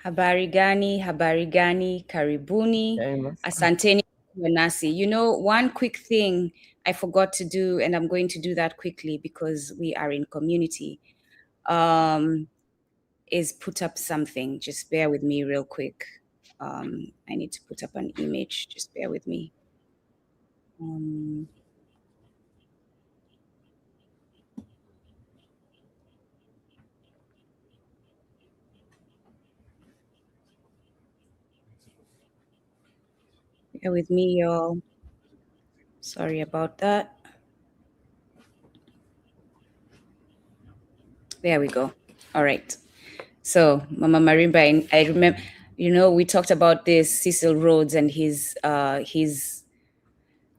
Habari gani, karibuni, asanteni nasi. You know, one quick thing I forgot to do, and I'm going to do that quickly because we are in community, is put up something. Just bear with me real quick. I need to put up an image. Just bear with me. Bear with me, y'all. Sorry about that. There we go. All right. So, Mama Marimba, I remember, you know, we talked about this Cecil Rhodes and his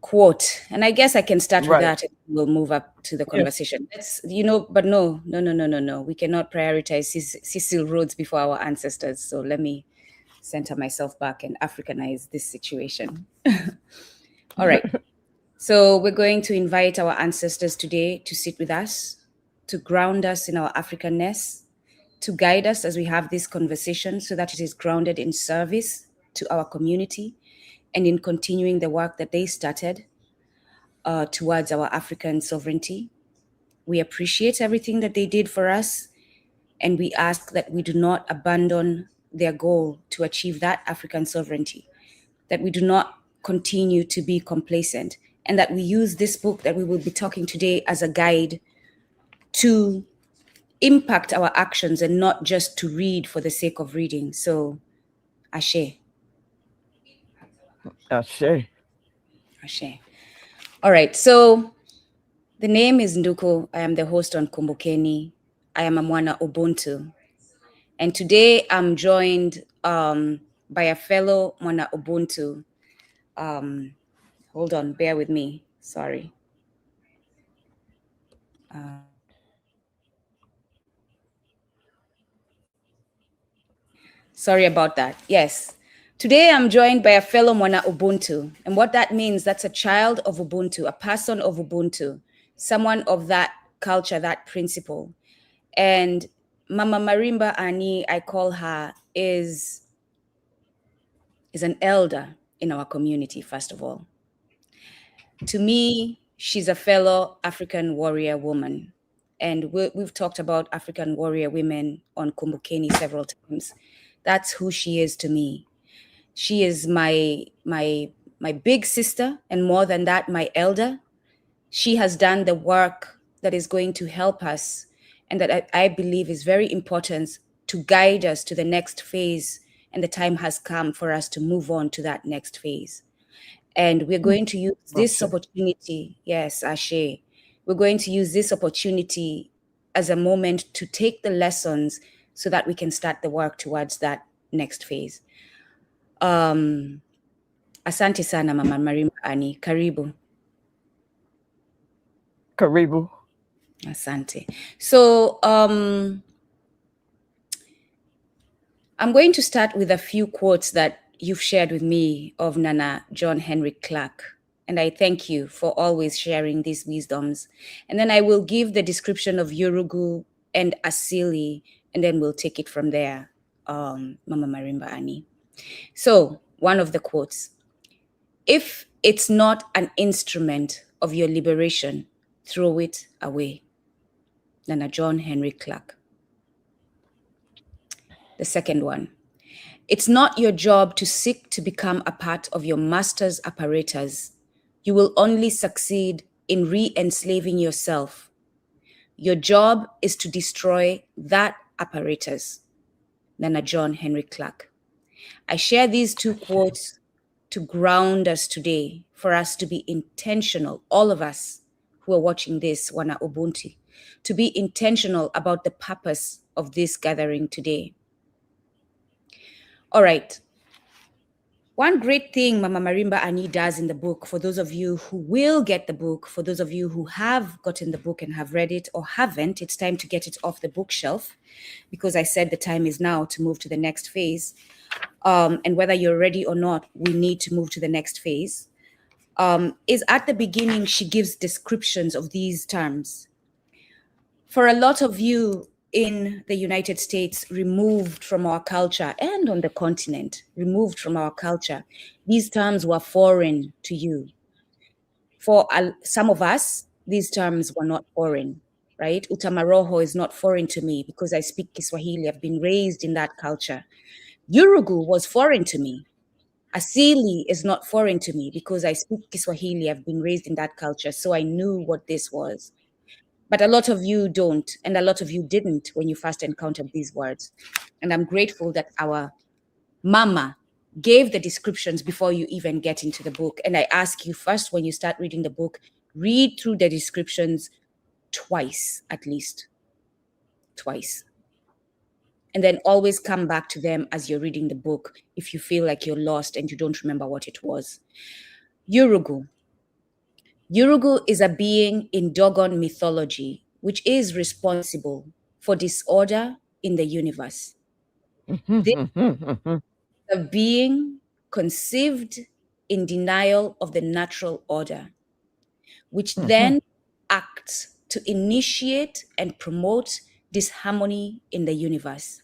quote, and I guess I can start with that and we'll move up to the conversation. Let's, you know, but no. We cannot prioritize Cecil Rhodes before our ancestors. So let me center myself back and Africanize this situation. All right. So we're going to invite our ancestors today to sit with us, to ground us in our Africanness, to guide us as we have this conversation so that it is grounded in service to our community and in continuing the work that they started towards our African sovereignty. We appreciate everything that they did for us, and we ask that we do not abandon their goal to achieve that African sovereignty, that we do not continue to be complacent, and that we use this book that we will be talking today as a guide to impact our actions and not just to read for the sake of reading. So, Ashe. Ashe. Ashe. All right, so the name is Nduku. I am the host on Kumbukeni. I am a Mwana Ubuntu. And today I'm joined by a fellow Mwana Ubuntu. Hold on, bear with me. Sorry. Sorry about that. Yes. Today I'm joined by a fellow Mwana Ubuntu. And what that means, that's a child of Ubuntu, a person of Ubuntu, someone of that culture, that principle. And Mama Marimba Ani, I call her, is an elder in our community, first of all. To me, she's a fellow African warrior woman. And we've talked about African warrior women on Kumbukeni several times. That's who she is to me. She is my big sister, and more than that, my elder. She has done the work that is going to help us and that I believe is very important to guide us to the next phase. And the time has come for us to move on to that next phase. And we're going to use this opportunity. Yes, Ashe. We're going to use this opportunity as a moment to take the lessons so that we can start the work towards that next phase. Asante sana, Mama Marimba Ani. Karibu. Karibu. Asante. So I'm going to start with a few quotes that you've shared with me of Nana John Henry Clarke. And I thank you for always sharing these wisdoms. And then I will give the description of Yurugu and Asili, and then we'll take it from there, Mama Marimba Ani. So one of the quotes, if it's not an instrument of your liberation, throw it away. Nana John Henry Clarke. The second one, it's not your job to seek to become a part of your master's apparatus. You will only succeed in re-enslaving yourself. Your job is to destroy that apparatus. Nana John Henry Clarke. I share these two quotes to ground us today, for us to be intentional, all of us who are watching this, Wana Ubuntu, to be intentional about the purpose of this gathering today. All right. One great thing Mama Marimba Ani does in the book, for those of you who will get the book, for those of you who have gotten the book and have read it or haven't, it's time to get it off the bookshelf, because I said the time is now to move to the next phase. And whether you're ready or not, we need to move to the next phase. Is at the beginning, she gives descriptions of these terms. For a lot of you, in the United States removed from our culture, and on the continent removed from our culture, these terms were foreign to you. For some of us, these terms were not foreign, right? Utamaroho is not foreign to me because I speak Kiswahili. I've been raised in that culture. Yurugu was foreign to me. Asili is not foreign to me because I speak Kiswahili. I've been raised in that culture, so I knew what this was. But a lot of you don't, and a lot of you didn't when you first encountered these words. And I'm grateful that our mama gave the descriptions before you even get into the book. And I ask you first, when you start reading the book, read through the descriptions twice, at least twice. And then always come back to them as you're reading the book if you feel like you're lost and you don't remember what it was. Yurugu. Yurugu is a being in Dogon mythology, which is responsible for disorder in the universe. This is a being conceived in denial of the natural order, which then acts to initiate and promote disharmony in the universe.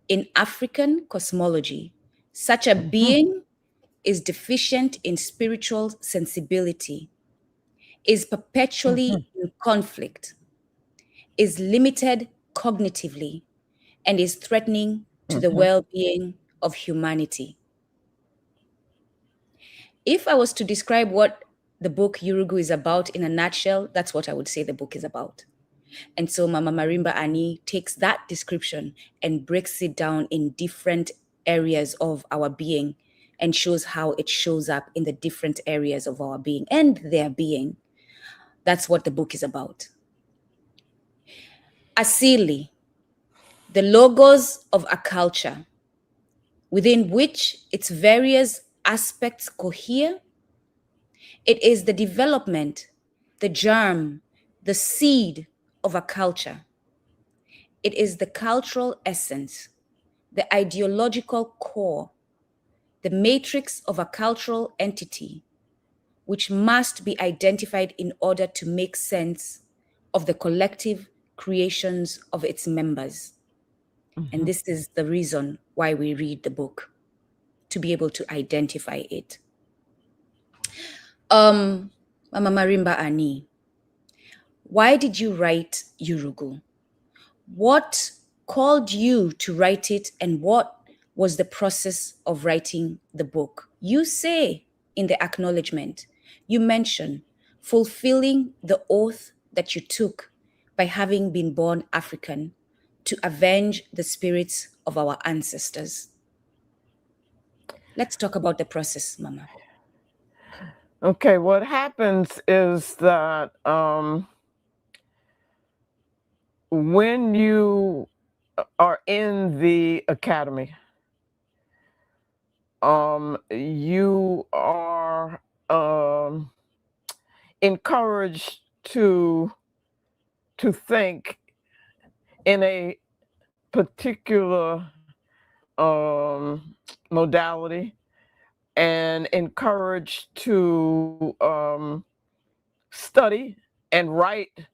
In African cosmology, such a being is deficient in spiritual sensibility, is perpetually in conflict, is limited cognitively, and is threatening to the well-being of humanity. If I was to describe what the book Yurugu is about in a nutshell, that's what I would say the book is about. And so Mama Marimba Ani takes that description and breaks it down in different areas of our being and shows how it shows up in the different areas of our being and their being. That's what the book is about. Asili, the logos of a culture within which its various aspects cohere. It is the development, the germ, the seed of a culture. It is the cultural essence, the ideological core, the matrix of a cultural entity, which must be identified in order to make sense of the collective creations of its members. And this is the reason why we read the book, to be able to identify it. Mama Marimba Ani, why did you write Yurugu? What called you to write it, and what was the process of writing the book? You say in the acknowledgement, you mention fulfilling the oath that you took by having been born African to avenge the spirits of our ancestors. Let's talk about the process, Mama. Okay, what happens is that when you are in the academy, you are encouraged to think in a particular modality, and encouraged to study and write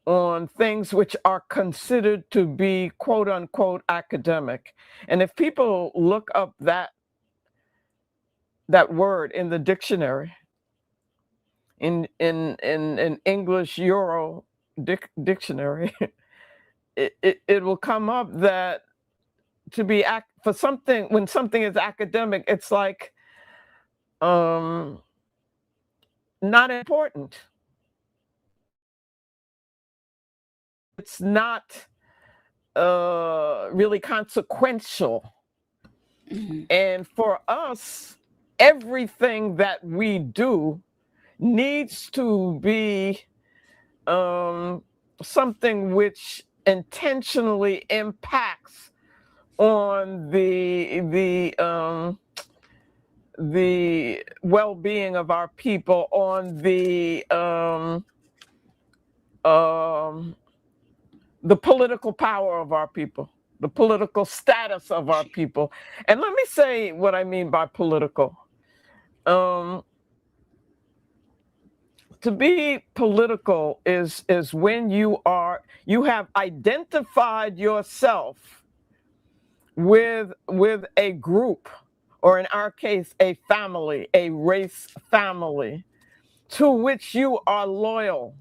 on things which are considered to be quote unquote academic. And if people look up that word in the dictionary, in English Euro dictionary, it will come up that to be for something, when something is academic, it's like not important. It's not really consequential. And for us, everything that we do needs to be something which intentionally impacts on the well-being of our people, on the political power of our people, the political status of our people. And let me say what I mean by political. to be political is when you have identified yourself with a group, or in our case, a family, a race family, to which you are loyal,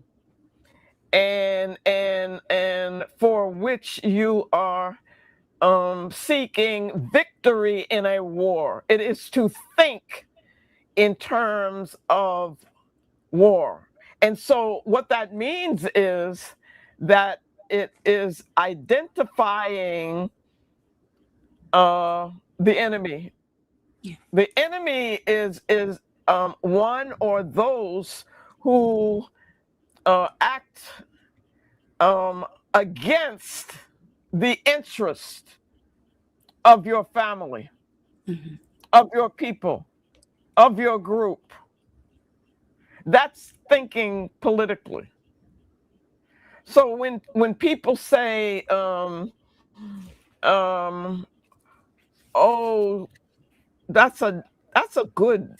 and for which you are seeking victory in a war. It is to think in terms of war. And so what that means is that it is identifying the enemy. Yeah. The enemy is one or those who act against the interest of your family, Mhm. of your people, of your group. That's thinking politically. So when people say, um, "Oh, that's a good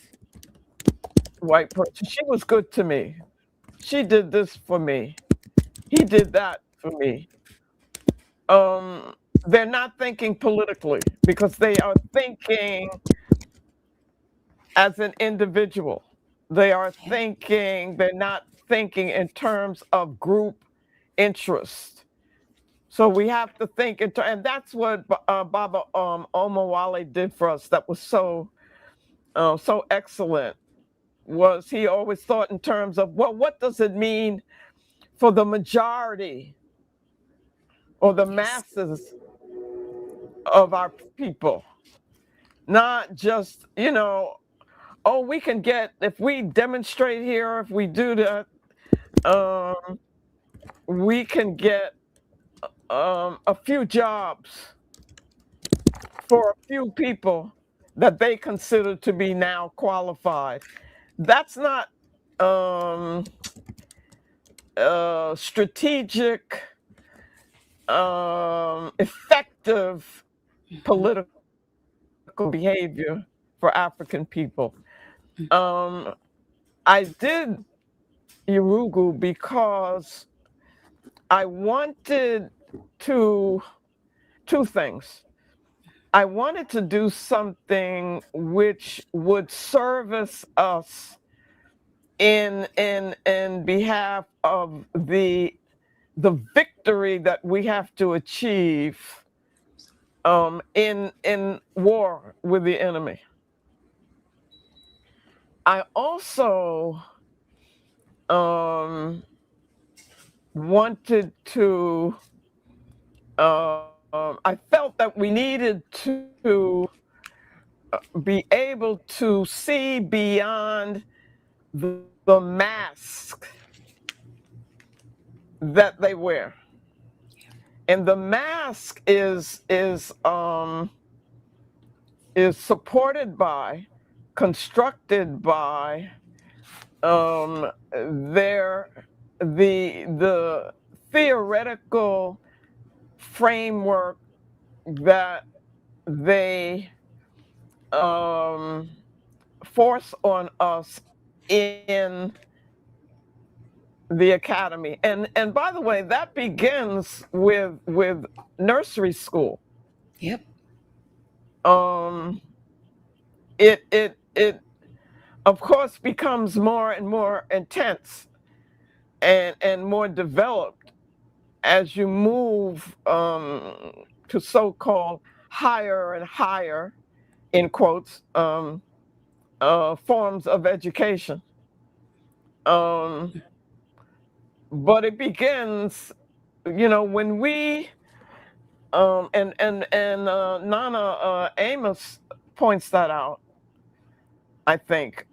white person. She was good to me. She did this for me. He did that for me." Um, they're not thinking politically because they are thinking as an individual. They are Yeah. thinking. They're not thinking in terms of group interest. So we have to think, and that's what Baba Omawale did for us. That was so excellent. Was he always thought in terms of, well, what does it mean for the majority or the Yes. masses of our people? Not just, oh, we can get, if we demonstrate here, if we do that, um, we can get a few jobs for a few people that they consider to be now qualified. That's not um, strategic, effective political behavior for African people. Um, I did Yurugu because I wanted to, two things. I wanted to do something which would service us in behalf of the victory that we have to achieve in war with the enemy. I also wanted to. I felt that we needed to be able to see beyond the mask that they wear, and the mask is supported by, constructed by their the theoretical framework that they um, force on us in the academy. And by the way, that begins with nursery school. Yep. Um, it of course becomes more and more intense and more developed as you move to so-called higher and higher, in quotes, forms of education. Um, but it begins, when we and Nana Amos points that out. I think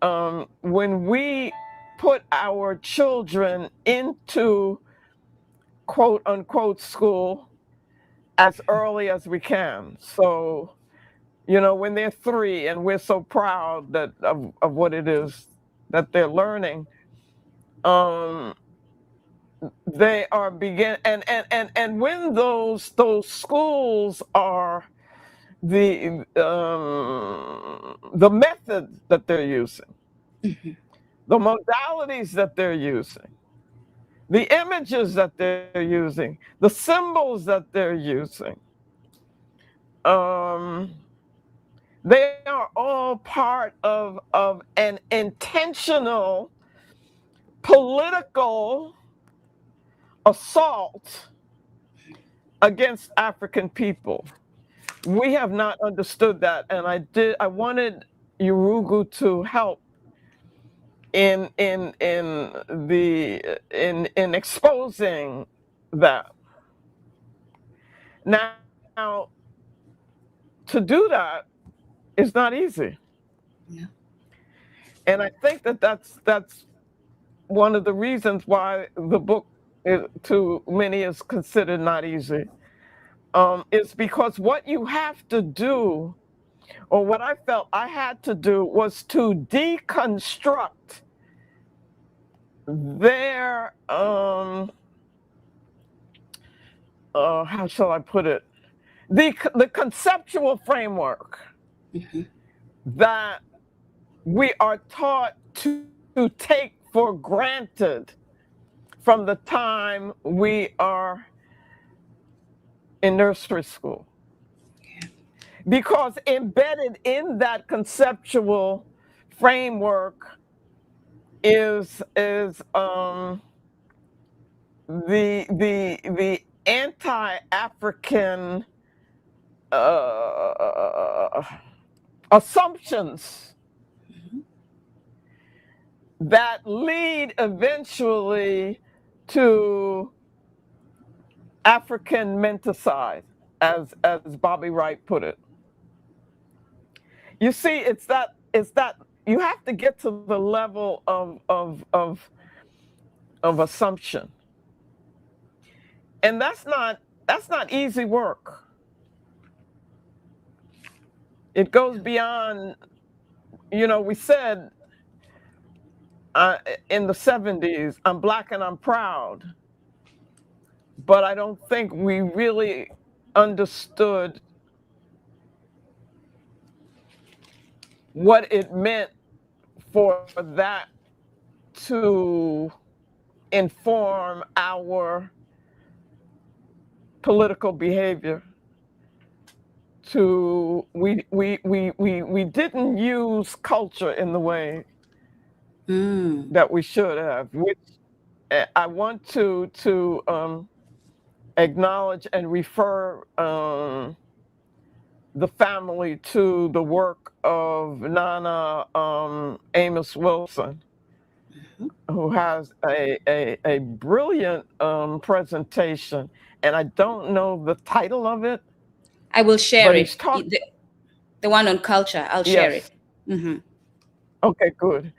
when we put our children into quote unquote school as early as we can. So, when they're 3 and we're so proud that of what it is that they're learning, um, they are and when those schools are the method that they're using, Mhm. the modalities that they're using, the images that they're using, the symbols that they're using. Um, they are all part of an intentional political assault against African people. We have not understood that, and I wanted Yurugu to help in exposing that. Now, to do that is not easy, Yeah. and I think that that's one of the reasons why the book to many is considered not easy. Is because what you have to do, or what I felt I had to do, was to deconstruct their how shall I put it, the conceptual framework Mhm. that we are taught to take for granted from the time we are in nursery school. Because embedded in that conceptual framework is the anti-African uh, assumptions that lead eventually to African menticide, as Bobby Wright put it. You see, it's that you have to get to the level of assumption, and that's not easy work. It goes beyond. We said in the '70s, "I'm black and I'm proud," but I don't think we really understood what it meant for that to inform our political behavior. We didn't use culture in the way Mm. that we should have, which I want to acknowledge and refer the family to the work of Nana Amos Wilson, who has a brilliant presentation, and I don't know the title of it, I will share but he's it. talking. The one on culture, I'll share it. Yes. Hmm. Okay. Good.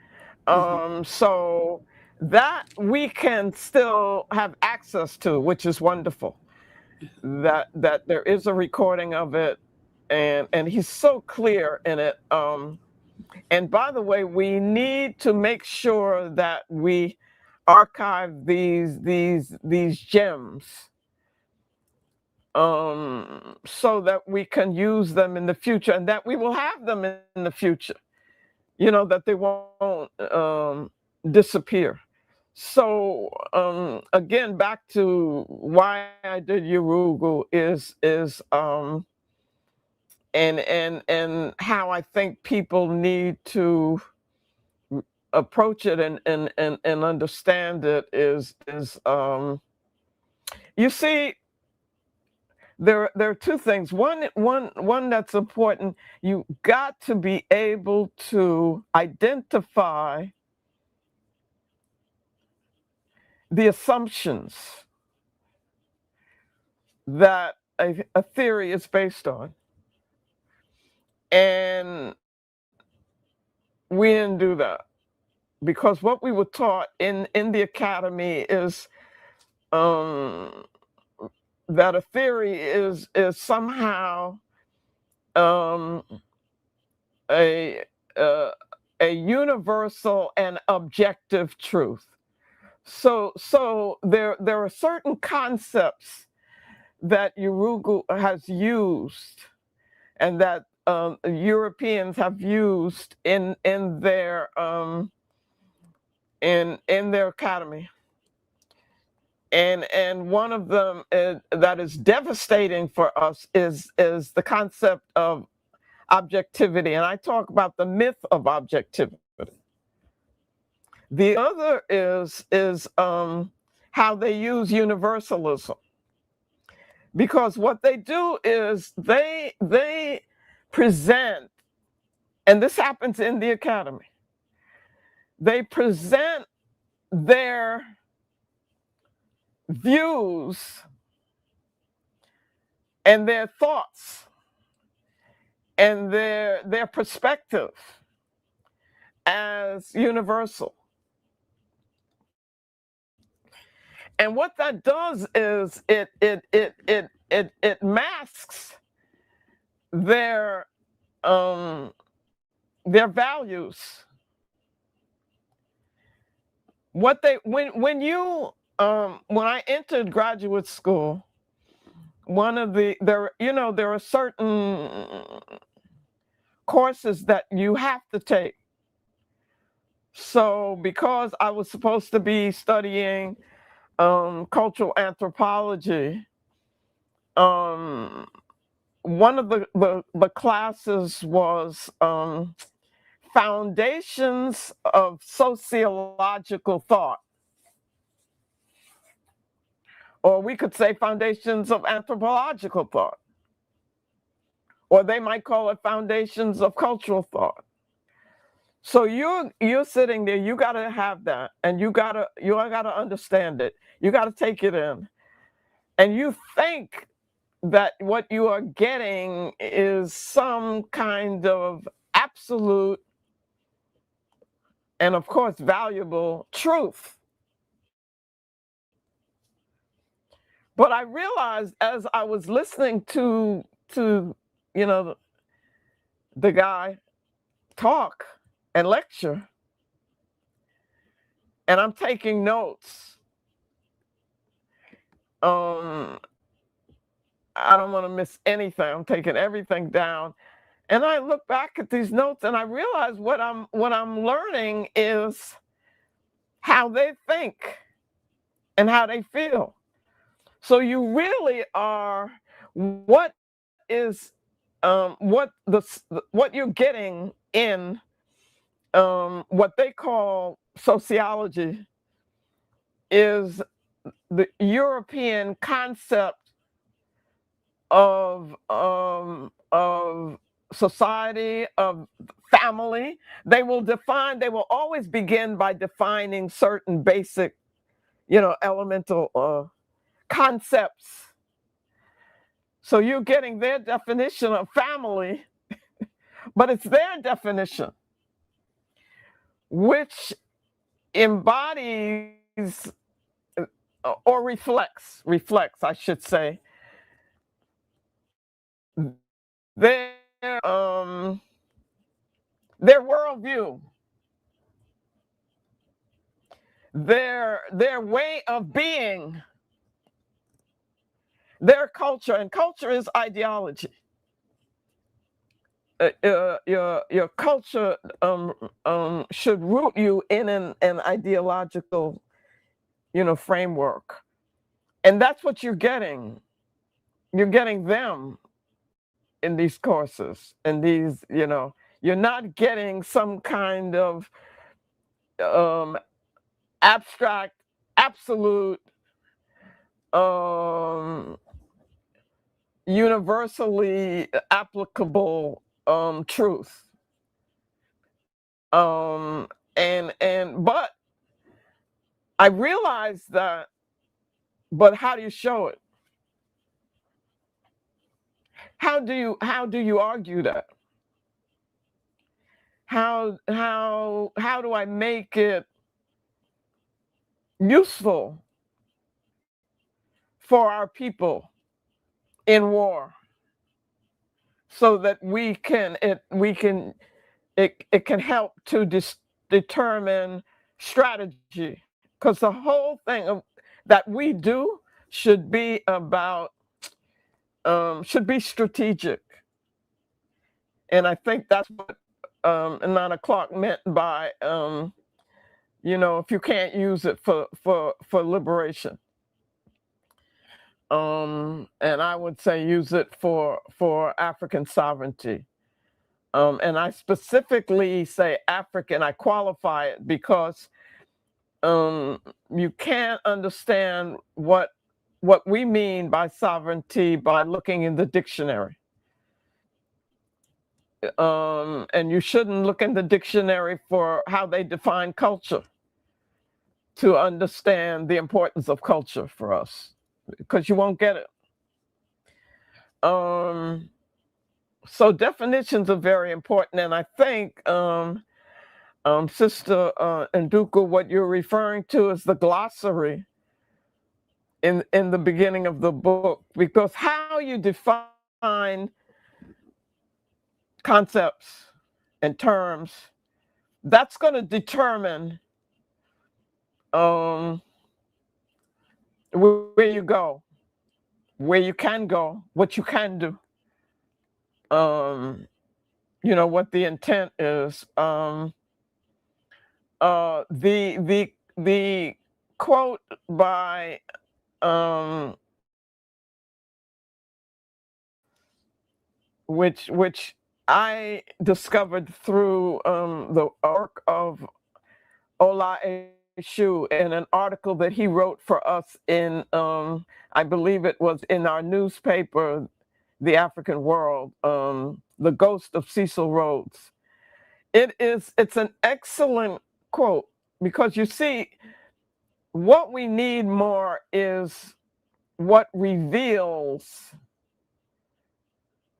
Hmm. So that we can still have access to, which is wonderful. That there is a recording of it, and he's so clear in it. And by the way, we need to make sure that we archive these gems, so that we can use them in the future, and that we will have them in the future. That they won't disappear. So again, back to why I did Yurugu is and how I think people need to approach it and understand it is you see, there are two things. One that's important. You got to be able to identify the assumptions that a theory is based on. And we didn't do that, because what we were taught in the academy is um, that a theory is somehow um, a uh, a universal and objective truth. So there are certain concepts that Yurugu has used, and that Europeans have used in their in their academy. And one of them that is devastating for us is the concept of objectivity. And I talk about the myth of objectivity. The other is how they use universalism. Because what they do is they present, and this happens in the academy, they present their views and their thoughts and their perspective as universal. And what that does is it masks their values. What they when I entered graduate school, one of there are certain courses that you have to take. So because I was supposed to be studying cultural anthropology, one of the classes was Foundations of Sociological Thought, or we could say Foundations of Anthropological Thought, or they might call it Foundations of Cultural Thought. So you're sitting there, you gotta have that, and you gotta understand it. You gotta take it in, and you think that what you are getting is some kind of absolute and, of course, valuable truth. But I realized as I was listening to the guy talk and lecture, and I'm taking notes. I don't want to miss anything. I'm taking everything down. And I look back at these notes and I realize what I'm learning is how they think and how they feel. So you really are what you're getting in what they call sociology is the European concept of society, of family. They will always begin by defining certain basic, elemental concepts. So you're getting their definition of family, but it's their definition, which embodies or reflects, I should say, their worldview, their way of being, their culture, and culture is ideology. Your culture should root you in an ideological, framework, and that's what you're getting. You're getting them in these courses, and these, you're not getting some kind of abstract, absolute, universally applicable truth. But I realized that, but how do you show it? How do you argue that? How do I make it useful for our people in war, so that it can help to determine strategy? Because the whole thing that we do should be about should be strategic, and I think that's what 9 o'clock meant by if you can't use it for liberation. And I would say use it for African sovereignty. And I specifically say African, I qualify it because you can't understand what we mean by sovereignty by looking in the dictionary. And you shouldn't look in the dictionary for how they define culture to understand the importance of culture for us, because you won't get it. So definitions are very important, and I think, Sister Nduku, what you're referring to is the glossary in the beginning of the book, because how you define concepts and terms, that's going to determine where you go, where you can go, what you can do, what the intent is. The quote by which I discovered through the work of Ola Eshu in an article that he wrote for us in, I believe it was in our newspaper, The African World, The Ghost of Cecil Rhodes. It's an excellent quote, because you see, what we need more is what reveals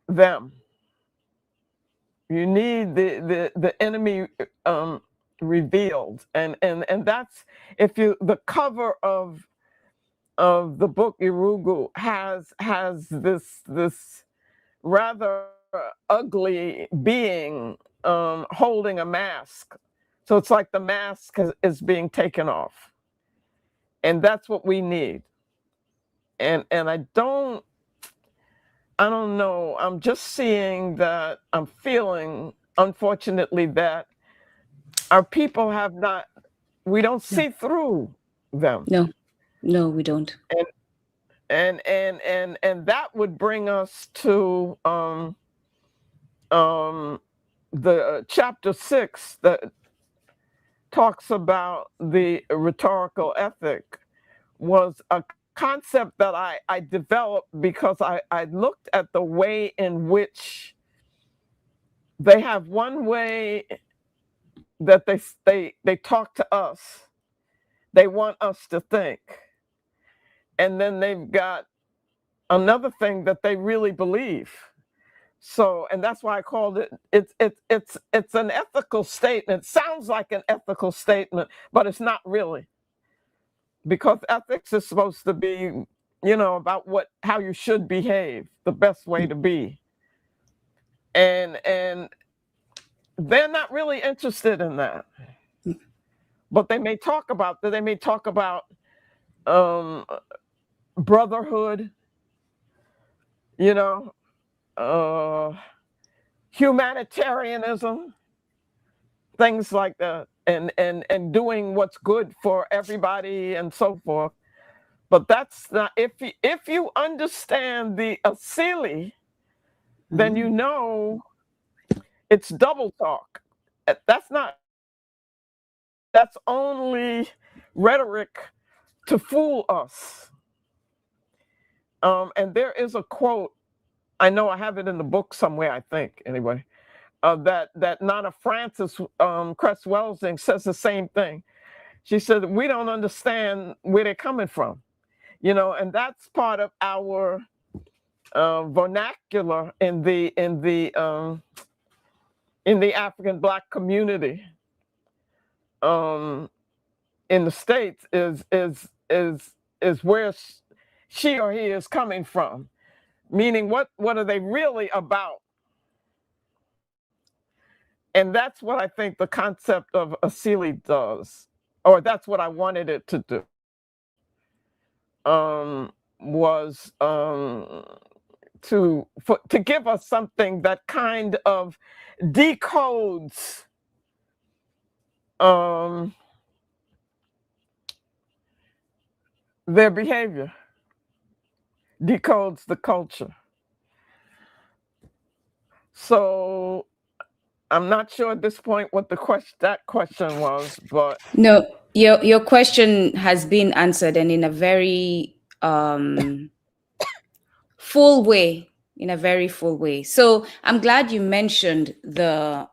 them. You need the enemy revealed, and that's, if you, the cover of the book Yurugu has this rather ugly being holding a mask. So it's like the mask is being taken off, and that's what we need. And I don't know. I'm just seeing that. I'm feeling, unfortunately, that our people have not. We don't see through them. No, we don't. And that would bring us to the chapter 6 that talks about the rhetorical ethic. Was a concept that I developed because I looked at the way in which they have one way that they talk to us. They want us to think. And then they've got another thing that they really believe. So, and that's why I called it's an ethical statement. It sounds like an ethical statement, but it's not really. Because ethics is supposed to be, about how you should behave, the best way to be. And they're not really interested in that. But they may talk about that. They may talk about brotherhood, humanitarianism, things like that, and doing what's good for everybody and so forth. But that's not, if you understand the Asili, then you know it's double talk. That's only rhetoric to fool us. And there is a quote, I know I have it in the book somewhere, I think, anyway, that Nana Francis Cress Welsing says the same thing. She said, we don't understand where they're coming from, and that's part of our vernacular in the African Black community in the States is where she or he is coming from, meaning what are they really about? And that's what I think the concept of Asili does, or that's what I wanted it to do, was to give us something that kind of decodes their behavior decodes the culture. So I'm not sure at this point what that question was, but No, your question has been answered, and in a very full way, in a very full way. So I'm glad you mentioned the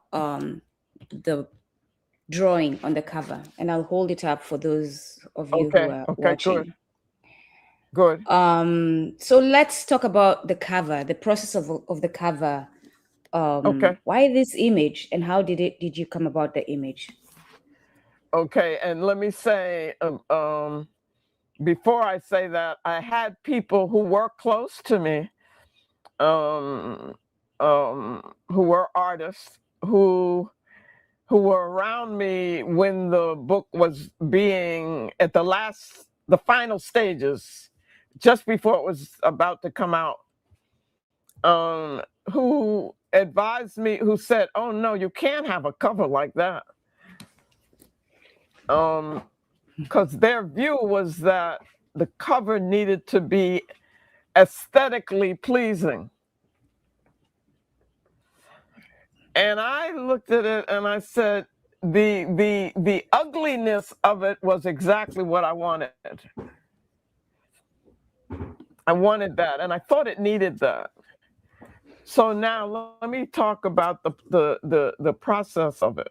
drawing on the cover, and I'll hold it up for those of you who okay, are okay, watching. good. So let's talk about the cover, the process of the cover. Okay, Why this image, and how did you come about the image? okay. And let me say, before I say that, I had people who were close to me, um, who were artists, who were around me when the book was being at the final stages, just before it was about to come out, who advised me, who said, "Oh no, you can't have a cover like that," because their view was that the cover needed to be aesthetically pleasing. And I looked at it and I said, the ugliness of it was exactly what I wanted. I wanted that, and I thought it needed that. So now let me talk about the process of it.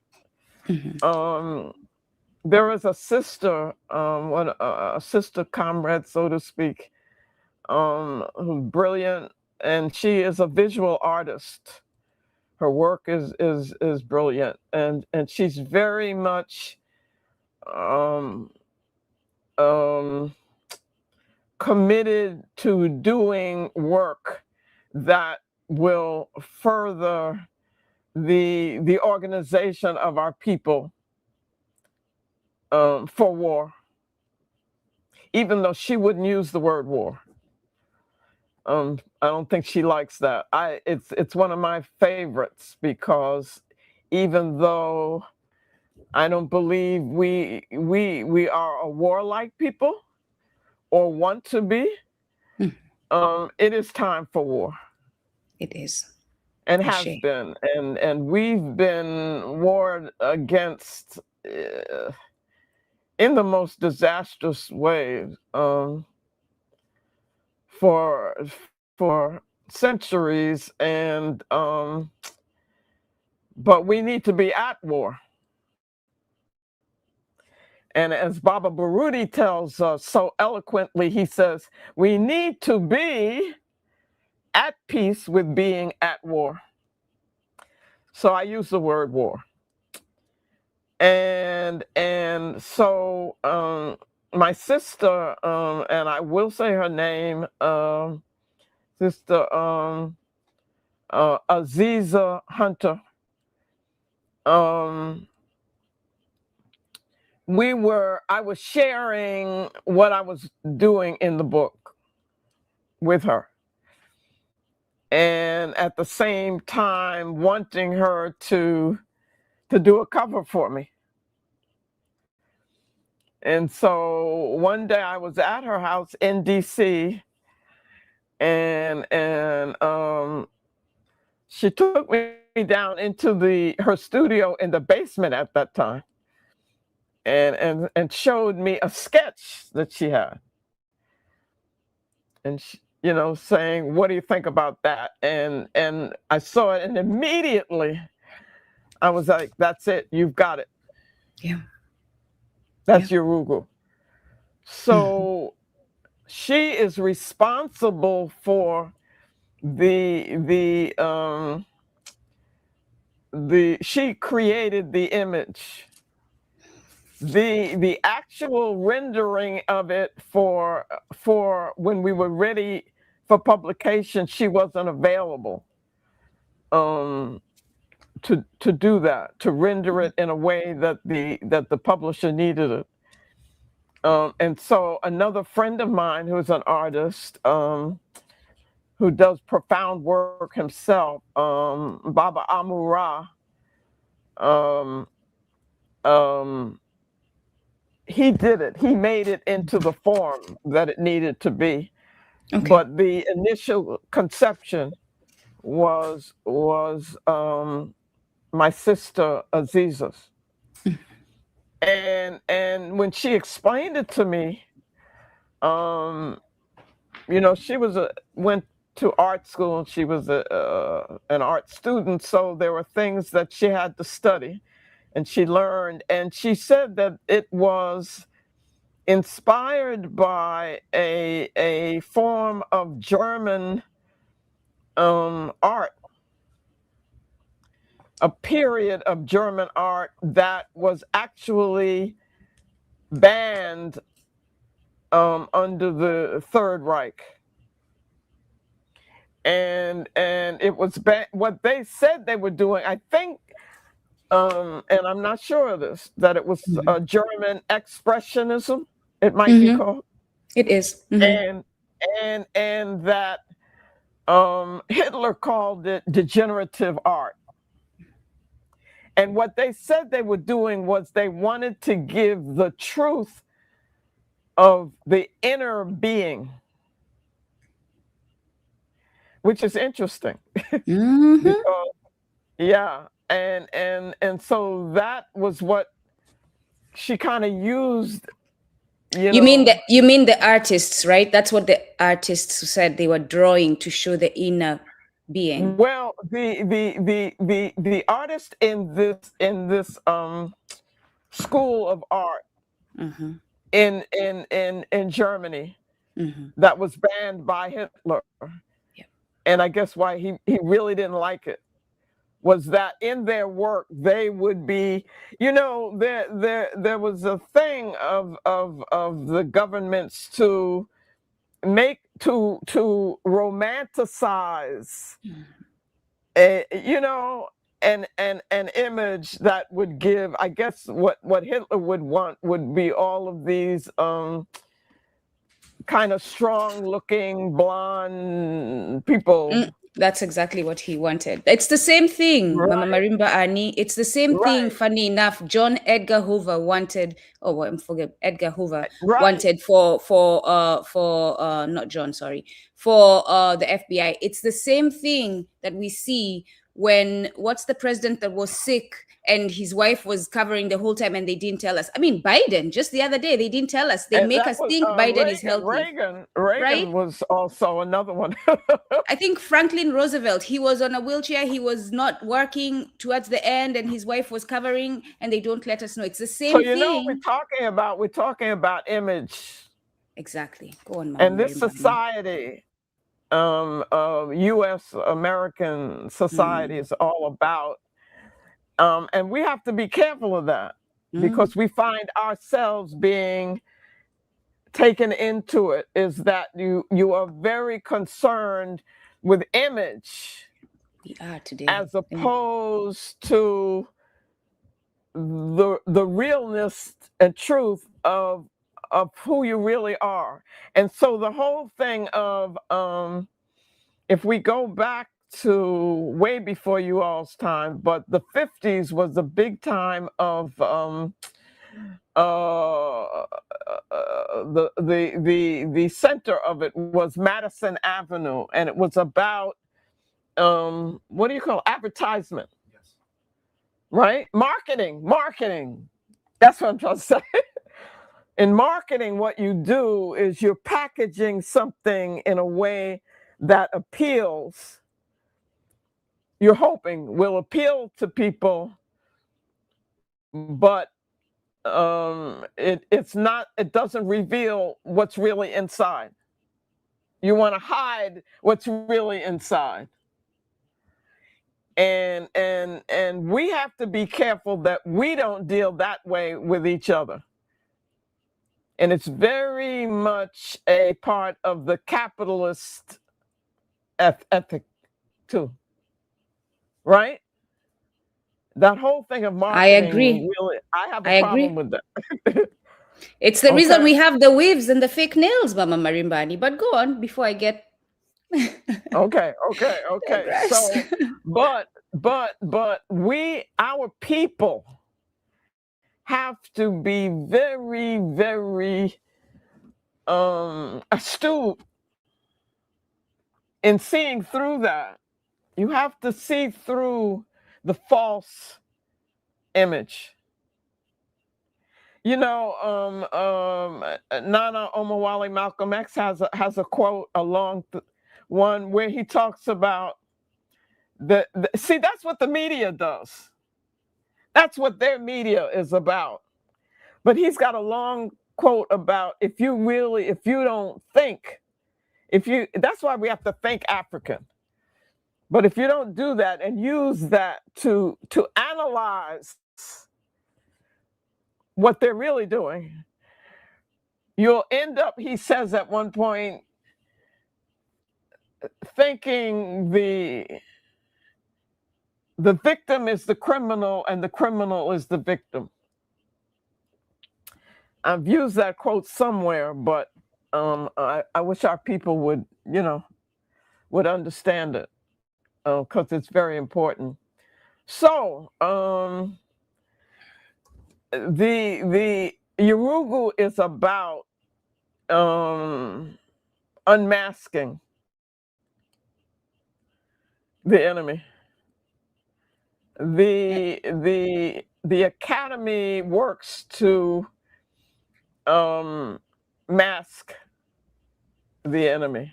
There is a sister, a sister comrade, so to speak, who's brilliant, and she is a visual artist. Her work is brilliant, and she's very much um, um, committed to doing work that will further the organization of our people for war, even though she wouldn't use the word war. I don't think she likes that. It's one of my favorites because even though I don't believe we are a warlike people or want to be, it is time for war. It is. And has Ashe. been, and we've been warred against in the most disastrous ways for centuries, and but we need to be at war. And as Baba Baruti tells us so eloquently, he says, we need to be at peace with being at war. So I use the word war. And so my sister, and I will say her name, Sister Aziza Hunter, I was sharing what I was doing in the book with her, and at the same time wanting her to do a cover for me. And so one day I was at her house in DC, and she took me down into her studio in the basement at that time, and showed me a sketch that she had, and she, saying, "What do you think about that?" And I saw it, and immediately I was like, "That's it. You've got it. Yeah. That's Yurugu." So she is responsible for she created the image. The actual rendering of it for when we were ready for publication, she wasn't available to do that, to render it in a way that the publisher needed it. And so another friend of mine who's an artist, who does profound work himself, Baba Amura, um, um, he did it. He made it into the form that it needed to be. Okay. But the initial conception was my sister Aziza's. And when she explained it to me, she went to art school. She was an art student, so there were things that she had to study, and she learned. And she said that it was inspired by a form of German art, a period of German art that was actually banned under the Third Reich. And it was what they said they were doing, I think, and I'm not sure of this, that it was German expressionism, it might be called. It is. And that Hitler called it degenerative art. And what they said they were doing was they wanted to give the truth of the inner being, which is interesting. Because, yeah, and so that was what she kind of used. You mean the artists, right? That's what the artists said they were drawing to show the inner being. Well, the artist in this school of art in Germany that was banned by Hitler, and I guess why he really didn't like it was that in their work they would be, there was a thing of the governments to romanticize an image that would give, I guess what Hitler would want would be all of these kind of strong looking blonde people. That's exactly what he wanted. It's the same thing, Right. Mama Marimba Ani. It's the same thing, funny enough. John Edgar Hoover wanted, Edgar Hoover wanted for not John, sorry, for the FBI. It's the same thing that we see when, what's the president that was sick and his wife was covering the whole time and they didn't tell us. I mean, Biden, just the other day, they didn't tell us. They make us think Biden is healthy. Reagan right? was also another one. I think Franklin Roosevelt, he was on a wheelchair. He was not working towards the end and his wife was covering and they don't let us know. It's the same thing. So, we're talking about image. Exactly. Go on, Mama. And this society, U.S. American society is all about, and we have to be careful of that because we find ourselves being taken into it, is that you are very concerned with image. We are today. As opposed to the realness and truth of who you really are. And so the whole thing of, if we go back to way before you all's time, but the 50s was the big time of the center of it was Madison Avenue, and it was about what do you call advertisement? Yes. Right? Marketing. That's what I'm trying to say. In marketing, what you do is you're packaging something in a way that appeals, you're hoping will appeal to people, but it doesn't reveal what's really inside. You want to hide what's really inside. And we have to be careful that we don't deal that way with each other. And it's very much a part of the capitalist ethic too, right? That whole thing of marketing. I agree. Really, I have a problem with that. It's the reason we have the weaves and the fake nails, Mama Marimba Ani. But go on before I get. Okay. So, but our people have to be very, very astute in seeing through that. You have to see through the false image. Nana Omowale Malcolm X has a quote along one where he talks about see, that's what the media does. That's what their media is about. But he's got a long quote about if you don't think, that's why we have to think African. But if you don't do that and use that to analyze what they're really doing, you'll end up, he says at one point, thinking the victim is the criminal and the criminal is the victim. I've used that quote somewhere, but I wish our people would understand it, because it's very important. So the Yurugu is about unmasking the enemy. The academy works to mask the enemy.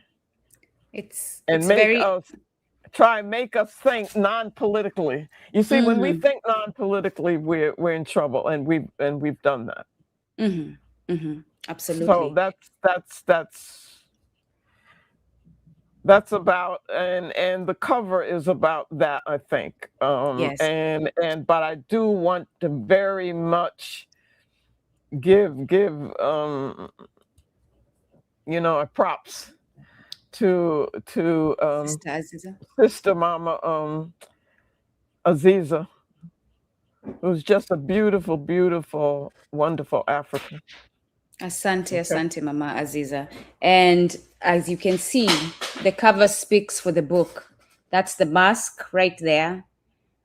It's make very us make us think non-politically. You see, when we think non-politically, we're in trouble, and we've done that. Absolutely. So that's about, and the cover is about that, I think. Yes. But I do want to very much give props to Sister Aziza. Sister Mama Aziza, who's just a beautiful, beautiful, wonderful African. Asante, asante, Mama Aziza. And as you can see, the cover speaks for the book. That's the mask right there.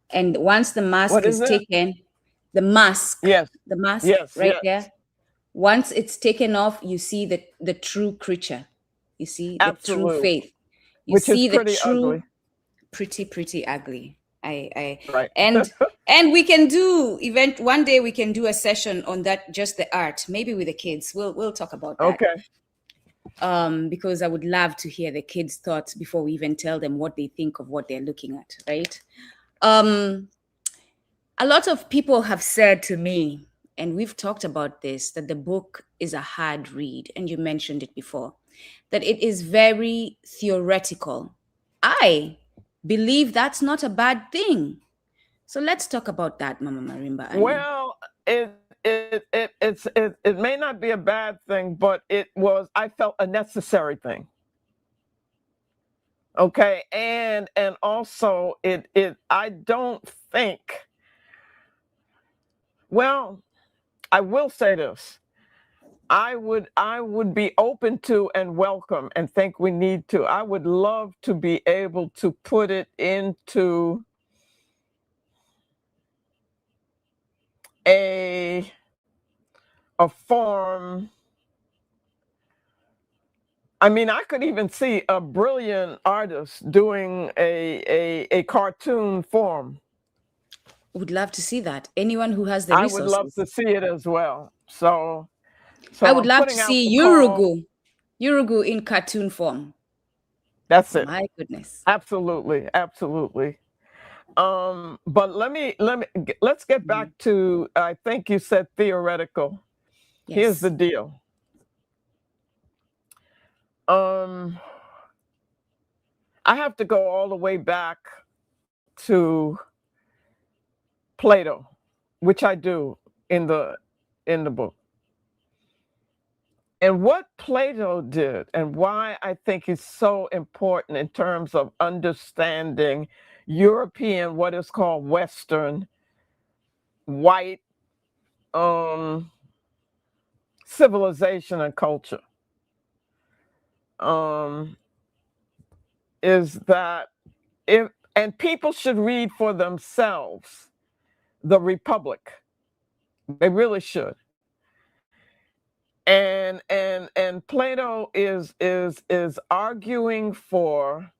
And once the mask is taken, the mask, the mask there. Once it's taken off, you see the true creature. You see the true faith. You Which see is pretty the true, ugly. pretty ugly. Right. And we can do one day we can do a session on that, just the art, maybe with the kids. We'll talk about that. Okay. Because I would love to hear the kids' thoughts before we even tell them what they think of what they're looking at, right? A lot of people have said to me, and we've talked about this, that the book is a hard read, and you mentioned it before, that it is very theoretical. I believe that's not a bad thing. So let's talk about that, Mama Marimba Ani. Well, it may not be a bad thing, but I felt a necessary thing. Okay, and also I don't think, well, I will say this. I would be open to and welcome and think we need to. I would love to be able to put it into a form. I mean, I could even see a brilliant artist doing a cartoon form. Would love to see that. Anyone who has the resources. I would love to see it as well. So I would love to see Yurugu in cartoon form. That's it. My goodness. Absolutely. But let's get back to, I think you said theoretical. Yes. Here's the deal. I have to go all the way back to Plato, which I do in the book. And what Plato did, and why I think is so important in terms of understanding European, what is called Western, white civilization and culture, is that and people should read for themselves the Republic, They really should. And Plato is arguing for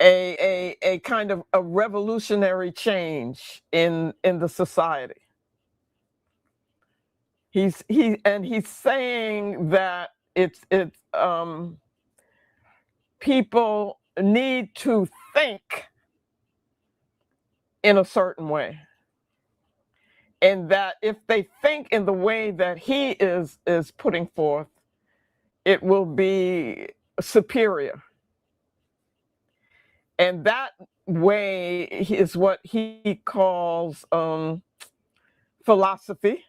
a kind of a revolutionary change in the society. He's saying that it's people need to think in a certain way, and that if they think in the way that he is putting forth, it will be superior. And that way is what he calls philosophy,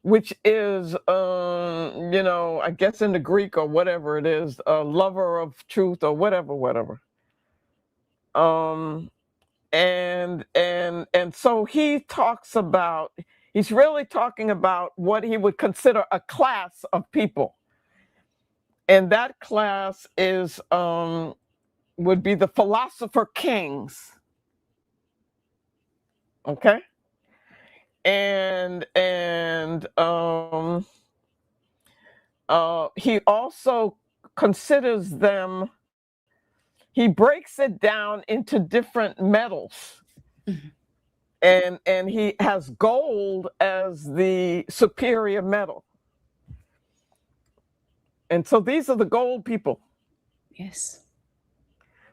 which is, I guess in the Greek or whatever it is, a lover of truth or whatever. And so he's really talking about what he would consider a class of people. And that class is, would be the philosopher kings. Okay? And he also considers them, he breaks it down into different metals. Mm-hmm. And he has gold as the superior metal. And so these are the gold people. Yes.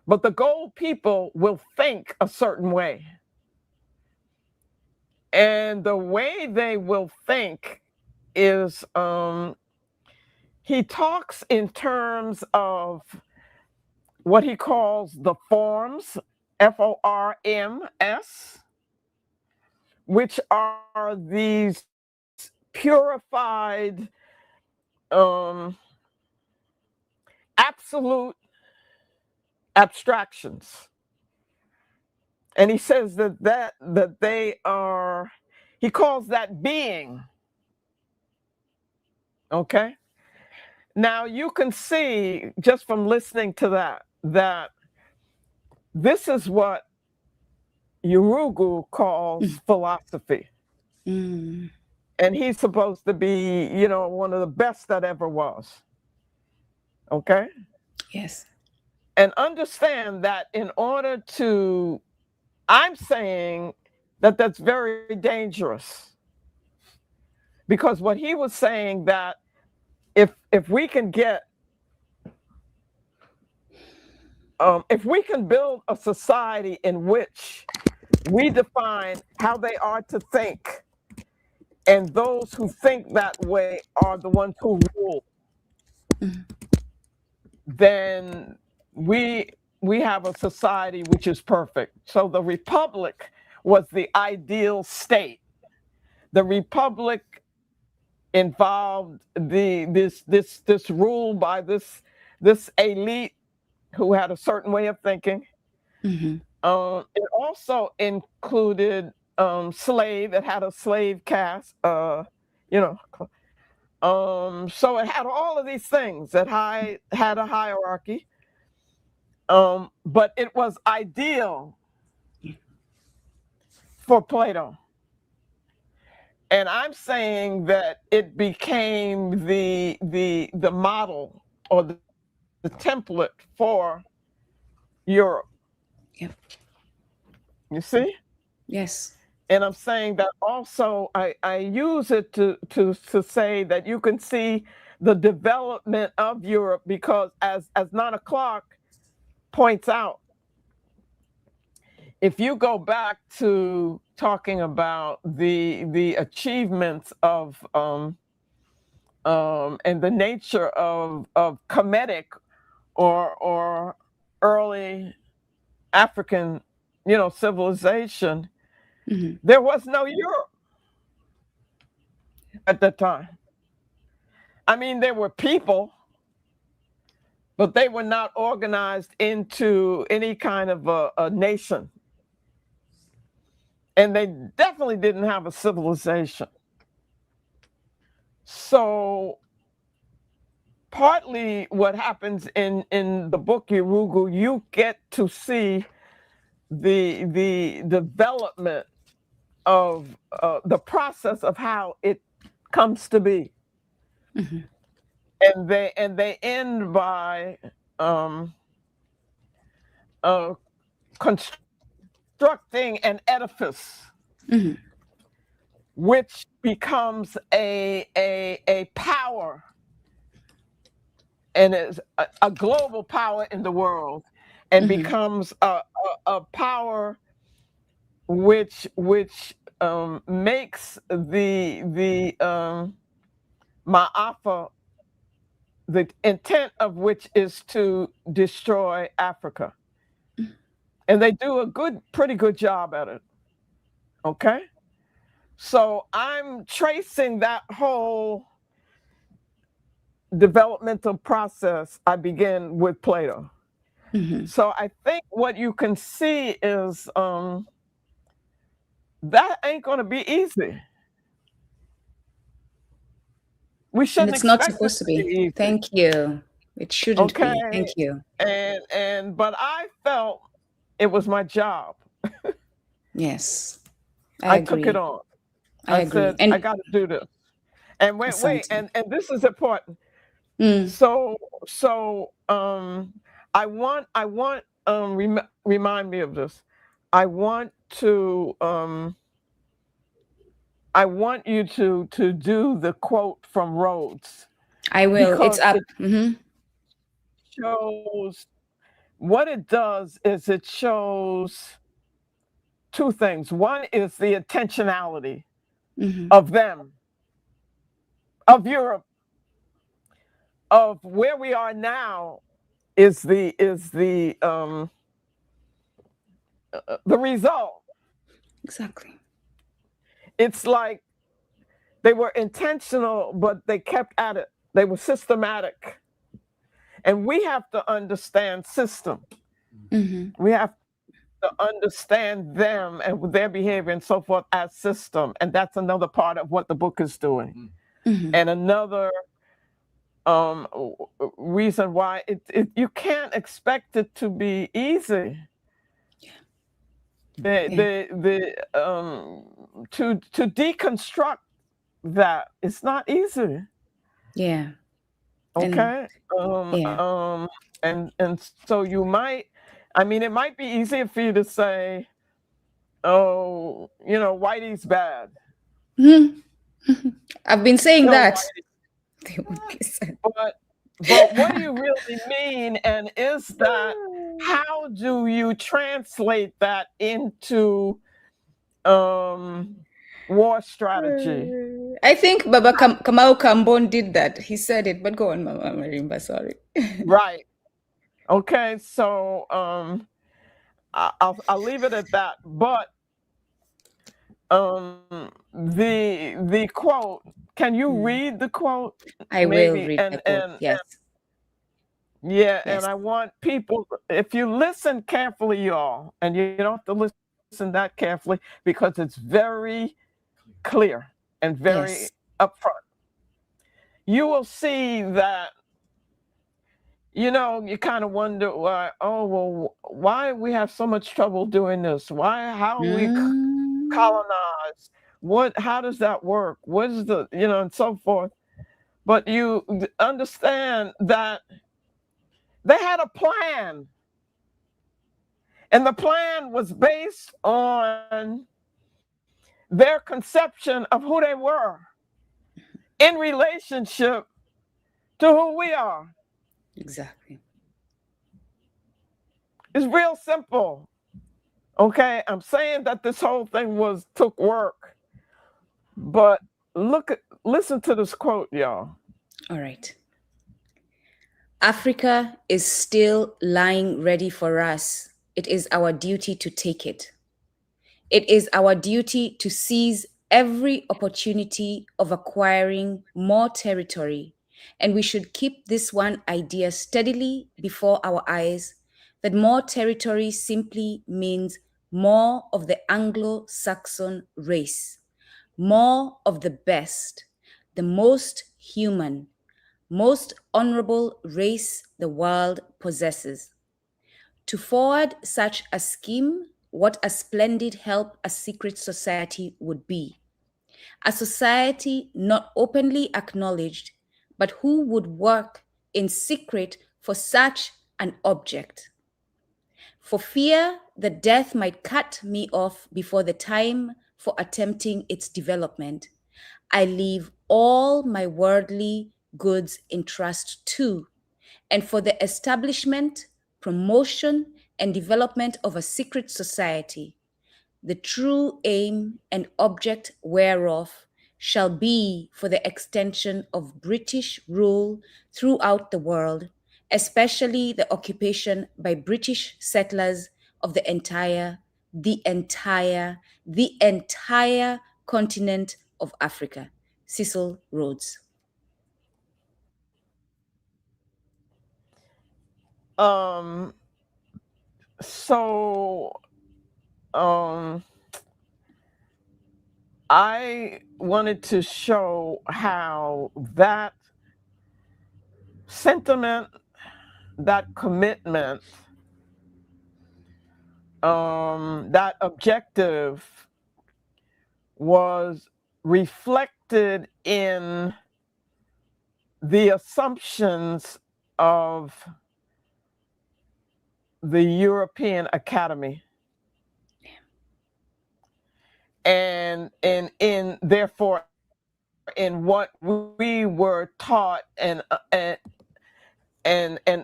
But the gold people will think a certain way. And the way they will think is, he talks in terms of what he calls the forms, Forms, which are these purified, absolute abstractions. And he says that they are, he calls that being. Okay? Now you can see just from listening to that this is what Yurugu calls philosophy. Mm. And he's supposed to be, one of the best that ever was. Okay? Yes. And understand that in order to, I'm saying that that's very dangerous. Because what he was saying that if we can get, if we can build a society in which we define how they are to think, and those who think that way are the ones who rule, mm-hmm. then we have a society which is perfect. So the republic was the ideal state. The republic involved this rule by this elite who had a certain way of thinking. Mm-hmm. It also included slave. It had a slave caste. So it had all of these things that had a hierarchy. But it was ideal for Plato. And I'm saying that it became the model or the template for Europe. Yep. You see? Yes. And I'm saying that also I use it to say that you can see the development of Europe, because as 9 o'clock points out, if you go back to talking about the achievements of and the nature of Kemetic or early African, civilization, mm-hmm. there was no Europe at that time. I mean, there were people, but they were not organized into any kind of a nation. And they definitely didn't have a civilization. So partly what happens in the book Yurugu, you get to see the development of the process of how it comes to be. Mhm. And they end by um, uh, constructing an edifice Mhm. which becomes a power, and is a global power in the world, and Mhm. becomes a power which makes the Ma'afa, the intent of which is to destroy Africa. And they do a pretty good job at it. Okay. So I'm tracing that whole developmental process. I begin with Plato. Mhm. So I think what you can see is that ain't going to be easy. We And shouldn't it's not expect it supposed to to be be. easy. Thank you. It shouldn't be. Okay. Thank you. And but I felt it was my job. Yes, I I took it agree. on. I I agree. said, I And got to do this. And wait, Asante. and this is important. Mm, So I want remind me of this. I want to I want you to do the quote from Rhodes, I will. It's because up. it Hmm. shows what it does is it shows two things. One is the intentionality Hmm. of them, of Europe, of where we are now, is the result. Exactly. It's like they were intentional, but they kept at it. They were systematic. And we have to understand system. Hmm. We have to understand them and their behavior and so forth as system. And that's another part of what the book is doing. Hmm. And another um, reason why you can't expect it to be easy. Yeah. To deconstruct that, it's not easy. Yeah. And Okay. yeah. And so you might, I mean, it might be easier for you to say, oh, Whitey's bad. Mhm. I've been saying Kill that. Whitey. They would be sad. But what do you really mean? And is that, how do you translate that into um war strategy? I think Baba Kamau Kambon did that. He said it, but go on, Mama Marimba. Sorry. Right. Okay. So I'll leave it at that. But the quote, can you Mm. read the quote I will maybe? read the and quote. and Yes. yeah, and Yes. I want people, if you listen carefully, y'all, and you don't have to listen that carefully because it's very clear and very Yes. upfront. You will see that, you kind of wonder why, oh, well, why we have so much trouble doing this? How are we Mm. colonized? How does that work? What is and so forth. But you understand that they had a plan, and the plan was based on their conception of who they were in relationship to who we are. Exactly. It's real simple. Okay, I'm saying that this whole thing took work, but listen to this quote, y'all. All right. Africa is still lying ready for us. It is our duty to take it. It is our duty to seize every opportunity of acquiring more territory, and we should keep this one idea steadily before our eyes, that more territory simply means more of the Anglo Saxon race, more of the best, the most human, most honorable race the world possesses. To forward such a scheme what a splendid help a secret society would be. A society not openly acknowledged, but who would work in secret for such an object. For fear that death might cut me off before the time for attempting its development, I leave all my worldly goods in trust too, and for the establishment, promotion, and development of a secret society, the true aim and object whereof shall be for the extension of British rule throughout the world, especially the occupation by British settlers of the entire continent of Africa. Cecil Rhodes. Um, so I wanted to show how that sentiment, that commitment, that objective was reflected in the assumptions of the European Academy, and in therefore in what we were taught and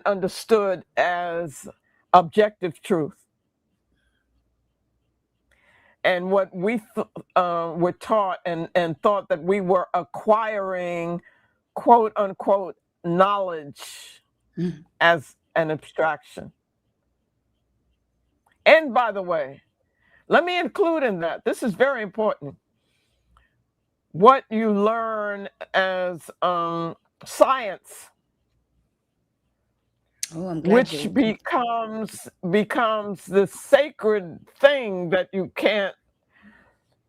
understood as objective truth, and what we were taught and thought that we were acquiring quote unquote knowledge as an abstraction. And by the way, let me include in that, this is very important, what you learn as science, which becomes the sacred thing that you can't.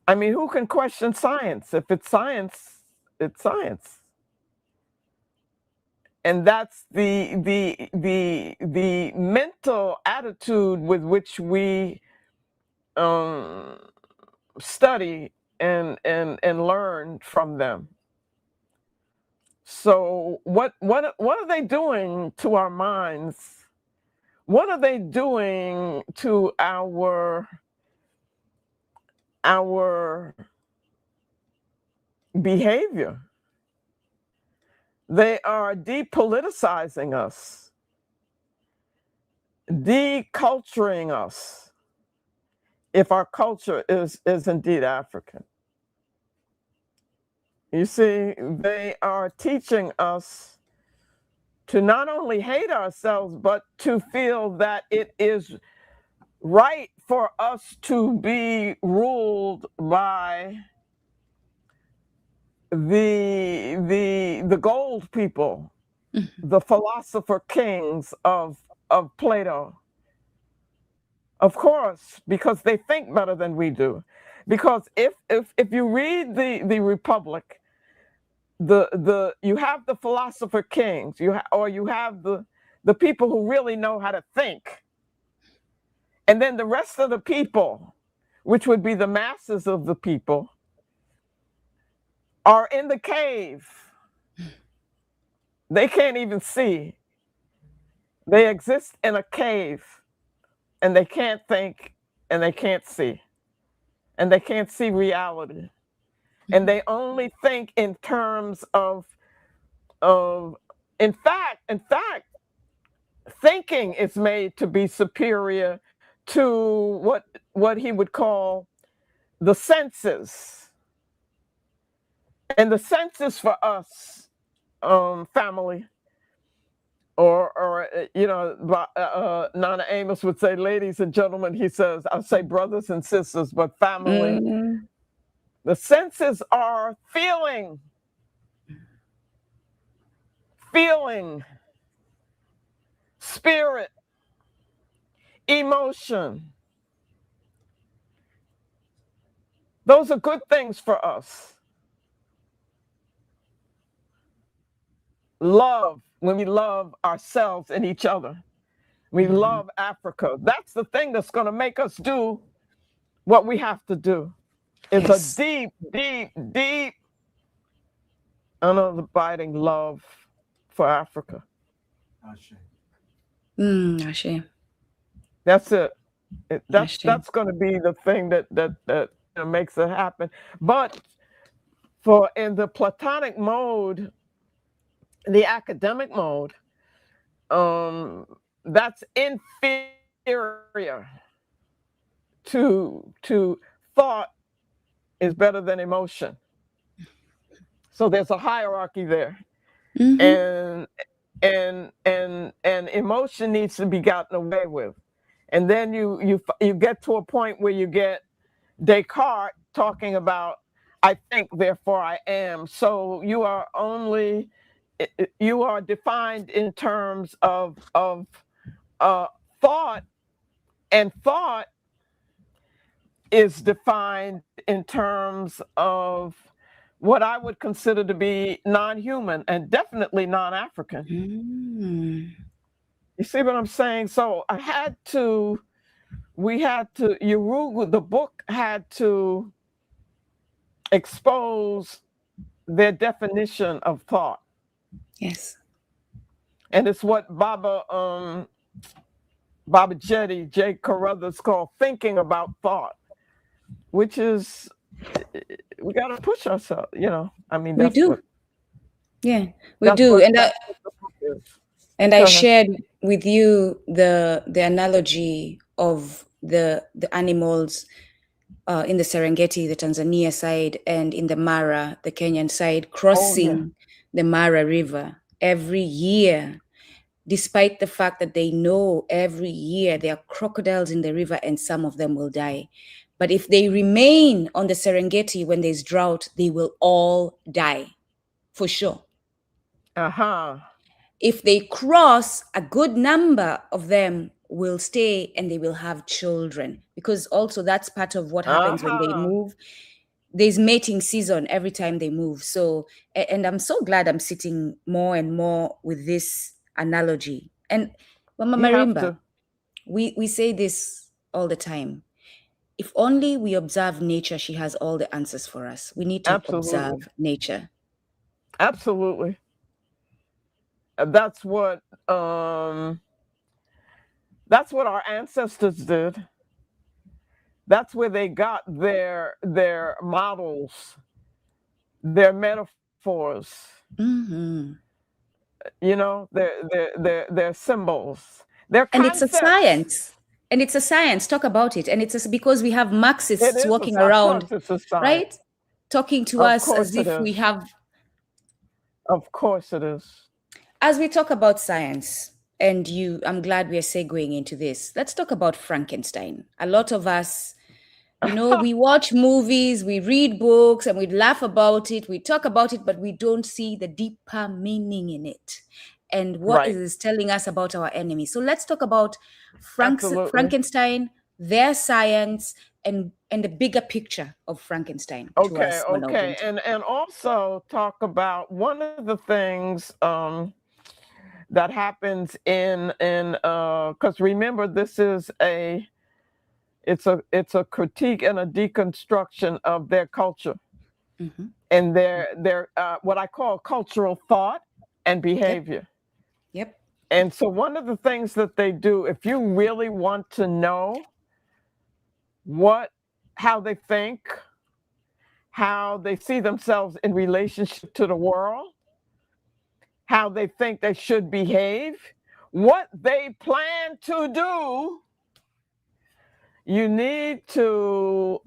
I mean, who can question science? If it's science, it's science. And that's the mental attitude with which we study and learn from them. So what are they doing to our minds? What are they doing to our behavior? They are depoliticizing us, deculturing us, if our culture is indeed African. You see, they are teaching us to not only hate ourselves, but to feel that it is right for us to be ruled by the gold people, the philosopher kings of Plato. Of course, because they think better than we do. Because if you read the Republic, you have the philosopher kings, you have the people who really know how to think, and then the rest of the people, which would be the masses of the people, are in the cave. They can't even see. They exist in a cave, and they can't think, and they can't see, and they can't see reality. And they only think in terms of in fact, thinking is made to be superior to what he would call the senses. And the senses for us, family, or Nana Amos would say, ladies and gentlemen, he says, I'll say brothers and sisters, but family. The senses are feeling, spirit, emotion. Those are good things for us. Love, when we love ourselves and each other. We love Africa. That's the thing that's going to make us do what we have to do. It's a Yes. deep, deep, deep, unabiding love for Africa. Ashe. That's it. Ashe. That's going to be the thing that makes it happen. But for in the platonic mode, the academic mode, that's inferior to thought is better than emotion. So there's a hierarchy there, Mm-hmm. and emotion needs to be gotten away with, and then you get to a point where you get Descartes talking about I think therefore I am. So you are defined in terms of thought, and thought is defined in terms of what I would consider to be non-human and definitely non-African. Mm. You see what I'm saying? So Yurugu, the book had to expose their definition of thought. Yes. And it's what Baba Jetty, J. Carruthers called thinking about thought, which is, we got to push ourselves, I mean, We that's do. what, Yeah, we that's do. what, And that's what the book is. I Go ahead. shared with you the analogy of the animals in the Serengeti, the Tanzania side, and in the Mara, the Kenyan side, crossing the Mara River every year, despite the fact that they know every year there are crocodiles in the river and some of them will die. But if they remain on the Serengeti when there's drought, they will all die, for sure. Uh-huh. If they cross, a good number of them will stay and they will have children, because also that's part of what happens when they Uh-huh. move. There's mating season every time they move. So, and I'm so glad I'm sitting more and more with this analogy. And Mama You have Marimba, to. we say this all the time. If only we observe nature, she has all the answers for us. We need to Absolutely. observe nature. Absolutely. That's what our ancestors did. That's where they got their models, their metaphors, Mm-hmm. their symbols, their And it's a concepts. science. And it's a science. Talk about it. And it's because we have It Marxists is, walking of around, course, it's a science. right? Talking to Of us as course it if we is. have. Of course it is. As we talk about science, and I'm glad we are segueing into this. Let's talk about Frankenstein. A lot of us, we watch movies, we read books, and we laugh about it, we talk about it, but we don't see the deeper meaning in it and what it Right. is telling us about our enemy. So let's talk about Absolutely. Frankenstein, their science, and the bigger picture of Frankenstein to Okay, us, Mona okay. Ubuntu. And also talk about one of the things that happens in because remember, this is it's a critique and a deconstruction of their culture Mm-hmm. and their what I call cultural thought and behavior. Yep. And so one of the things that they do, if you really want to know how they think, how they see themselves in relationship to the world, how they think they should behave, what they plan to do, you need to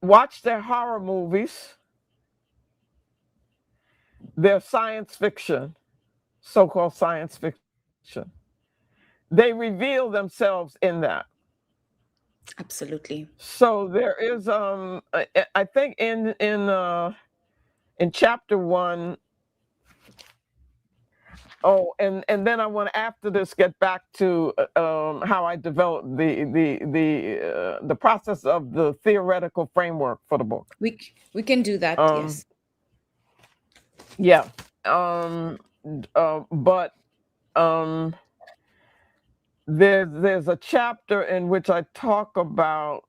watch their horror movies, their science fiction, so-called science fiction. They reveal themselves in that. Absolutely. So there is I think in chapter 1. Oh, and then I want to, after this, get back to how I developed the process of the theoretical framework for the book. We can do that. Yes. Yeah. But um, there's a chapter in which I talk about.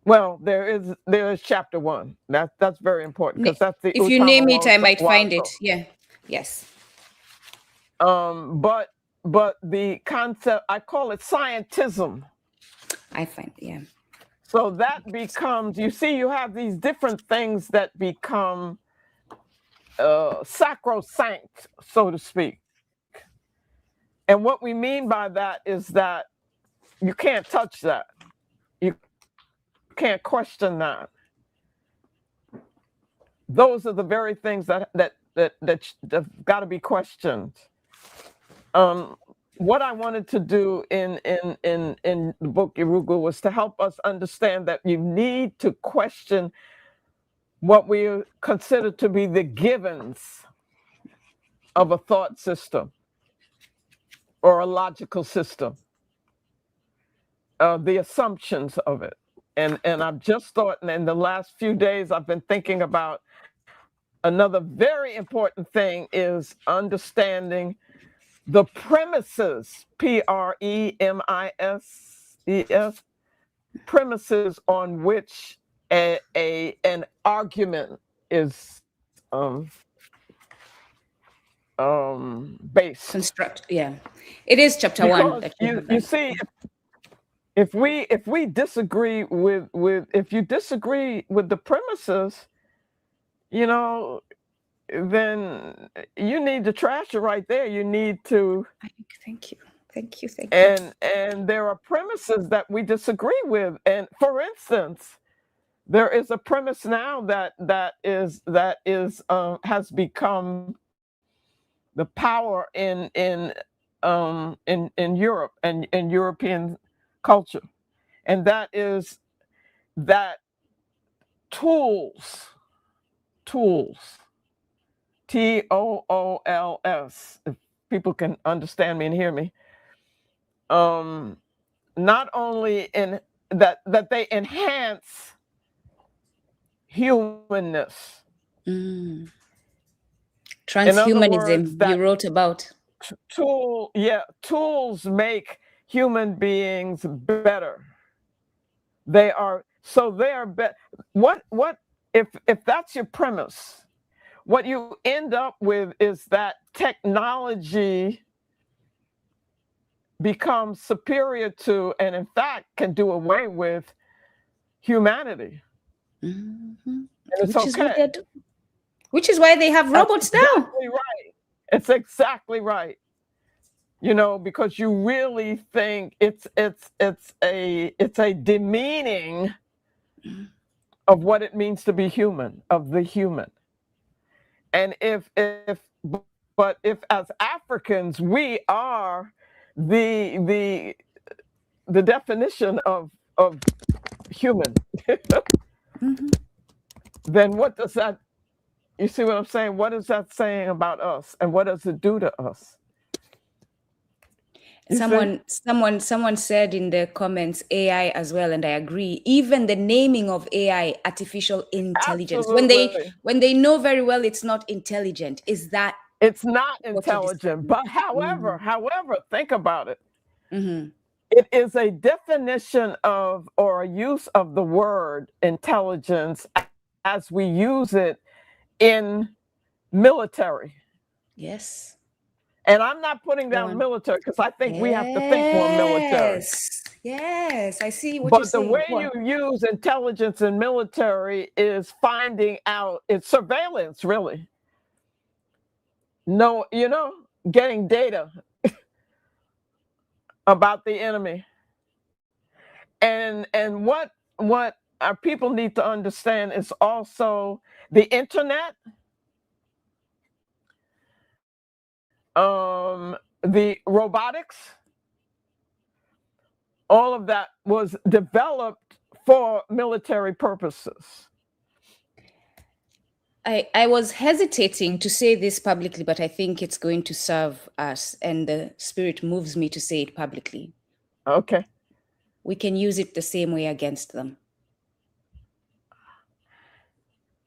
Well, there is chapter 1. That's very important because that's the If you name it, I Utama might find Wazo. it. Yeah. Yes. But the concept, I call it scientism. I find, yeah. So that becomes, you see, you have these different things that become sacrosanct, so to speak. And what we mean by that is that you can't touch that. You can't question that. Those are the very things that have got to be questioned. What I wanted to do in the book Yurugu was to help us understand that you need to question what we consider to be the givens of a thought system or a logical system, the assumptions of it. And I've just thought, and in the last few days, I've been thinking about another very important thing is understanding the premises, premises, premises on which an argument is based. Construct. Yeah. It is chapter 1 Because that you have you that. see, if we disagree with if you disagree with the premises, you know, then you need to trash it right there. You need to. Thank you. Thank you. Thank you. And there are premises that we disagree with. And for instance, there is a premise now that has become the power in Europe and in European culture, and that is that tools, tools, TOOLS, if people can understand me and hear me, not only in that they enhance humanness. Mm. In other Transhumanism words, that you wrote about. tools make human beings better. They are better. What if that's your premise? What you end up with is that technology becomes superior to, and in fact can do away with, humanity. Mm-hmm. And it's Which is what okay. they're doing. Which is why they have robots That's now. exactly right. It's exactly right. You know, because you really think it's a demeaning of what it means to be human, of the human. And if as Africans we are the definition of human, Mm-hmm. then what does that, you see what I'm saying? What is that saying about us, and what does it do to us? Someone said in the comments AI as well, and I agree. Even the naming of AI, artificial intelligence, Absolutely. when they know very well it's not intelligent, is that It's not what you're intelligent, describing? but however, think about it. Mm-hmm. It is a definition of, or a use of the word intelligence as we use it in military. Yes. And I'm not putting Go down on. military because I think we have to think more military. Yes, I see what you're But the saying. way you use intelligence in military is finding out, it's surveillance, really. No, getting data about the enemy. And what our people need to understand is also the internet, the robotics, all of that was developed for military purposes. I was hesitating to say this publicly, but I think it's going to serve us, and the spirit moves me to say it publicly. Okay. We can use it the same way against them.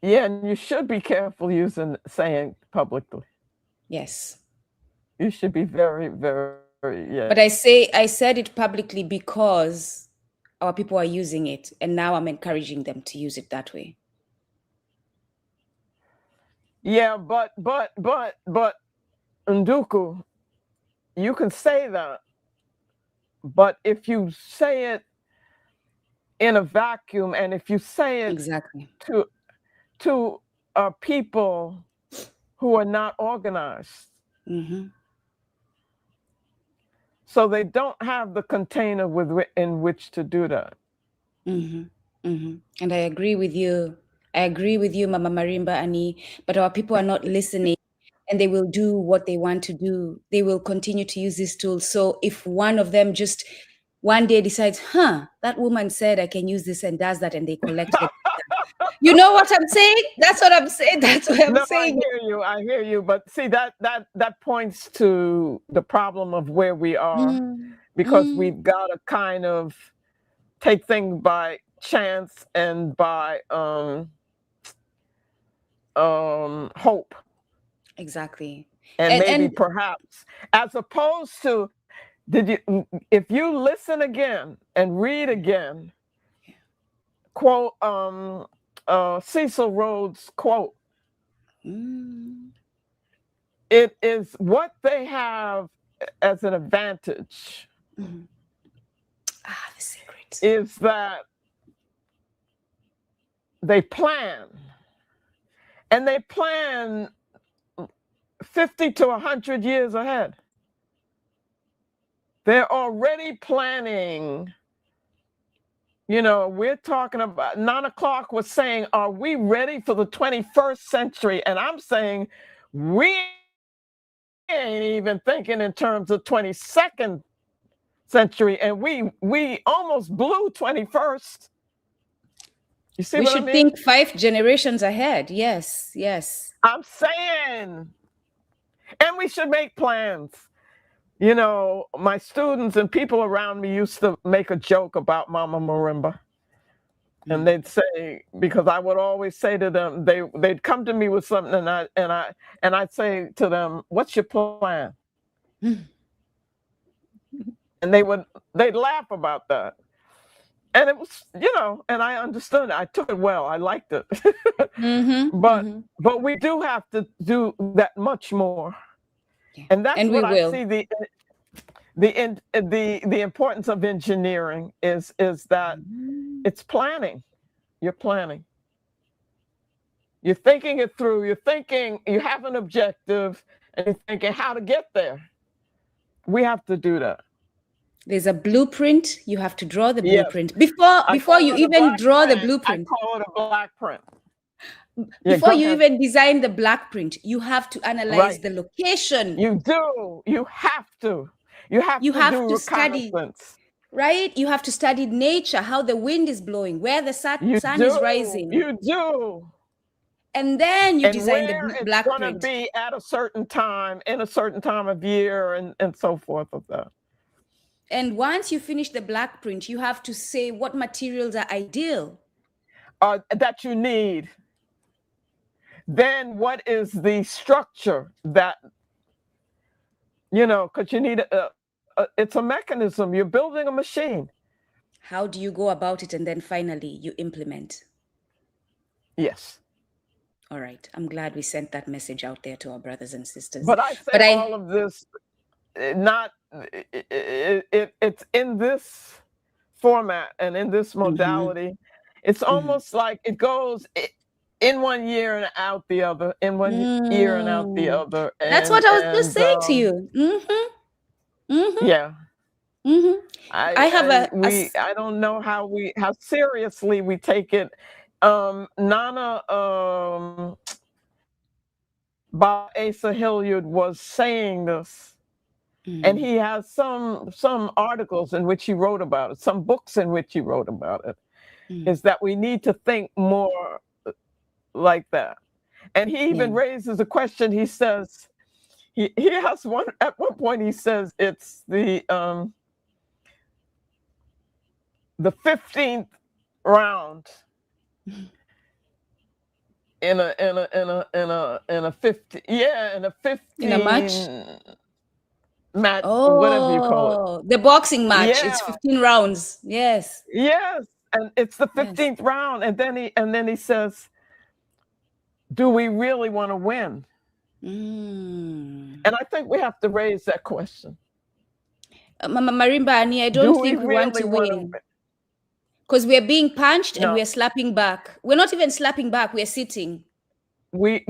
Yeah, and you should be careful saying publicly. Yes. You should be very, very, yeah. But I said it publicly because our people are using it, and now I'm encouraging them to use it that way. Yeah, but Nduku, you can say that, but if you say it in a vacuum, and if you say it Exactly. to people who are not organized, Mm-hmm. so they don't have the container in which to do that. Mm-hmm. Mm-hmm. And I agree with you. I agree with you, Mama Marimba Ani. But our people are not listening, and they will do what they want to do. They will continue to use these tools. So if one of them just one day decides, that woman said I can use this and does that, and they collect the data. You know what I'm saying? That's what I'm saying. That's what I'm No, saying. I hear you. But see, that points to the problem of where we are, because we've got to kind of take things by chance and by hope. Exactly. And maybe And perhaps, as opposed to, if you listen again and read again, quote, Cecil Rhodes' quote, it is what they have as an advantage the secret is that they plan, and they plan 50 to 100 years ahead. They're already planning. We're talking about 9 o'clock was saying, are we ready for the 21st century? And I'm saying we ain't even thinking in terms of 22nd century, and we almost blew 21st. You see we what I should mean? think 5 generations ahead. Yes. I'm saying, and we should make plans. My students and people around me used to make a joke about Mama Marimba. And they'd say, because I would always say to them, they'd come to me with something, and I'd say to them, "What's your plan?" And they'd laugh about that. And it was, and I understood it. I took it well. I liked it. But we do have to do that much more. Yeah. And that's And what we I will. see the importance of engineering is that it's planning. You're planning. You're thinking it through. You're thinking, you have an objective, and you're thinking how to get there. We have to do that. There's a blueprint. You have to draw the Yes. blueprint before you even draw the blueprint. I call it a black print. Before you even design the black print, you have to analyze the location. You do. You have to. You have to do reconnaissance. Right? You have to study nature, how the wind is blowing, where the sun is rising. You do. And then you design the black print. It's going to be at a certain time, in a certain time of year, and so forth of that. And once you finish the black print, you have to say what materials are ideal. That you need. Then what is the structure that, because you need it's a mechanism. You're building a machine. How do you go about it? And then finally you implement. Yes. All right. I'm glad we sent that message out there to our brothers and sisters. But I say all of this, it's in this format and in this modality. It's almost like it goes in one year and out the other, in one year and out the other. That's what I was just saying to you. Yeah. I have I don't know how seriously we take it. Nana Ba Asa Hilliard was saying this, and he has some articles in which he wrote about it, some books in which he wrote about it, is that we need to think more like that. And he even raises a question. He says, he has one, at one point he says it's the 15th round in a 15 in a match. match, whatever you call it. Oh, the boxing match. Yeah, It's 15 rounds. Yes. yes. And it's the Yes. 15th round. And then he says, do we really want to win? Mm. And I think we have to raise that question. Mama Marimba Ani, I Do don't we think we want really to want to win win? because we're being punched and No. we're slapping back. We're not even slapping back. We're sitting. If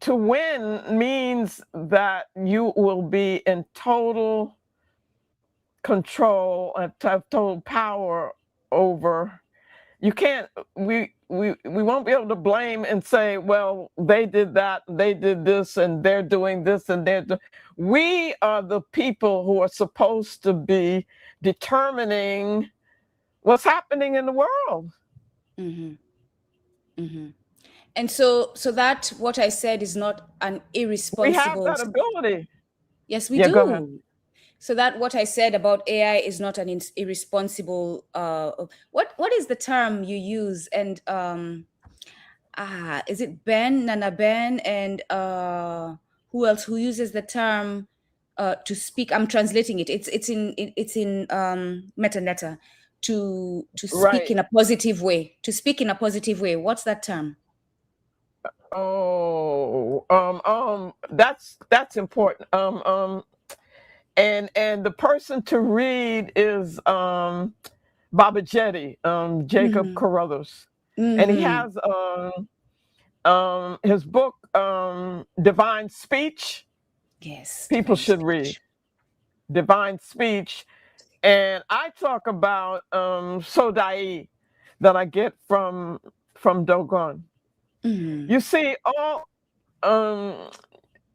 to win means that you will be in total control and have total power over, you can't, we won't be able to blame and say, well, they did that, they did this, and they're doing this, and we are the people who are supposed to be determining what's happening in the world. Mm-hmm. Mm-hmm. And so that what I said is not an irresponsible. We have that ability. Yes, we Yeah, do. go ahead. So that what I said about AI is not an irresponsible. What is the term you use? And is it Nana Ben, and who else who uses the term to speak? I'm translating it. It's in Metaneta to speak Right. in a positive way. To speak in a positive way. What's that term? Oh, that's important. And the person to read is Baba Jetty, Jacob Carruthers, and he has his book Divine Speech. Yes, people should read Divine Speech, and I talk about Sodai that I get from Dogon. You see, all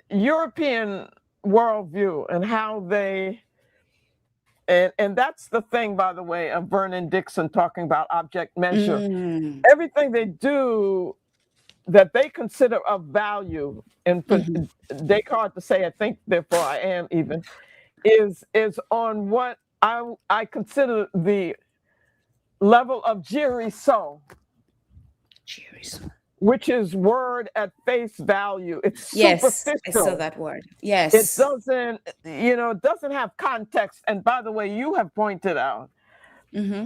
European worldview and how they, and that's the thing, by the way, of Vernon Dixon talking about object measure. Everything they do that they consider of value, and Descartes to say, I think, therefore I am, even, is on what I consider the level of jiriso, which is word at face value. It's superficial. Yes, I saw that word. Yes. It doesn't have context. And by the way, you have pointed out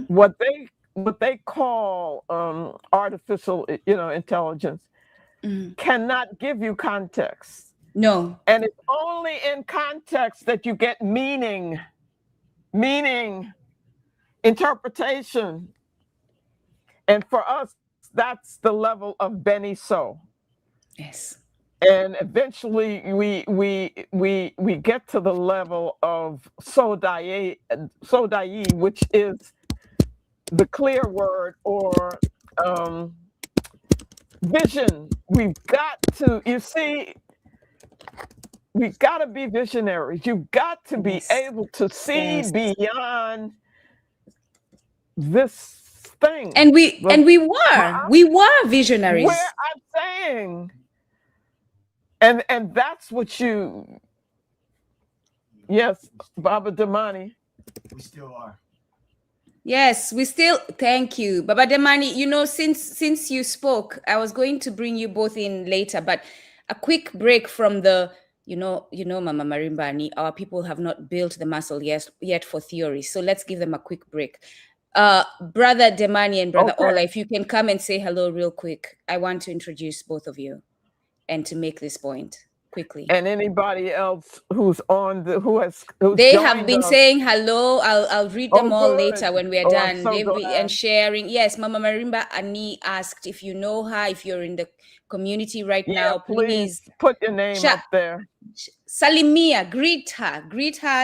what they call artificial, intelligence cannot give you context. No. And it's only in context that you get meaning, interpretation. And for us, that's the level of Beniso. Yes. And eventually we get to the level of Sodai, which is the clear word, or vision. We've got to, we've got to be visionaries. You've got to be able to see beyond this thing. And we were visionaries. Where I'm saying, and that's what yes, Baba Damani. We still are. Yes, we still, thank you. Baba Damani, since you spoke, I was going to bring you both in later, but a quick break from the, Mama Marimba Ani, our people have not built the muscle yet for theory. So let's give them a quick break. Brother Demani and Brother Ola, if you can come and say hello real quick. I want to introduce both of you and to make this point quickly. And anybody else who's on who's they have been saying hello. I'll read them all later when we're done. And sharing. Yes, Mama Marimba Ani asked if you know her, if you're in the community right now, please put your name up there. Salimia, greet her.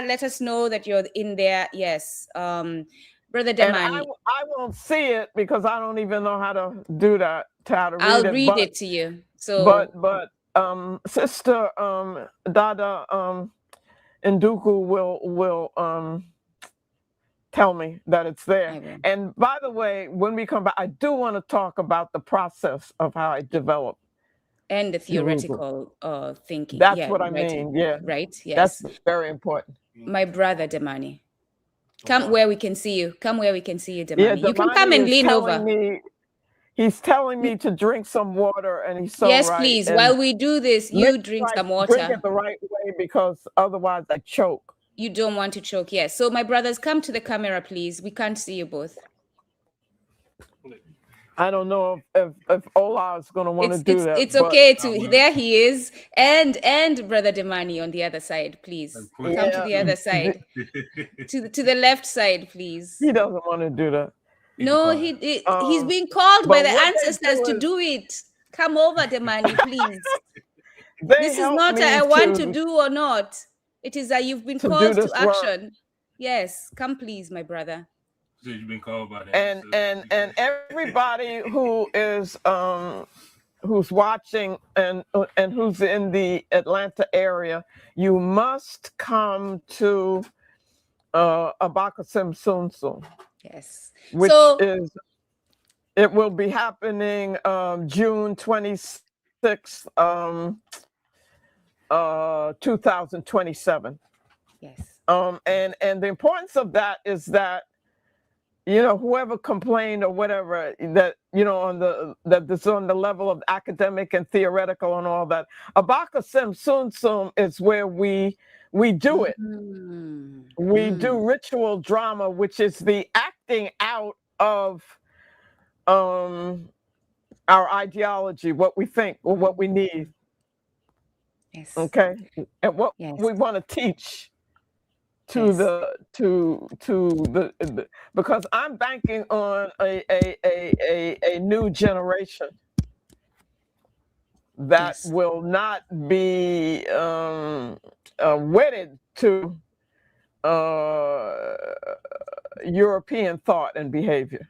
Let us know that you're in there. Yes. Brother Demani. And I won't see it because I don't even know how to do that. I'll read it to you. So, but Sister Dada Nduku will tell me that it's there. And by the way, when we come back, I do want to talk about the process of how I develop. And the theoretical thinking. That's what I mean. Yeah. Right. Yes. That's very important. My brother Demani. Come where we can see you. Demani. Yeah, you can come and lean over. He's telling me to drink some water, and he's so Yes, right. please. And While we do this, make you drink sure I some drink water. it the right way, because otherwise I choke. You don't want to choke. Yes. So, my brothers, come to the camera, please. We can't see you both. I don't know if Ola is going to want to do that. It's but okay to. There he is, and Brother Demani on the other side, please. Come to Yeah, the other side, to the left side, please. he doesn't want to do that. No, he's being called by But the what they ancestors do to is do it. Come over, Demani, please. they This is help not me a I want to to do or not. It is that you've been do called to this work. action. Yes, come please, my brother. So you've been called by that. And everybody who is who's watching and who's in the Atlanta area, you must come to Abakasim Sunsun, Yes. which So is, it will be happening June 26th, 2027. yes. And the importance of that is that, whoever complained or whatever, that, that this on the level of academic and theoretical and all that, Abakasim Sunsum is where we do it. We do ritual drama, which is the acting out of our ideology, what we think or what we need. Yes. Okay. And what Yes. we want to teach to Yes. the because I'm banking on a new generation that Yes. will not be wedded to European thought and behavior.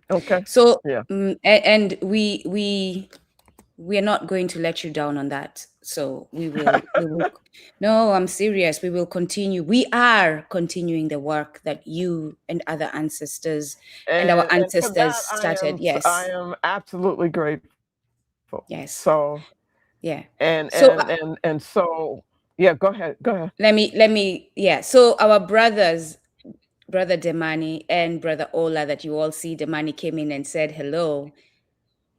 Okay. So Yeah. and we are not going to let you down on that. So we will no, I'm serious. We will continue. We are continuing the work that you and other ancestors and our And for ancestors that, started. Yes. I am absolutely grateful. Yes. So yeah. and So and so yeah, go ahead. let me yeah. So our brothers, Brother Demani and Brother Ola, that you all see, Demani came in and said hello,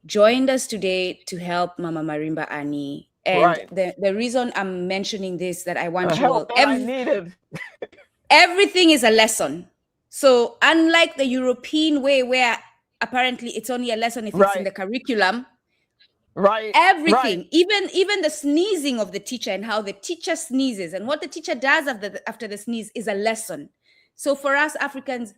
joined us today to help Mama Marimba Ani. And Right. the reason I'm mentioning this, that I want you all, Help that I needed. everything is a lesson. So unlike the European way, where apparently it's only a lesson if it's in the curriculum, right? Everything, even the sneezing of the teacher and how the teacher sneezes and what the teacher does after the sneeze is a lesson. So for us Africans,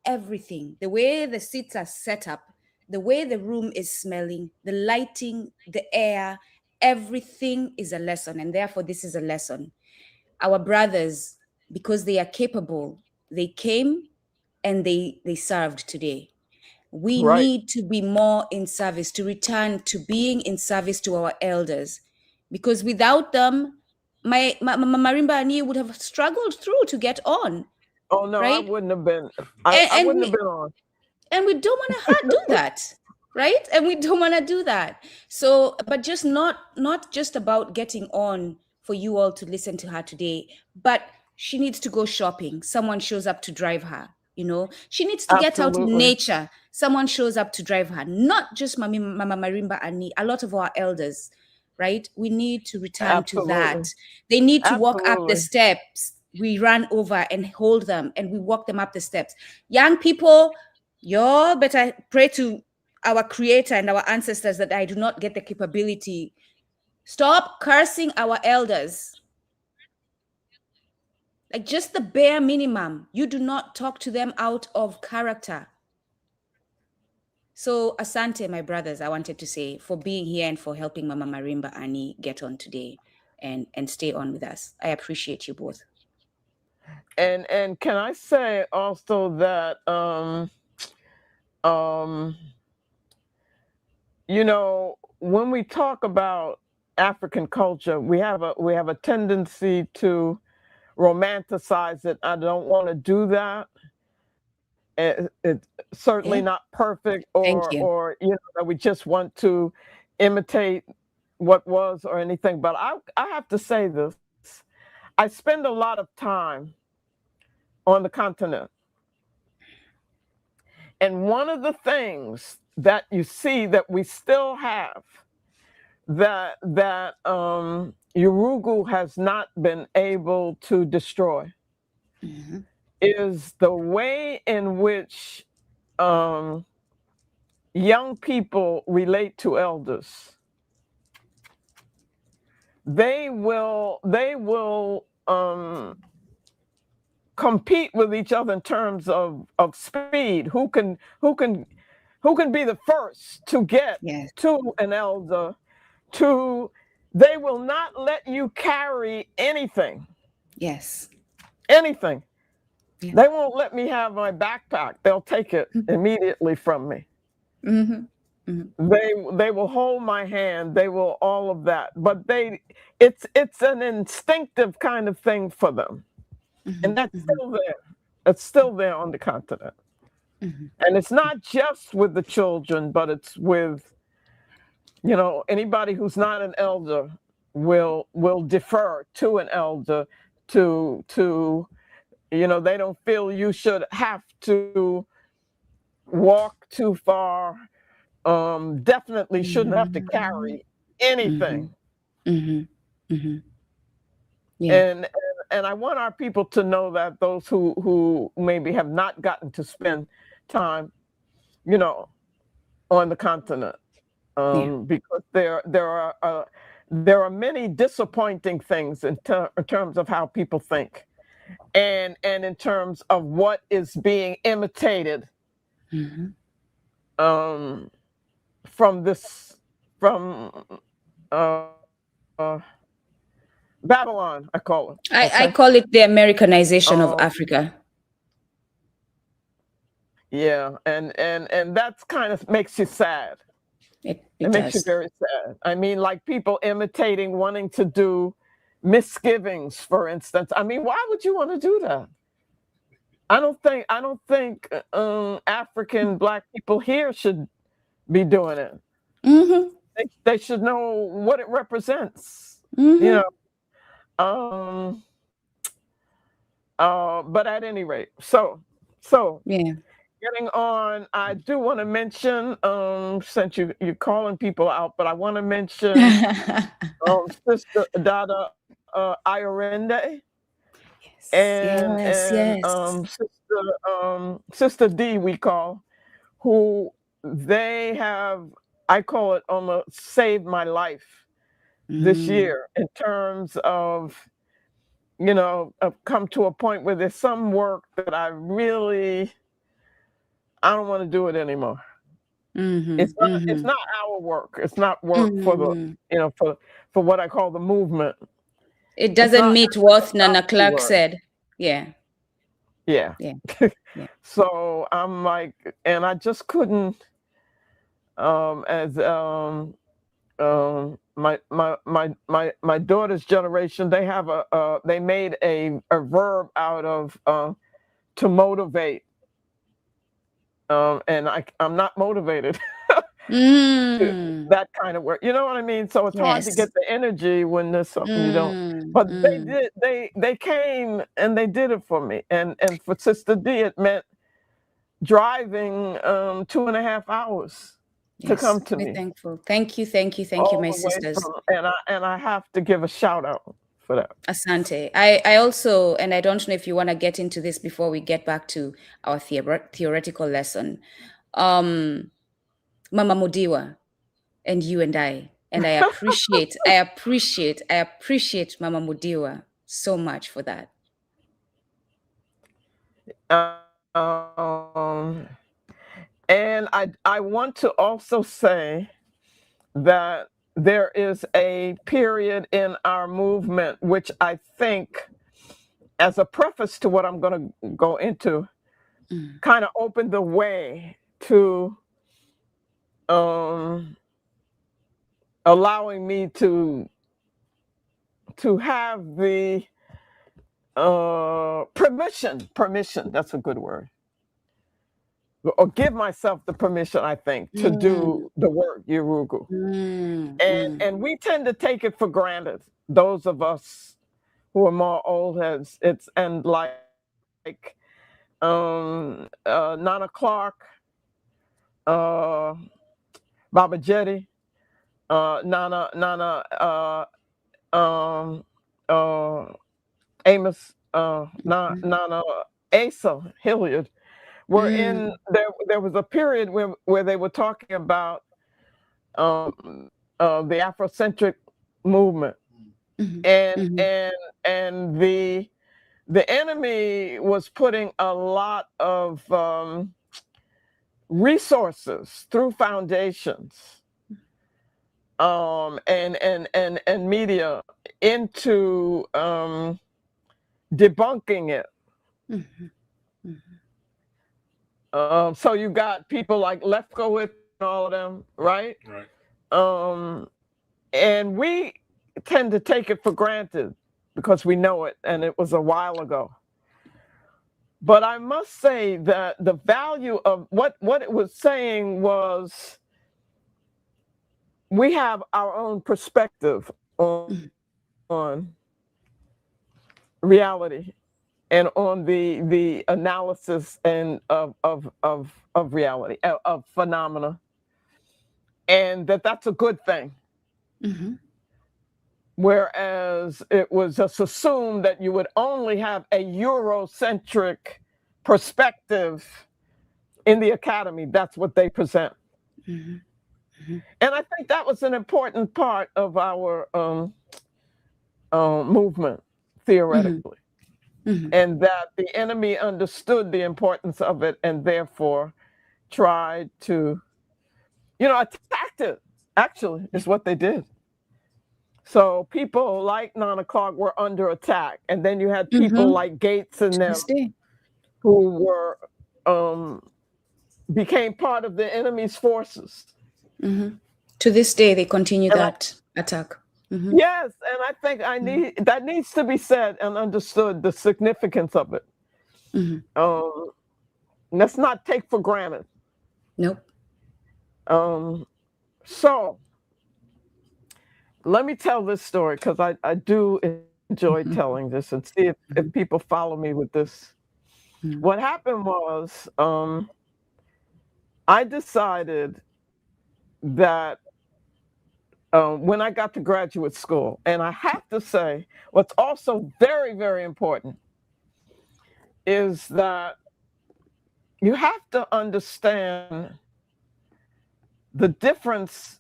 everything, the way the seats are set up, the way the room is smelling, the lighting, the air, everything is a lesson. And therefore this is a lesson. Our brothers, because they are capable, they came and they served today. We need to be more in service, to return to being in service to our elders, because without them, my Marimba Ani would have struggled through to get on. Oh no, right? I wouldn't have been. I wouldn't have been on. And we don't want to do that, right? And we don't want to do that. So, but just not just about getting on for you all to listen to her today, but she needs to go shopping. Someone shows up to drive her. She needs to get out in nature. Someone shows up to drive her, not just Mama Marimba Ani, a lot of our elders, right? We need to return to that. They need to walk up the steps. We run over and hold them and we walk them up the steps. Young people, you better pray to our creator and our ancestors that I do not get the capability. Stop cursing our elders. Like just the bare minimum. You do not talk to them out of character. So asante, my brothers, I wanted to say, for being here and for helping Mama Marimba Ani get on today and stay on with us. I appreciate you both. And can I say also that when we talk about African culture, we have a tendency to romanticize it. I don't want to do that. It's certainly not perfect, or that we just want to imitate what was or anything. But I have to say this: I spend a lot of time on the continent, And one of the things that you see that we still have that Yurugu has not been able to destroy is the way in which young people relate to elders. They will compete with each other in terms of speed. Who can be the first to get Yes. to an elder? They will not let you carry anything. Yes. Anything. Yeah. They won't let me have my backpack. They'll take it immediately from me. They will hold my hand. They will all of that. But it's an instinctive kind of thing for them. And that's still there. It's still there on the continent. And it's not just with the children, but it's with, anybody who's not an elder will defer to an elder to they don't feel you should have to walk too far. Definitely shouldn't have to carry anything. Yeah. And I want our people to know that, those who maybe have not gotten to spend time, on the continent, because there are many disappointing things in terms of how people think, and in terms of what is being imitated from Babylon, I call it. I call it the Americanization of Africa. Yeah, and that's kind of makes you sad. It makes you very sad. I mean, like people imitating, wanting to do misgivings, for instance. I mean, why would you want to do that? I don't think African Black people here should be doing it. They should know what it represents. But at any rate, so yeah. Getting on, I do want to mention, since you're calling people out, but I want to mention Sister Dada Iorende and Sister D, we call, who they have, I call it, almost saved my life this year, in terms of, I've come to a point where there's some work that I don't want to do it anymore. It's not our work. It's not work for the, for what I call the movement. It doesn't meet what Nana Clark said. Yeah. So I'm like, and I just couldn't, as my daughter's generation, they have they made a verb out of to motivate. And I'm not motivated to that kind of work. You know what I mean? So it's hard to get the energy when there's something you don't. But they came and they did it for me. And for Sister D, it meant driving 2.5 hours to come to me. Thankful. Thank you, my sisters. And I have to give a shout out for that. Asante. I also, and I don't know if you want to get into this before we get back to our theoretical lesson. Mama Mudiwa and you and I appreciate Mama Mudiwa so much for that. And I want to also say that there is a period in our movement which I think, as a preface to what I'm going to go into, kind of opened the way to allowing me to have the permission, that's a good word, or give myself the permission, I think, to do the work, Yurugu. And we tend to take it for granted, those of us who are more old heads. It's like Nana Clark uh, Baba Jetty, Nana, um, uh, Amos, Nana, Asa Hilliard were in there. There was a period where they were talking about the Afrocentric movement, and the enemy was putting a lot of resources through foundations and media into debunking it. So you got people like Lefkowitz and all of them, right? Right. And we tend to take it for granted because we know it, and it was a while ago. But I must say that the value of what it was saying was we have our own perspective on reality and on the analysis and of reality, of phenomena, and that's a good thing. Whereas it was just assumed that you would only have a Eurocentric perspective in the academy. That's what they present. And I think that was an important part of our movement, theoretically. And that the enemy understood the importance of it and therefore tried to, attacked it, actually, is what they did. So people like Nana Clark were under attack. And then you had people like Gates and them who were became part of the enemy's forces. To this day, they continue that attack. Yes, and I think that needs to be said and understood, the significance of it. Let's not take for granted. Nope. So let me tell this story because I do enjoy telling this and see if people follow me with this. What happened was I decided that when I got to graduate school, and I have to say, what's also very, very important is that you have to understand the difference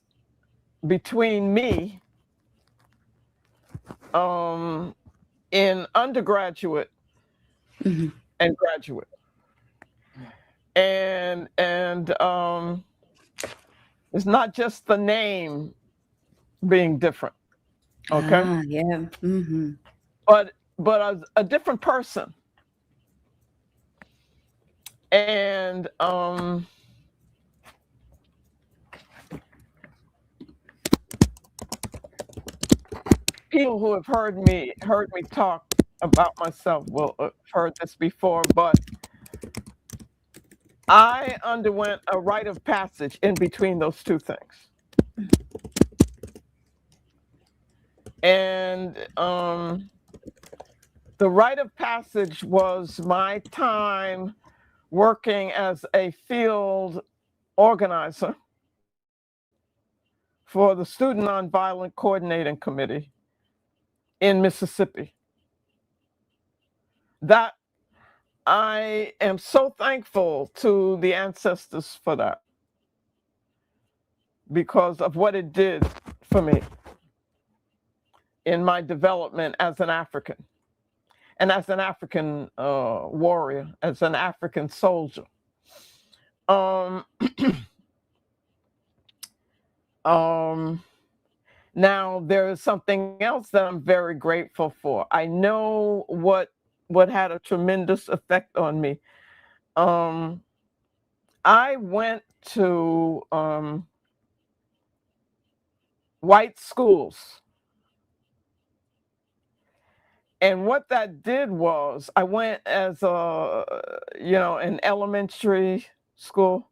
between me in undergraduate and graduate. And it's not just the name being different, okay? Yeah. But a different person. And people who have heard me talk about myself will have heard this before, but I underwent a rite of passage in between those two things. And the rite of passage was my time working as a field organizer for the Student Nonviolent Coordinating Committee in Mississippi. That I am so thankful to the ancestors for that, because of what it did for me in my development as an African, and as an African warrior, as an African soldier. Now there is something else that I'm very grateful for. I know what had a tremendous effect on me. I went to white schools. And what that did was I went as an elementary school.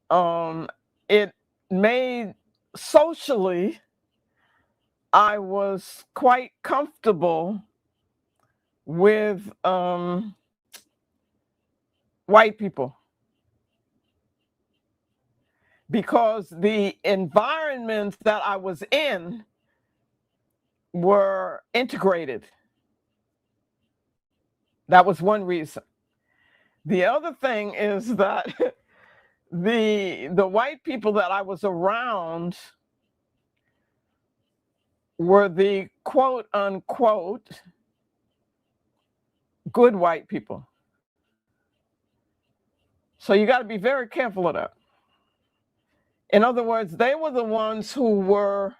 It made socially, I was quite comfortable with white people. because the environments that I was in were integrated. That was one reason. The other thing is that the white people that I was around were the quote unquote good white people. So you got to be very careful of that. In other words, they were the ones who were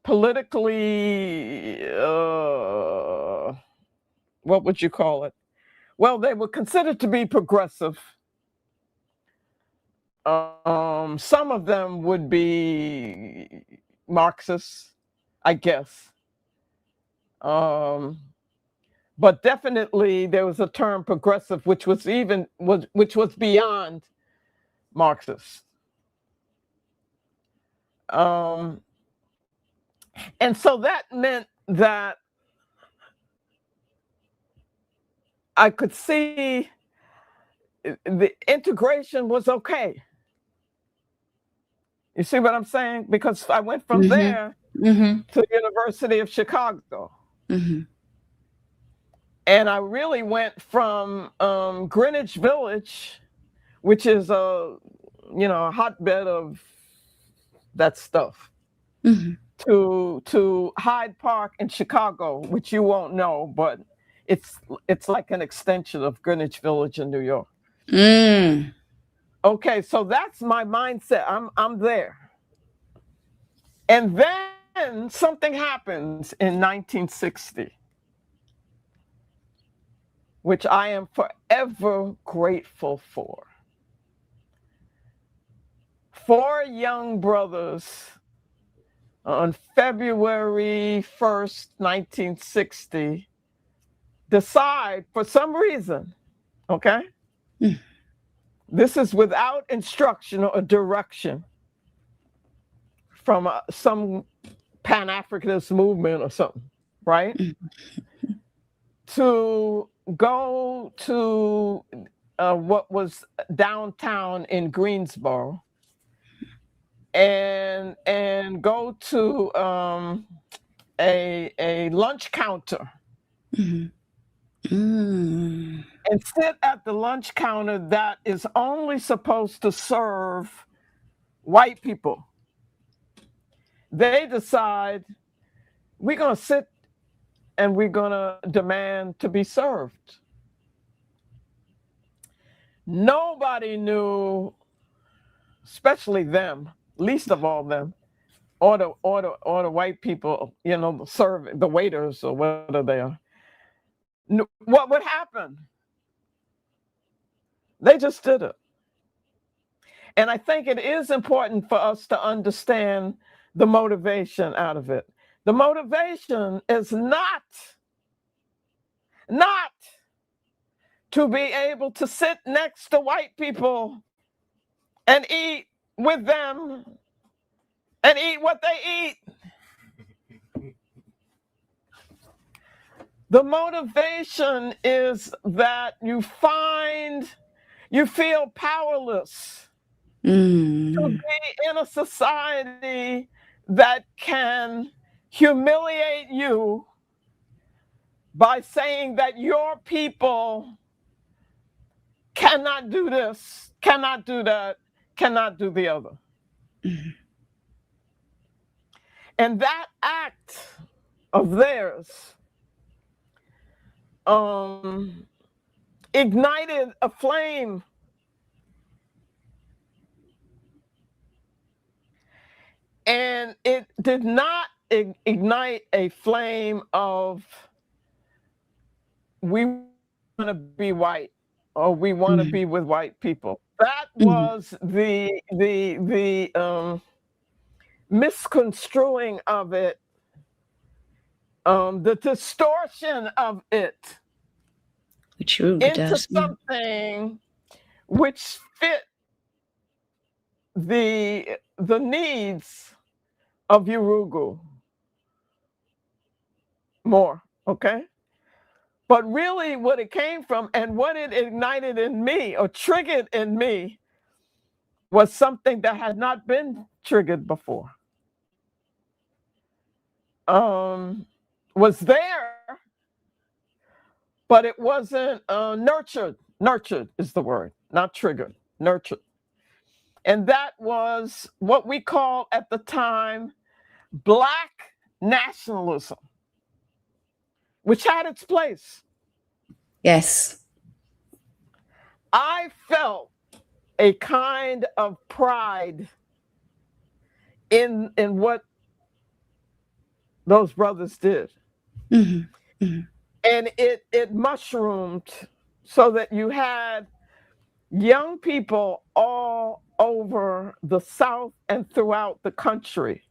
politically, what would you call it? Well, they were considered to be progressive. Some of them would be Marxists, I guess. But definitely there was a term progressive, which was beyond Marxist. And so that meant that I could see the integration was okay. You see what I'm saying? Because I went from there to the University of Chicago. And I really went from Greenwich Village, which is a hotbed of that stuff, to Hyde Park in Chicago, which you won't know, but it's like an extension of Greenwich Village in New York. Okay, so that's my mindset. I'm there. And then something happens in 1960, which I am forever grateful for. 4 young brothers on February 1st, 1960, decide for some reason, okay? This is without instruction or direction from some Pan-Africanist movement or something, right? To go to what was downtown in Greensboro and go to a lunch counter and sit at the lunch counter that is only supposed to serve white people. They decide, we're going to sit and we're going to demand to be served. Nobody knew, especially them, least of all them, or the white people, the waiters or whatever they are. What would happen? They just did it. And I think it is important for us to understand the motivation out of it. The motivation is not to be able to sit next to white people and eat with them and eat what they eat. The motivation is that you feel powerless to be in a society that can humiliate you by saying that your people cannot do this, cannot do that, cannot do the other. And that act of theirs ignited a flame. And it did not ignite a flame of, we want to be white or we want to be with white people. That was the misconstruing of it, the distortion of it into something which fit the needs of Yurugu more, okay? But really what it came from and what it ignited in me or triggered in me was something that had not been triggered before. Was there, but it wasn't nurtured. Nurtured is the word, not triggered, nurtured. And that was what we called at the time Black nationalism, which had its place. Yes. I felt a kind of pride in what those brothers did. Mm-hmm. Mm-hmm. And it mushroomed so that you had young people all over the South and throughout the country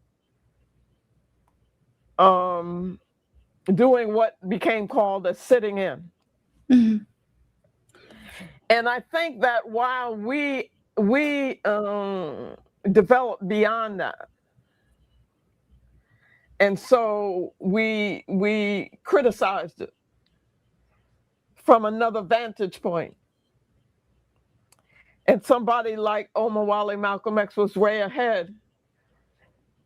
doing what became called a sitting in. Mm-hmm. And I think that while we developed beyond that, and so we criticized it from another vantage point. And somebody like Omar Wale Malcolm X was way ahead,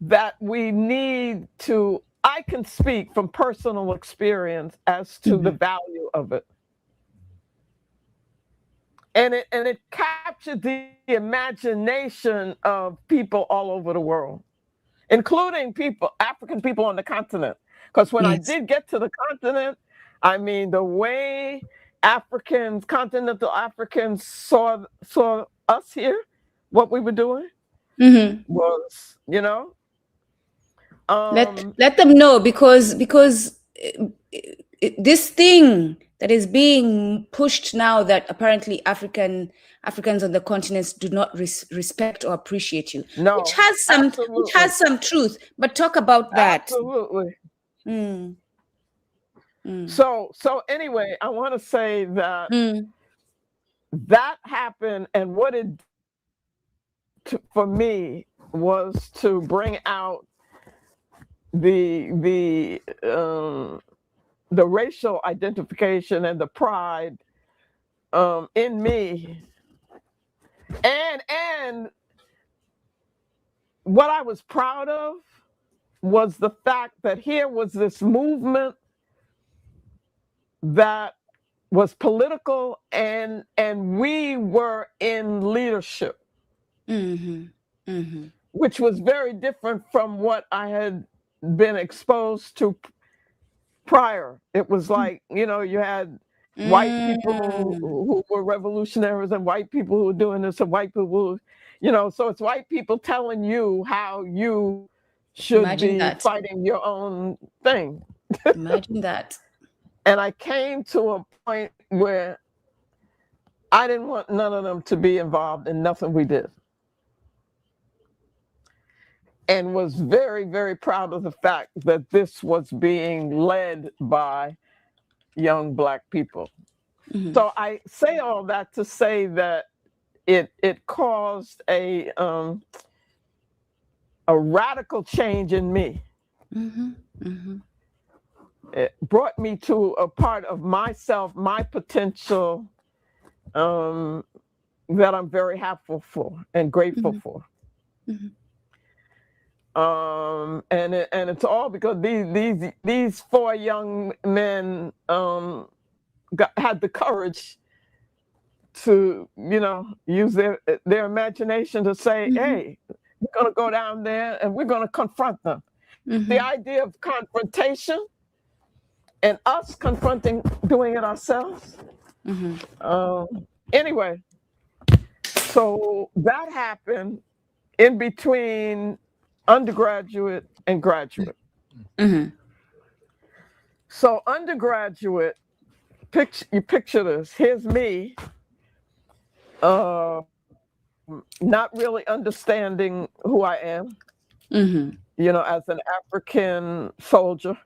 that we need to, I can speak from personal experience as to the value of it. And it captured the imagination of people all over the world, including African people on the continent. Because when I did get to the continent, I mean, the way Africans, continental Africans saw us here, what we were doing was, let them know, because this thing that is being pushed now, that apparently Africans on the continents do not respect or appreciate you, no, which has some truth. But talk about that. Absolutely. So anyway, I want to say that that happened, and what it for me was to bring out the racial identification and the pride in me, and what I was proud of was the fact that here was this movement that was political, and we were in leadership, which was very different from what I had been exposed to prior. It was like, you had white people who were revolutionaries and white people who were doing this and white people who, so it's white people telling you how you should be fighting your own thing. Imagine that. And I came to a point where I didn't want none of them to be involved in nothing we did. And was very, very proud of the fact that this was being led by young Black people. So I say all that to say that it caused a radical change in me. It brought me to a part of myself, my potential, that I'm very happy for and grateful for. And it's all because these four young men had the courage to, use their imagination to say, hey, we're going to go down there and we're going to confront them. The idea of confrontation and us doing it ourselves. Anyway, so that happened in between undergraduate and graduate. So undergraduate, you picture this. Here's me, not really understanding who I am, as an African soldier.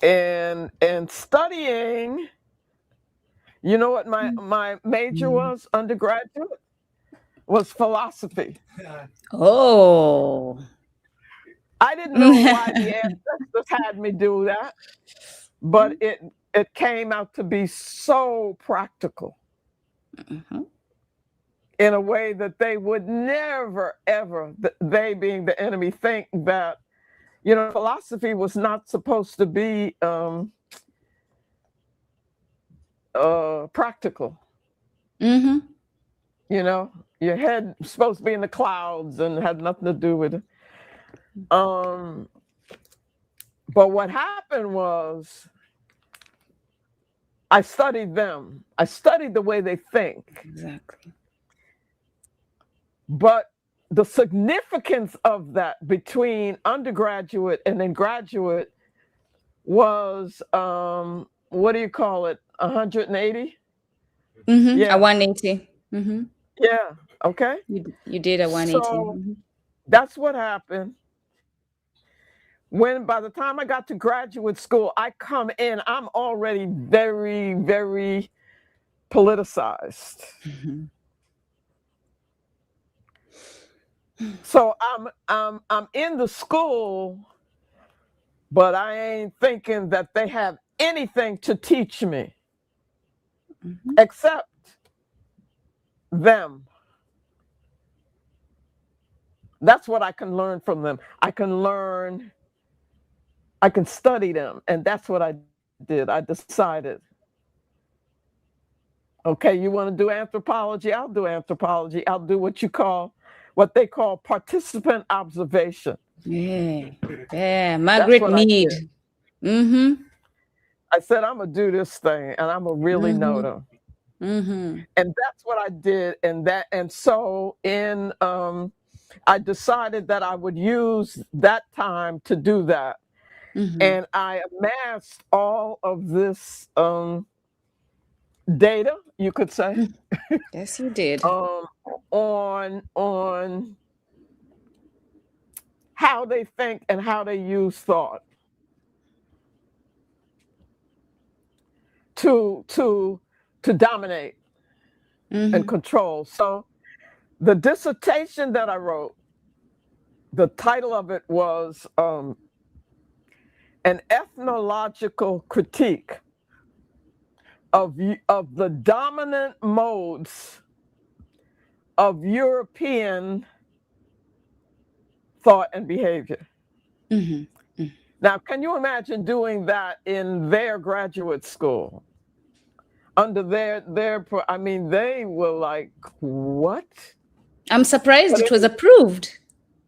And studying, what my major was, undergraduate, was philosophy. Oh. I didn't know why the ancestors had me do that, but it came out to be so practical. Mhm. in a way that they would never, ever, they being the enemy, think that, philosophy was not supposed to be practical. Mhm. Your head was supposed to be in the clouds and had nothing to do with it. But what happened was I studied them. I studied the way they think. Exactly. But the significance of that between undergraduate and then graduate was, what do you call it, 180? Mhm. A Yeah, 180. Mhm. yeah, okay. You did a 180. So Mhm. that's what happened. By the time I got to graduate school, I come in, I'm already very, very politicized. Mhm. So I'm in the school, but I ain't thinking that they have anything to teach me Mhm. except them. That's what I can learn from them. I can study them. And that's what I did. I decided, okay, you want to do anthropology? I'll do anthropology. I'll do what they call participant observation. Yeah. Yeah. That's Margaret what I Mead. did. Mhm. I said, I'm going to do this thing and I'm going to really know Mhm. them. Mhm. And that's what I did. And so I decided that I would use that time to do that. Mhm. And I amassed all of this data, you could say, Yes, you did. on how they think and how they use thought to dominate and Mhm. control. So the dissertation that I wrote, the title of it was an ethnological critique of the dominant modes of European thought and behavior. Mhm. Now, can you imagine doing that in their graduate school? Under I mean, they were like, what? I'm surprised But it was approved. That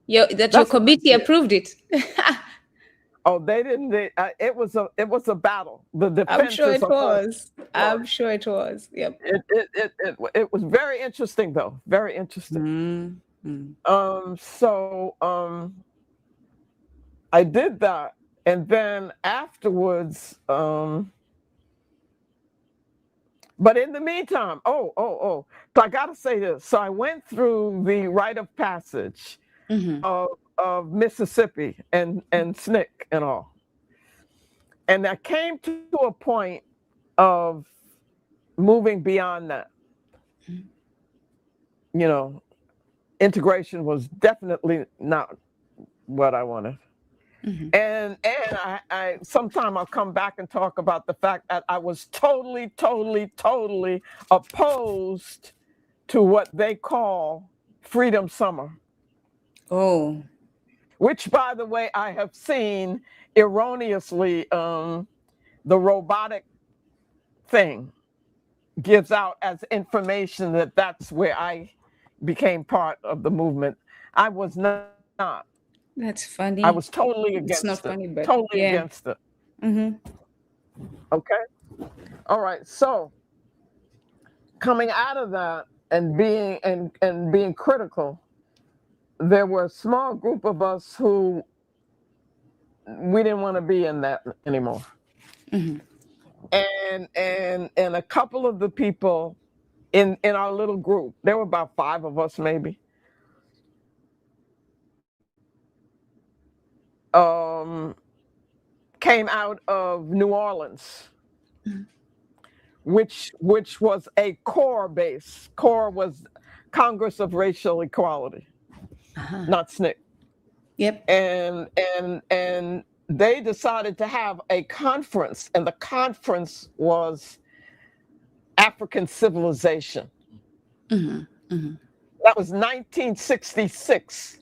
your that's what I committee did. approved it. Oh, they didn't. It was a battle. The I'm sure defenses it are for was. I'm sure it was. Yep. it was very interesting though. Very interesting. Mm. Mm. So I did that, and then afterwards, but in the meantime, so I got to say this. So I went through the rite of passage Mhm. of Mississippi and SNCC and all, and I came to a point of moving beyond that. You know, integration was definitely not what I wanted. Mhm. And I sometime I'll come back and talk about the fact that I was totally, totally, totally opposed to what they call Freedom Summer, Oh. which, by the way, I have seen erroneously the robotic thing gives out as information that that's where I became part of the movement. I was not. That's I funny. was totally It's not against it. funny, but Totally yeah. against it. Mhm. Okay. All right. So coming out of that and being critical, there were a small group of us who we didn't want to be in that anymore. Mhm. And a couple of the people in our little group, there were about 5 of us maybe. Um, Came out of New Orleans, which was a core base. Core was Congress of Racial Equality, Uh-huh. not SNCC. Yep. And they decided to have a conference, and the conference was African civilization. That was 1966.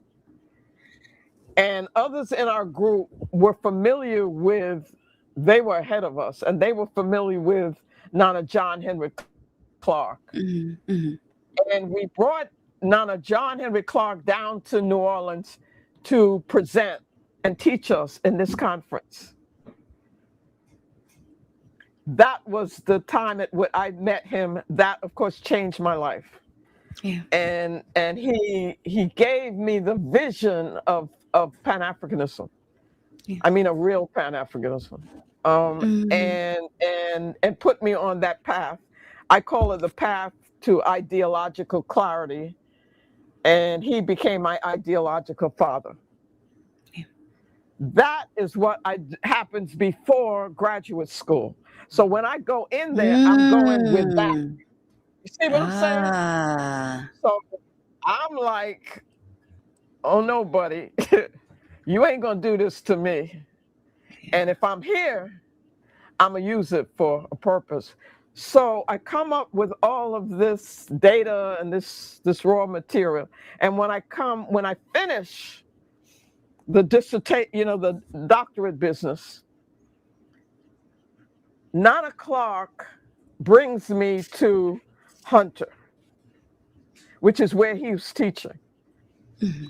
And others in our group were familiar with, they were ahead of us, and they were familiar with Nana John Henry Clark. And we brought Nana John Henry Clark down to New Orleans to present and teach us in this conference. That was the time at which I met him. That, of course, changed my life. Yeah. And he gave me the vision of Pan-Africanism. Yeah. I mean, a real Pan-Africanism. And put me on that path. I call it the path to ideological clarity. And he became my ideological father. Yeah. That is what happens before graduate school. So when I go in there, I'm going with that. You see what I'm saying? So I'm like, oh no, buddy, you ain't gonna do this to me. And if I'm here, I'm gonna use it for a purpose. So I come up with all of this data and this raw material. And when I finish the the doctorate business, Nana Clark brings me to Hunter, which is where he was teaching.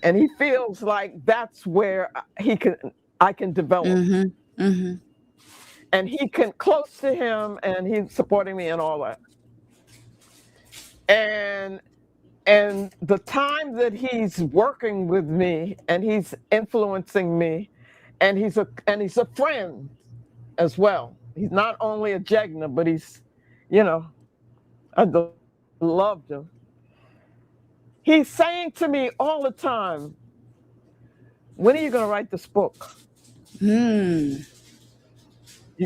And he feels like that's where I can develop. And he can close to him, and he's supporting me and all that. And the time that he's working with me and he's influencing me, and he's a friend as well. He's not only a Jegna, but he's, I loved him. He's saying to me all the time, when are you going to write this book? You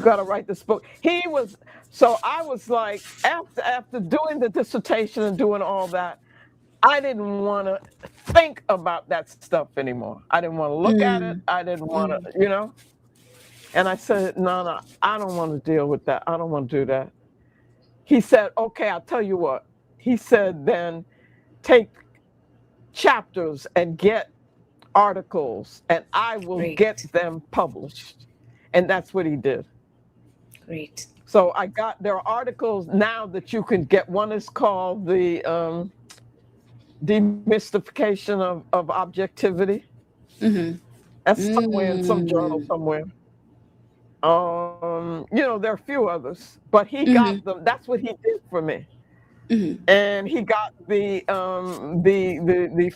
got to write this book. So I was like, after doing the dissertation and doing all that, I didn't want to think about that stuff anymore. I didn't want to look at it. I didn't want to, And I said, no, I don't want to deal with that. I don't want to do that. He said, okay, I'll tell you what. He said, then take chapters and get articles, and I will get them published. And that's what he did. Great. So there are articles now that you can get. One is called the Demystification of Objectivity. That's somewhere in some journal somewhere. There are a few others, but he got them. That's what he did for me. And he got the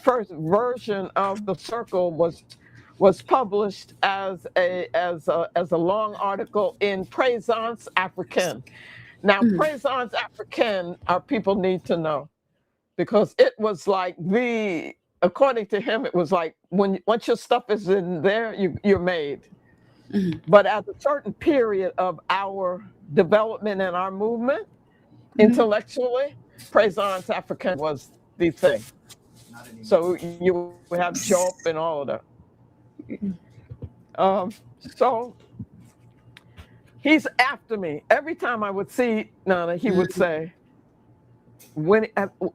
first version of The Circle was published as a long article in Présence Africaine. Now, Présence Africaine, our people need to know, because it was like according to him, it was like once your stuff is in there, you're made. But at a certain period of our development and our movement, intellectually, Présence Africaine was the thing. So you have Job and all of that. So he's after me. Every time I would see Nana, he would say, "When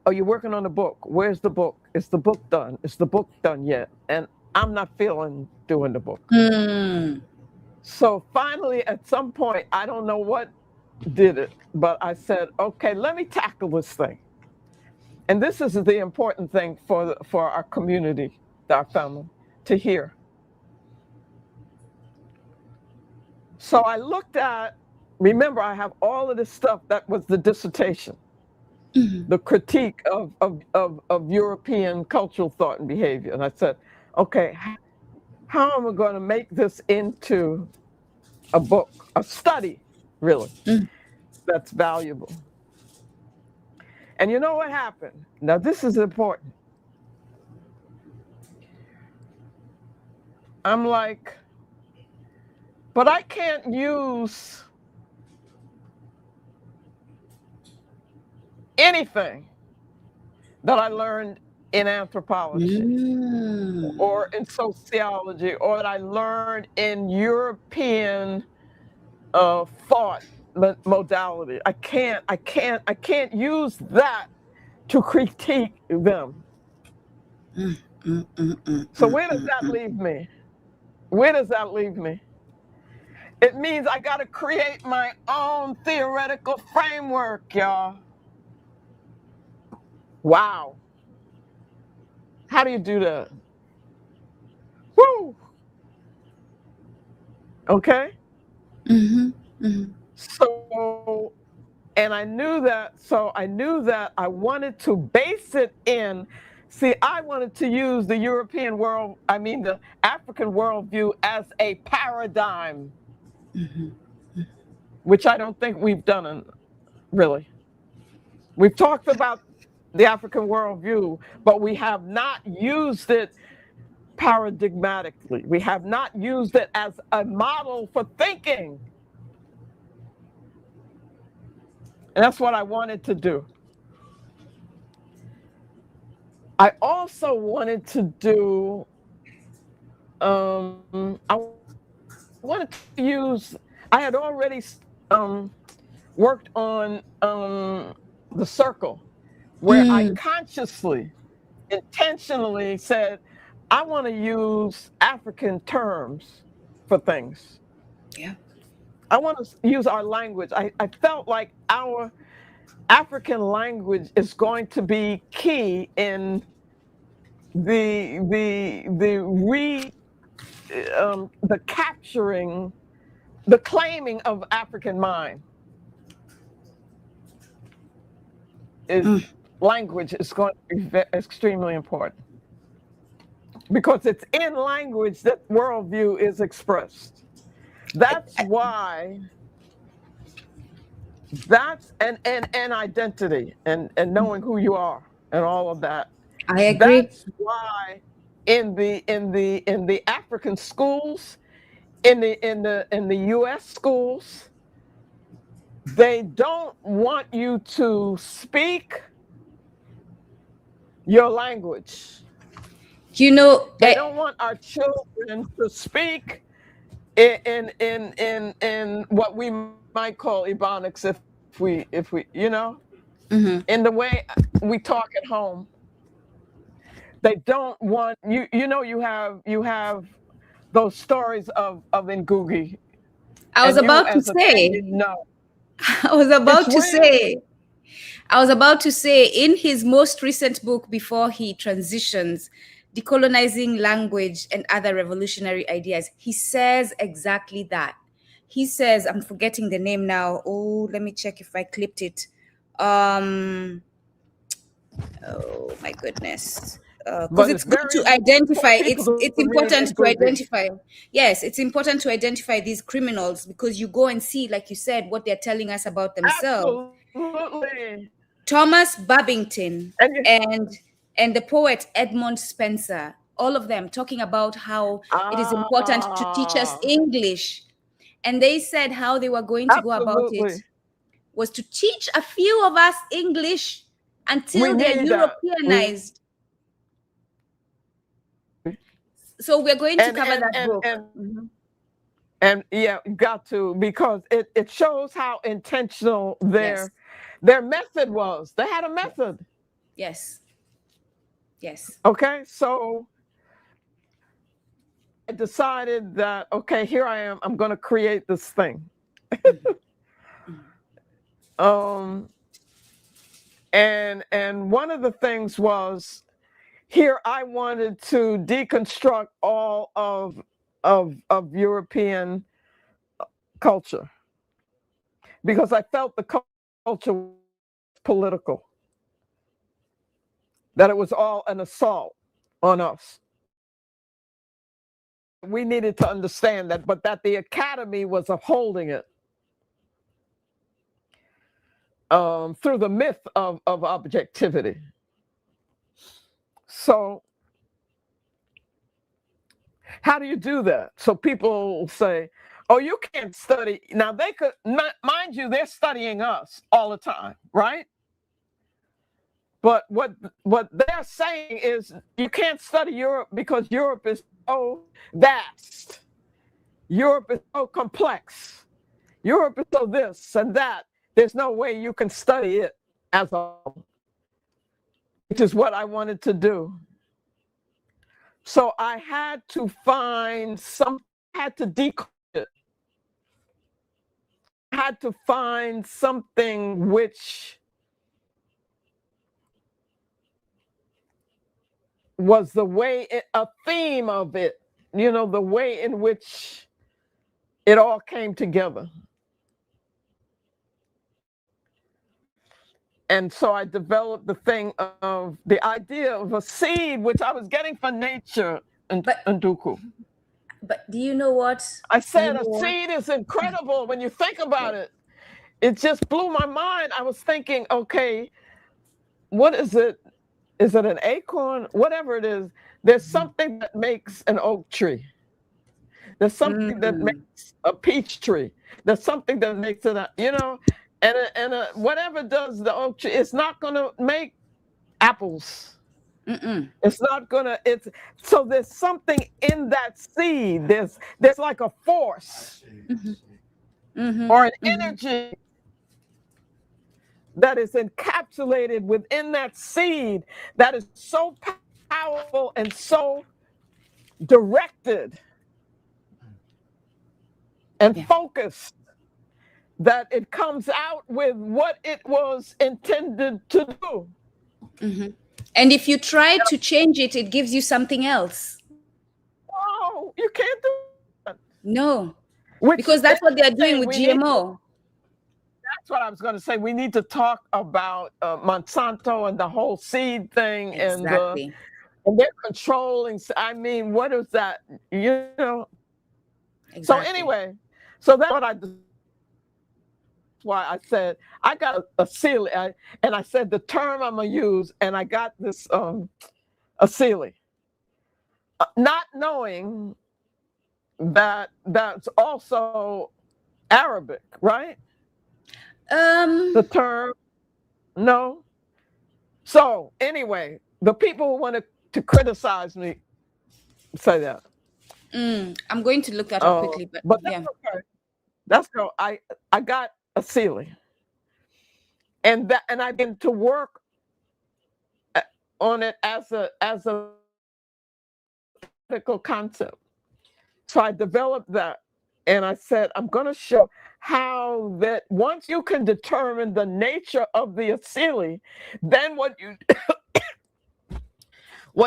are you working on the book? Where's the book? Is the book done? Is the book done yet?" And I'm not feeling doing the book. So finally, at some point, I don't know what did it, but I said, okay, let me tackle this thing. And this is the important thing for our community, our family, to hear. So I looked remember, I have all of this stuff that was the dissertation, the critique of European cultural thought and behavior. And I said, okay, how am I going to make this into a book, a study, really, that's valuable? And you know what happened? Now, this is important. I'm like, but I can't use anything that I learned in anthropology or in sociology, or that I learned in European thought modality. I can't use that to critique them. So where does that leave me? Where does that leave me? It means I got to create my own theoretical framework, y'all. Wow. How do you do that? Woo! Okay? So, and I knew that I wanted to base it in, see, I wanted to use the the African worldview as a paradigm, which I don't think we've done really. We've talked about the African worldview, but we have not used it paradigmatically. We have not used it as a model for thinking. And that's what I wanted to do. I also wanted to do, I wanted to use, I had already worked on the circle, where I consciously, intentionally said, I want to use African terms for things. Yeah. I want to use our language. I felt like our African language is going to be key in the capturing, the claiming of African mind. Language is going to be extremely important, because it's in language that worldview is expressed. That's why. That's and identity and knowing who you are and all of that. I agree. That's why in the African schools, in the US schools, they don't want you to speak your language. You know, They don't want our children to speak in what we might call Ebonics, if we in the way we talk at home. They don't want you. You have those stories of Ngugi. I was about to say. I was about to say, in his most recent book, before he transitions, Decolonizing Language and Other Revolutionary Ideas, he says exactly that. He says, I'm forgetting the name now. Oh, let me check if I clipped it. Oh my goodness. Because it's good to identify. It's important to identify. Yes, it's important to identify these criminals, because you go and see, like you said, what they're telling us about themselves. Absolutely. Thomas Babington and the poet Edmund Spencer, all of them talking about how it is important to teach us English. And they said how they were going to go about it was to teach a few of us English until they're Europeanized. So we're going to cover that book. And yeah, you got to, because it shows how intentional their method was. They had a method. Yes. Okay, so I decided that, okay, here I am. I'm going to create this thing. And one of the things was, here I wanted to deconstruct all of European culture, because I felt the culture was political, that it was all an assault on us. We needed to understand that, but that the academy was upholding it through the myth of objectivity. So how do you do that? So people say, oh, you can't study. Now they could, mind you, they're studying us all the time, right? But what they're saying is, you can't study Europe because Europe is so vast. Europe is so complex. Europe is so this and that. There's no way you can study it as a whole. which is what I wanted to do. So I had to find had to decode it. I had to find something which was a theme of it, the way in which it all came together. And so I developed the idea of a seed, which I was getting from nature in Nduku. But do you know what? I said seed is incredible when you think about it. It just blew my mind. I was thinking, okay, what is it? Is it an acorn? Whatever it is, there's something that makes an oak tree. There's something that makes a peach tree. There's something that makes it, and whatever does the oak tree, it's not going to make apples. It's not going to, so there's something in that seed. There's like a force or an energy that is encapsulated within that seed that is so powerful and so directed and focused that it comes out with what it was intended to do. And if you try to change it, it gives you something else. Oh, you can't do that. No, because that's what they're doing with GMO. That's what I was going to say. We need to talk about Monsanto and the whole seed thing. Exactly. And they're controlling. I mean, what is that? Exactly. So anyway, so that's why I said I got a sealy, and I said the term I'm gonna use, and I got this a sealy, not knowing that that's also Arabic, right? The term, no. So anyway, the people who wanted to criticize me say that. I'm going to look that up quickly, but that's okay. That's go. I got a sealy, and I began to work on it as a technical concept. So I developed that, and I said I'm going to show how that once you can determine the nature of the sealy, then what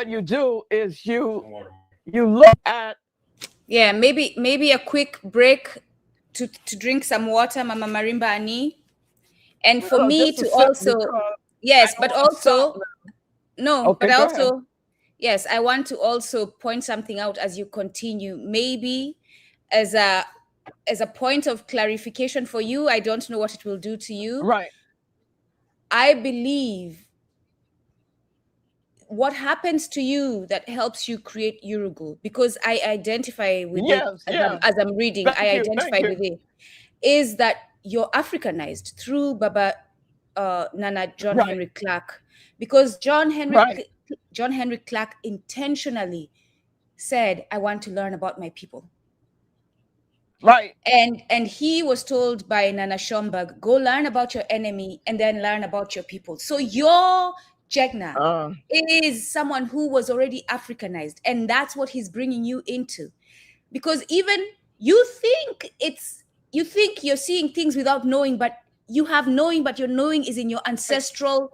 you do is you look at. Yeah, maybe a quick break to drink some water, Mama Marimba Ani. And for me to also, yes, but also, no, okay, but also, yes, I want to also point something out as you continue, maybe as a point of clarification for you. I don't know what it will do to you. Right. I believe what happens to you that helps you create Yurugu, because I identify with it as I'm reading. I identify with it, is that you're Africanized through Baba Nana John Henry Clark, because John Henry Clark intentionally said, I want to learn about my people. Right. And he was told by Nana Schomburg, go learn about your enemy and then learn about your people. So your Jegna is someone who was already Africanized, and that's what he's bringing you into. Because even you think you're seeing things without knowing, but you have knowing, but your knowing is in your ancestral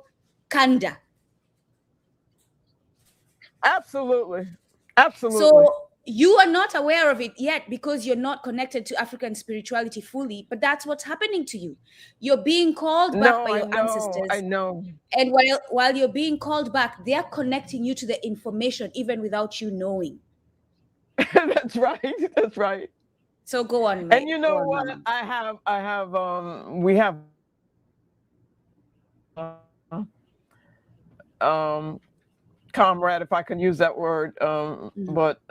kanda. Absolutely. So you are not aware of it yet because you're not connected to African spirituality fully, but that's what's happening to you. You're being called back by your ancestors. I know. And while you're being called back, they're connecting you to the information even without you knowing. That's right. That's right. So go on, mate. And you know what? We have comrade, if I can use that word, but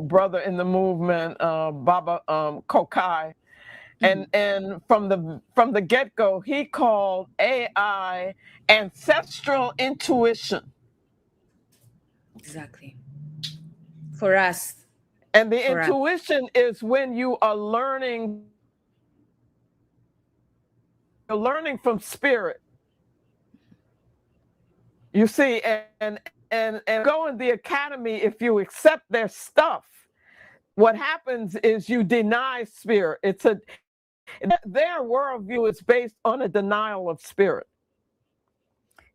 brother in the movement, Baba Kokai, and from the get-go, he called AI ancestral intuition. Exactly. For us. And the intuition is when you are learning from spirit. You see, and go in the academy, if you accept their stuff, what happens is you deny spirit. Their worldview is based on a denial of spirit.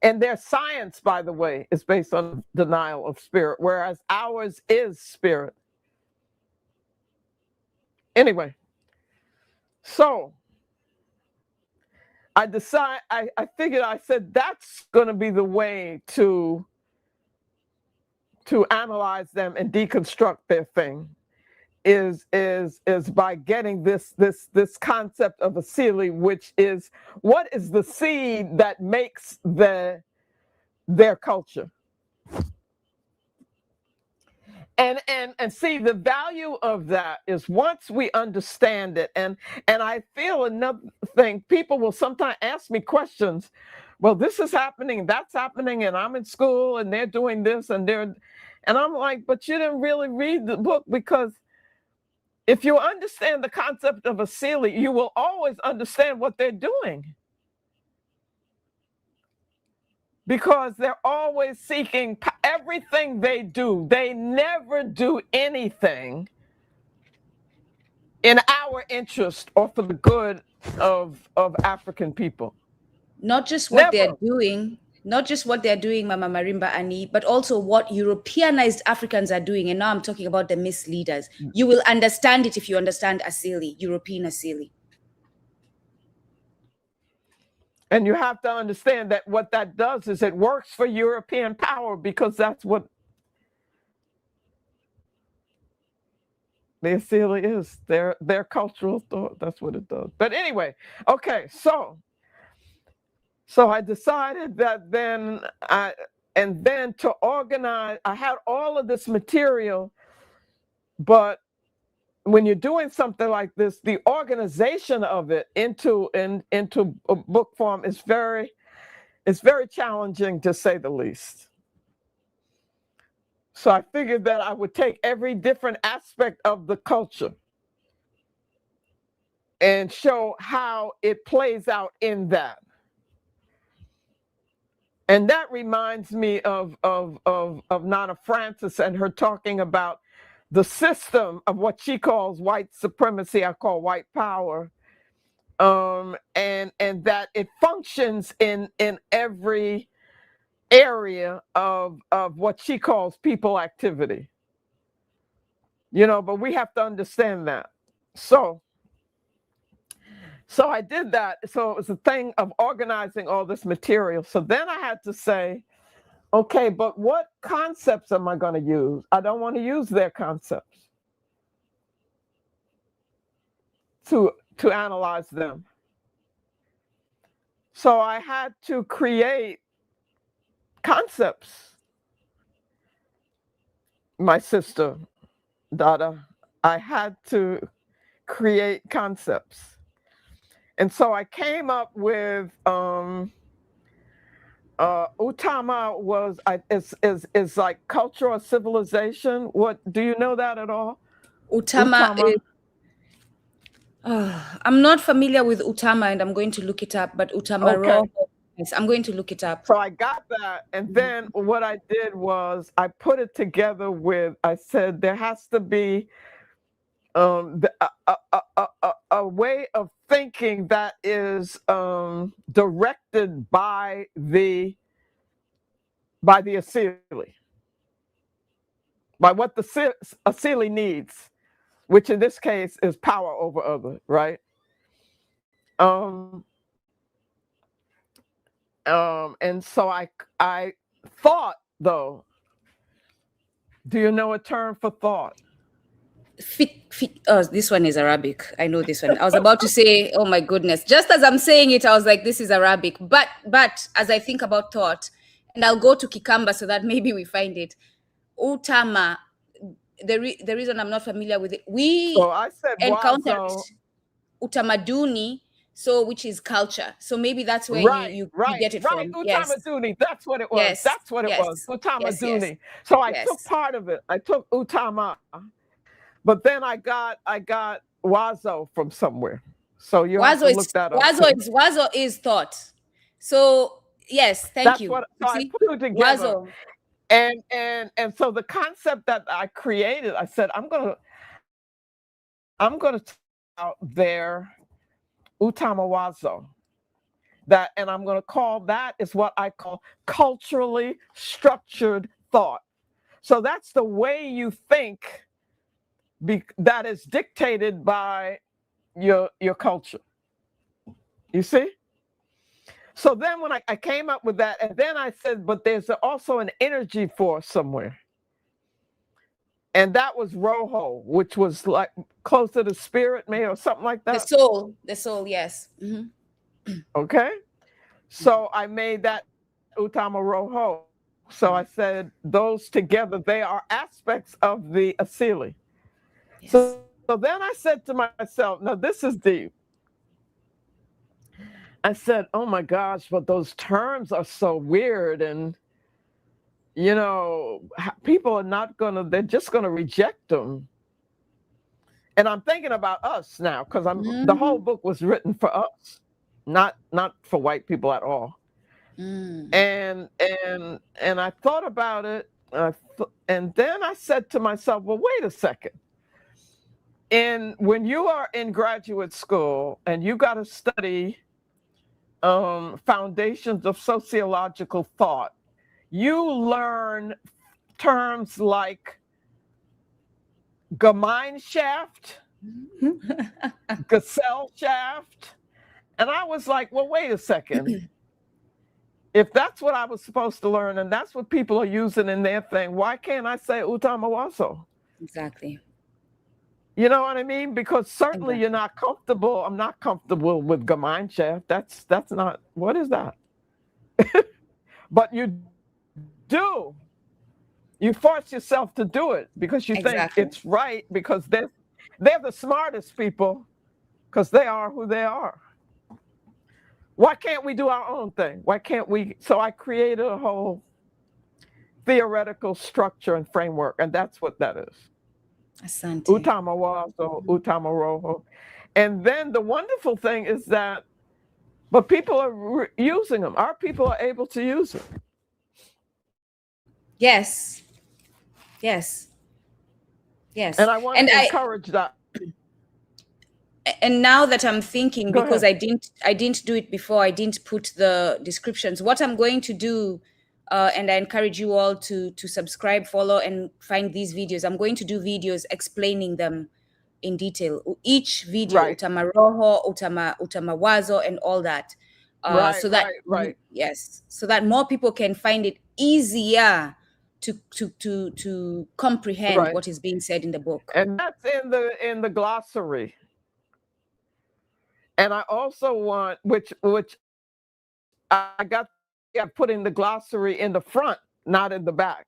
And their science, by the way, is based on denial of spirit, whereas ours is spirit. Anyway, so I figured, I said, that's going to be the way to analyze them and deconstruct their thing, is by getting this concept of asili, which is, what is the seed that makes their culture. And see, the value of that is, once we understand it, and I feel another thing, people will sometimes ask me questions. Well, this is happening, that's happening, and I'm in school and they're doing this and I'm like, but you didn't really read the book, because if you understand the concept of asili, you will always understand what they're doing. Because they're always seeking everything they do. They never do anything in our interest or for the good of African people. Not just what they're doing, Mama Marimba Ani, but also what Europeanized Africans are doing. And now I'm talking about the misleaders. You will understand it if you understand asili, European asili. And you have to understand that what that does is it works for European power, because that's what the asili is, their cultural thought. That's what it does. But anyway, okay, so I decided that then to organize, I had all of this material, but when you're doing something like this, the organization of it into a book form is very challenging, to say the least. So I figured that I would take every different aspect of the culture and show how it plays out in that. And that reminds me of Nana Francis and her talking about the system of what she calls white supremacy, I call white power, and that it functions in every area of what she calls people activity. But we have to understand that. So I did that. So it was a thing of organizing all this material. So then I had to say, okay, but what concepts am I going to use? I don't want to use their concepts to analyze them. So I had to create concepts. My sister, Dada, I had to create concepts. And so I came up with Utama is like culture or civilization. What, do you know that at all? Utama. I'm not familiar with Utama, and I'm going to look it up. But Utama, okay. Yes, I'm going to look it up. So I got that, and then what I did was I put it together with, I said there has to be a way of thinking that is directed by the asili, by what the asili needs, which in this case is power over others, right? And so I thought, though, do you know a term for thought? Oh, this one is Arabic. I know this one. I was about to say, oh my goodness. Just as I'm saying it, I was like, this is Arabic. But as I think about thought, and I'll go to Kikamba so that maybe we find it. Utama, the reason I'm not familiar with it, we encountered Utamaduni, so which is culture. So maybe that's where you get it from. Utamaduni, yes. That's what it was. Yes. That's what it was. Utamaduni. Yes. So I took part of it. I took Utama. But then I got Wazo from somewhere. So you have to look that up. Wazo is thought. So Yes, thank That's you. what, You so I see, put it together. Wazo. And so the concept that I created, I said, I'm gonna talk about their utamawazo. That, and I'm gonna call that is what I call culturally structured thought. So that's the way you think that is dictated by your culture. You see? So then when I came up with that, and then I said, but there's also an energy force somewhere. And that was Rojo, which was like closer to spirit, maybe, or something like The that. soul, yes. Okay. So I made that Utama Rojo. So I said those together, they are aspects of the Asili. Yes. So then I said to myself, now this is deep. I said, oh my gosh, but those terms are so weird. And, you know, people are not gonna, they're just gonna reject them. And I'm thinking about us now, because the whole book was written for us, not for white people at all. And I thought about it, and then I said to myself, well, wait a second. When you are in graduate school and you got to study foundations of sociological thought, you learn terms like Gemeinschaft, Gesellschaft, and I was like, well, wait a second. If that's what I was supposed to learn and that's what people are using in their thing, why can't I say Utamawaso? Exactly. You know what I mean? Because certainly you're not comfortable. I'm not comfortable with Gemeinschaft. That's not, what is that? But you do. You force yourself to do it because you think it's right, because they're the smartest people, because they are who they are. Why can't we do our own thing? Why can't we? So I created a whole theoretical structure and framework, and that's what that is. Asante. Utamawazo, Utamaroho. And then the wonderful thing is that, but people are using them. Our people are able to use it. Yes. Yes. Yes. And I want to encourage that. And now that I'm thinking, because I didn't do it before, I didn't put the descriptions. What I'm going to do, and I encourage you all to subscribe, follow, and find these videos. I'm going to do videos explaining them in detail. Each video, Utamaroho, Utamawazo, and all that. So that yes, so that more people can find it easier to comprehend what is being said in the book. And that's in the glossary. And I also want, which I put in the glossary in the front, not in the back.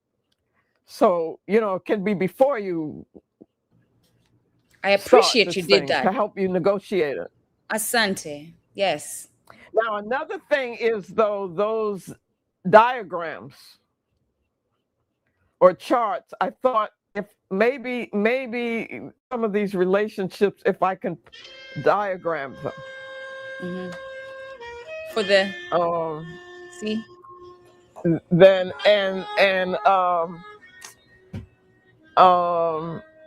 So, you know, it can be before you. I appreciate you did that. To help you negotiate it. Asante. Yes. Now, another thing is, though, those diagrams or charts, I thought if maybe some of these relationships, if I can diagram them. For the see, then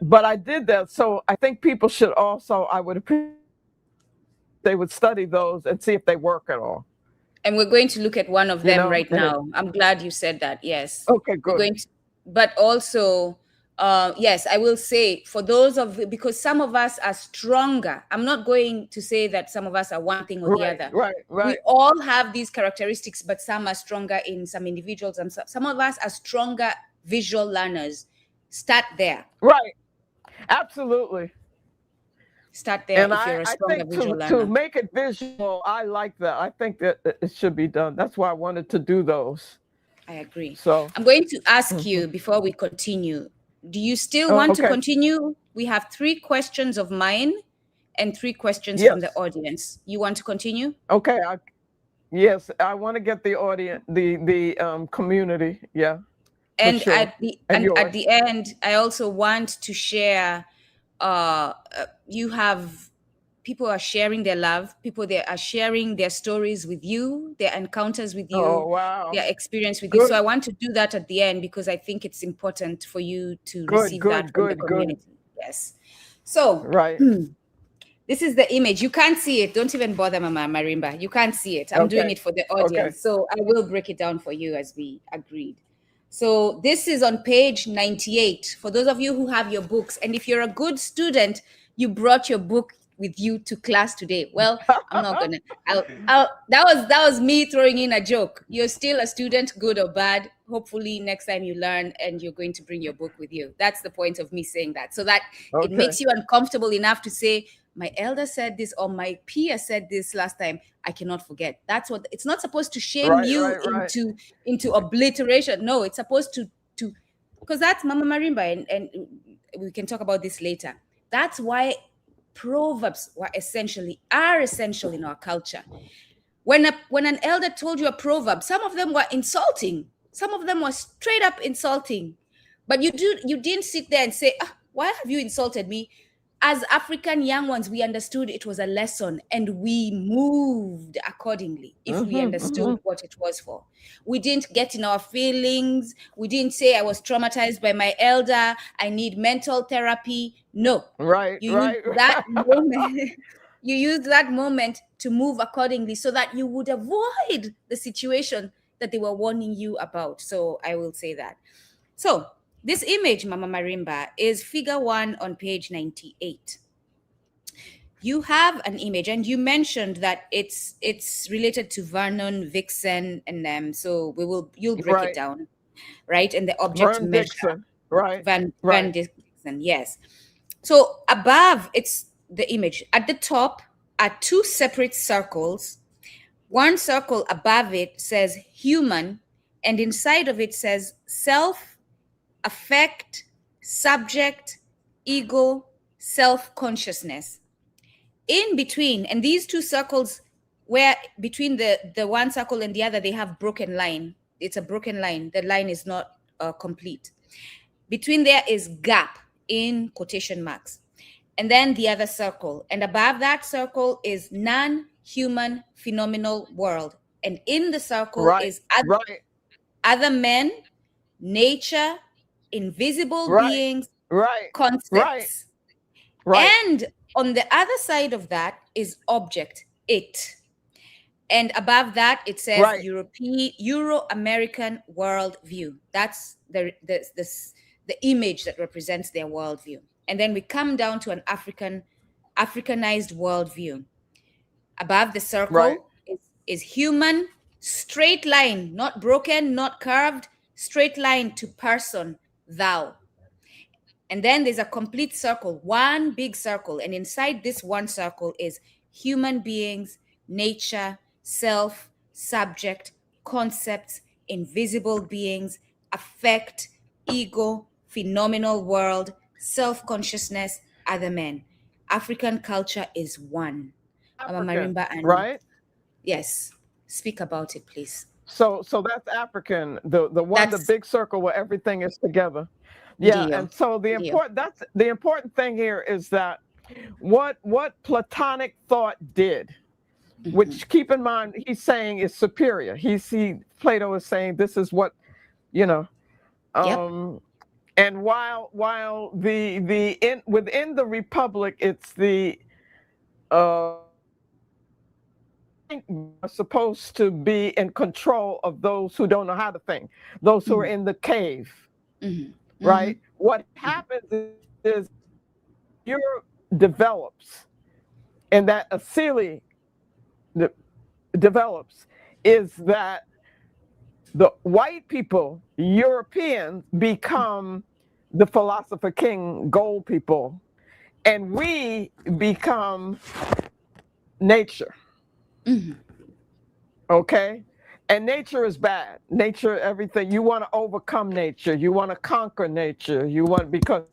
but I did that, so I think people should also, I would appreciate they would study those and see if they work at all. And we're going to look at one of them right now. I'm glad you said that. Yes. Okay, good. But also, yes, I will say, for those because some of us are stronger. I'm not going to say that some of us are one thing or the other. Right. We all have these characteristics, but some are stronger in some individuals. And some of us are stronger visual learners. Start there. Right. Absolutely. Start there. And if you're a stronger visual learner. To make it visual, I like that. I think that it should be done. That's why I wanted to do those. I agree. So I'm going to ask you before we continue. Do you still want to continue? We have 3 questions of mine and 3 questions from the audience. You want to continue? Okay. Yes, I want to get the audience, the community. Yeah. And sure. at the end, I also want to share. You have people are sharing their love. People they are sharing their stories with you, their encounters with Oh, you, wow. their experience with you. So Good, I want to do that at the end because I think it's important for you to good, receive that good, from the good, good. community. Yes. So Right. this is the image. You can't see it. Don't even bother, Mama Marimba. You can't see it. I'm doing Okay. it for the Okay. audience. So I will break it down for you as we agreed. So this is on page 98. For those of you who have your books, and if you're a good student, you brought your book with you to class today. Well, I'm not gonna. That was me throwing in a joke. You're still a student, good or bad. Hopefully, next time you learn and you're going to bring your book with you. That's the point of me saying that, so that it Okay. makes you uncomfortable enough to say, my elder said this or my peer said this last time. I cannot forget. That's what it's not supposed to shame Right, you right, right. into obliteration. No, it's supposed to because that's Mama Marimba, and we can talk about this later. That's why proverbs are essential in our culture. When an elder told you a proverb, some of them were insulting, some of them were straight up insulting, but you didn't sit there and say, why have you insulted me? As African young ones, we understood it was a lesson and we moved accordingly if we understood what it was for. We didn't get in our feelings. We didn't say, I was traumatized by my elder, I need mental therapy. No, Right, you used right. that moment. You used that moment to move accordingly so that you would avoid the situation that they were warning you about. So I will say that. So this image, Mama Marimba, is figure 1 on page 98. You have an image, and you mentioned that it's related to Vernon, Vixen, and them. So you'll break it Right. down, right? And the object Vern measure, Dixon. Right, Van right. Dixon, yes. So above, it's the image. At the top are 2 separate circles. One circle above it says human, and inside of it says self, affect, subject, ego, self-consciousness. In between, and these 2 circles, where between the one circle and the other, they have broken line. It's a broken line. The line is not complete. Between there is gap in quotation marks. And then the other circle. And above that circle is non-human phenomenal world. And in the circle Right, is right, other men, nature, invisible right, beings, right, right, concepts. right, And on the other side of that is object, it. And above that, it says right. Euro-American worldview. That's the image that represents their worldview. And then we come down to an Africanized worldview. Above the Right. circle is human, straight line, not broken, not curved, straight line to person, thou. And then there's a complete circle, one big circle. And inside this one circle is human beings, nature, self, subject, concepts, invisible beings, affect, ego, phenomenal world, self-consciousness, other men. African culture is one. Mama African, Marimba Ani. right? Yes. Speak about it, please. So that's African, the That's big circle where everything is together. Yeah, Dio. and so Dio. that's the important thing here is that what Platonic thought did, which keep in mind he's saying is superior. Plato is saying this is what, you know, Yep. and while within the republic it's the are supposed to be in control of those who don't know how to think, those who are in the cave, right? What happens is Europe develops, and that Asili develops, is that the white people, Europeans, become the philosopher king gold people, and we become nature. Okay? And nature is bad. Nature, everything. You want to overcome nature. You want to conquer nature. Because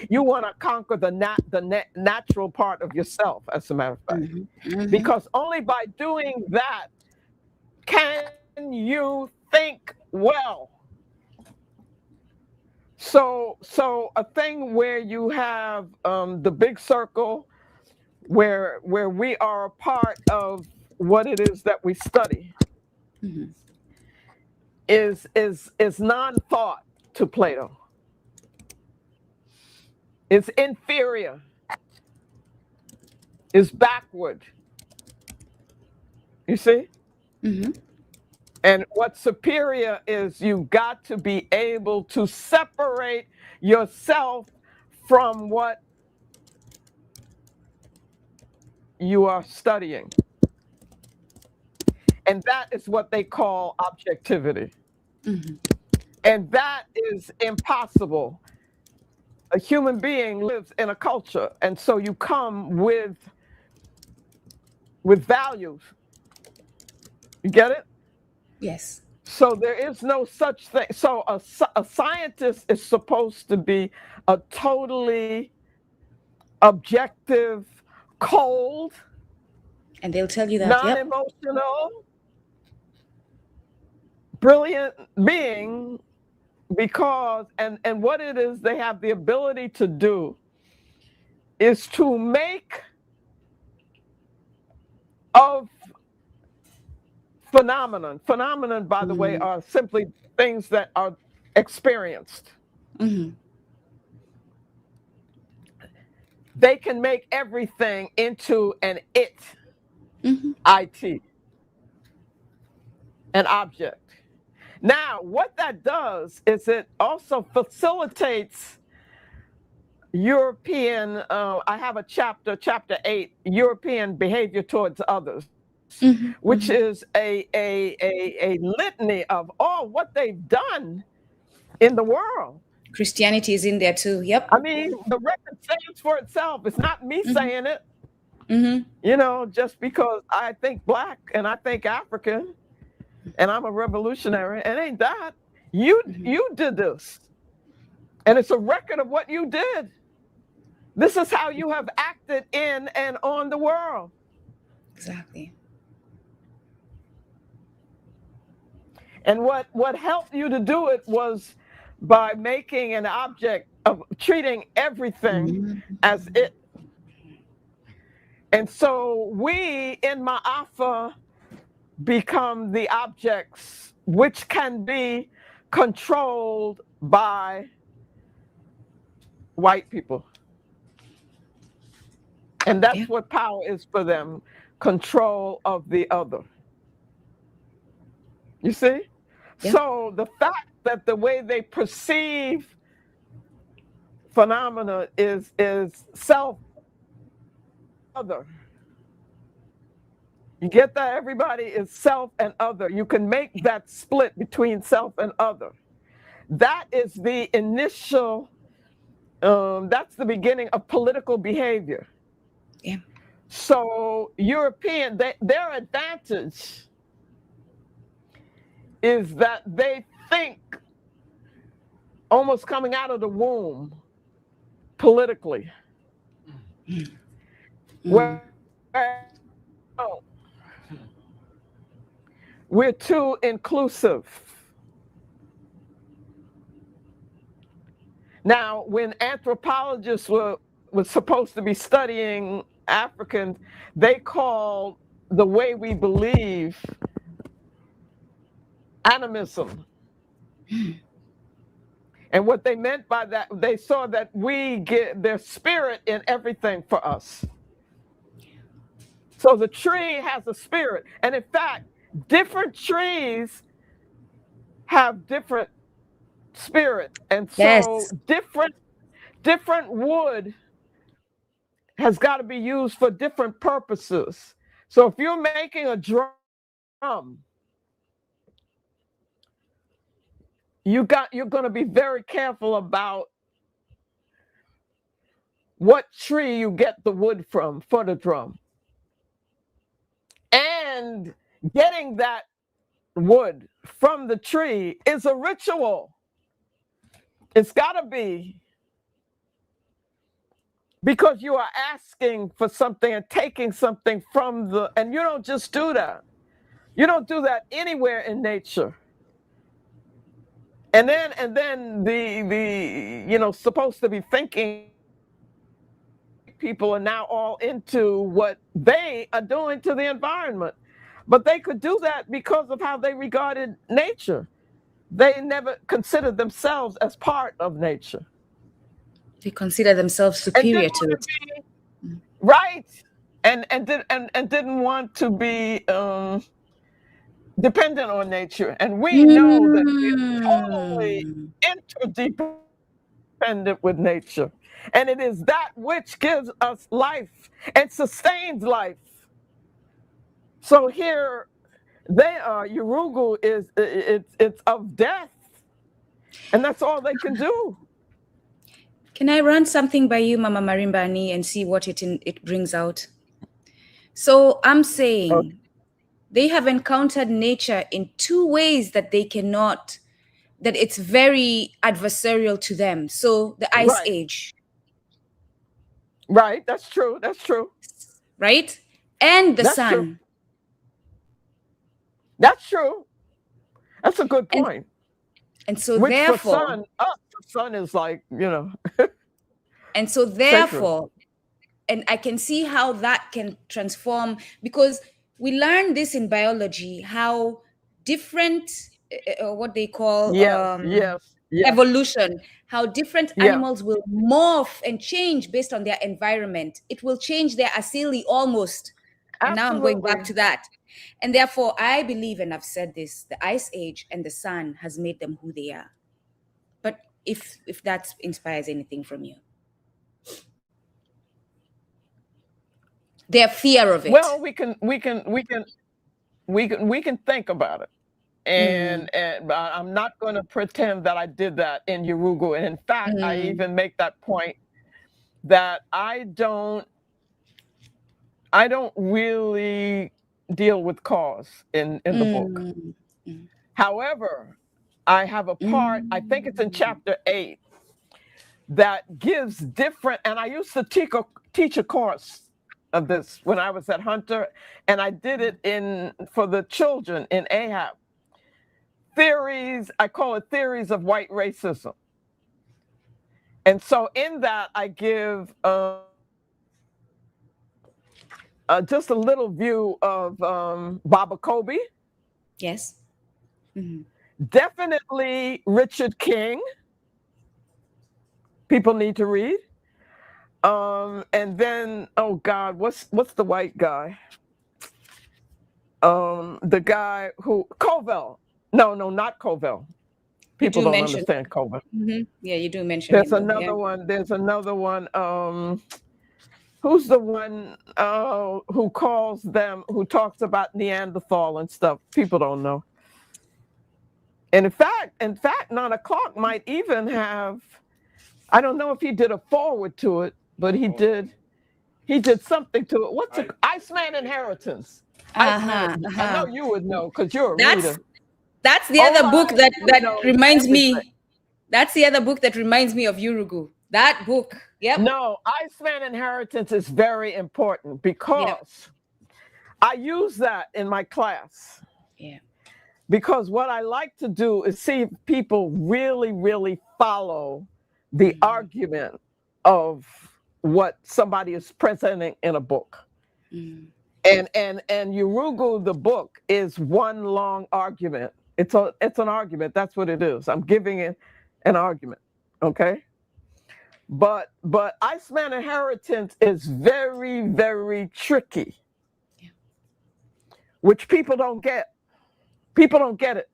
you want to conquer the natural part of yourself, as a matter of fact. Because only by doing that can you think well. So a thing where you have the big circle where we are a part of what it is that we study, is non-thought to Plato. It's inferior. It's backward. You see? And what's superior is you've got to be able to separate yourself from what you are studying. And that is what they call objectivity. And that is impossible. A human being lives in a culture, and so you come with values. You get it? Yes. So there is no such thing. So a scientist is supposed to be a totally objective, cold, And they'll tell you that. Yep. non-emotional, brilliant being, because and what it is they have the ability to do is to make of phenomenon, by the way, are simply things that are experienced. They can make everything into an it, an object. Now, what that does is it also facilitates European, I have a chapter 8, European behavior towards others, which is a litany of all what they've done in the world. Christianity is in there too. Yep. I mean, the record stands for itself. It's not me saying it, you know, just because I think Black and I think African and I'm a revolutionary. It ain't that. You did this. And it's a record of what you did. This is how you have acted in and on the world. Exactly. And what helped you to do it was by making an object of treating everything as it. And so we in Ma'afa become the objects which can be controlled by white people. And that's what power is for them, control of the other. You see? So the fact that the way they perceive phenomena is self-other. You get that? Everybody is self and other. You can make that split between self and other. That is the initial, that's the beginning of political behavior. Yeah. So European, their advantage is that they think almost coming out of the womb politically. Where we're too inclusive. Now, when anthropologists were supposed to be studying Africans, they called the way we believe animism. And what they meant by that, they saw that we get their spirit in everything for us. So the tree has a spirit. And in fact, different trees have different spirit. And so different wood has got to be used for different purposes. So if you're making a drum, you're going to be very careful about what tree you get the wood from for the drum. And getting that wood from the tree is a ritual. It's got to be, because you are asking for something and taking something from and you don't just do that. You don't do that anywhere in nature. And then the supposed to be thinking people are now all into what they are doing to the environment. But they could do that because of how they regarded nature. They never considered themselves as part of nature. They consider themselves superior to it. Right. And didn't want to be dependent on nature. And we know that we're totally interdependent with nature. And it is that which gives us life and sustains life. So here they are, Yurugu is it's of death. And that's all they can do. Can I run something by you, Mama Marimba Ani, and see what it brings out? So I'm saying they have encountered nature in two ways that they cannot, that it's very adversarial to them. So the Ice Age. Right, that's true. That's true. Right? And the sun. True. That's true. That's a good point. And so which therefore, the sun is like, and so therefore, and I can see how that can transform, because we learn this in biology, how different, what they call evolution, how different animals will morph and change based on their environment. It will change their acili almost. And now I'm going back to that. And therefore, I believe, and I've said this, the Ice Age and the sun has made them who they are. But if that inspires anything from you. Their fear of it. Well, we can think about it. And I'm not going to pretend that I did that in Yurugu. And in fact, I even make that point that I don't really deal with cause in the book. However, I have a part, I think it's in chapter 8, that gives different, and I used to teach a course of this when I was at Hunter, and I did it for the children in Ahab. Theories, I call it theories of white racism. And so in that, I give just a little view of Baba Kobe. Yes. Definitely Richard King. People need to read. And then, oh God, what's the white guy? The guy who Covell. No, not Covell. People don't understand Covell. Yeah, you do mention. There's another one. There's another one. Who's the one who calls them, who talks about Neanderthal and stuff? People don't know. And in fact, 9 o'clock might even have, I don't know if he did a forward to it, but he did something to it. What's it? Iceman Inheritance. I know you would know because you're a reader. That's the other book that reminds me. That's the other book that reminds me of Yurugu. That book. Yep. No, Iceman Inheritance is very important because I use that in my class. Yeah. Because what I like to do is see if people really, really follow the argument of what somebody is presenting in a book. And Yurugu, the book, is one long argument. It's an argument. That's what it is. I'm giving it an argument. Okay. But Iceman Inheritance is very, very tricky, which people don't get. People don't get it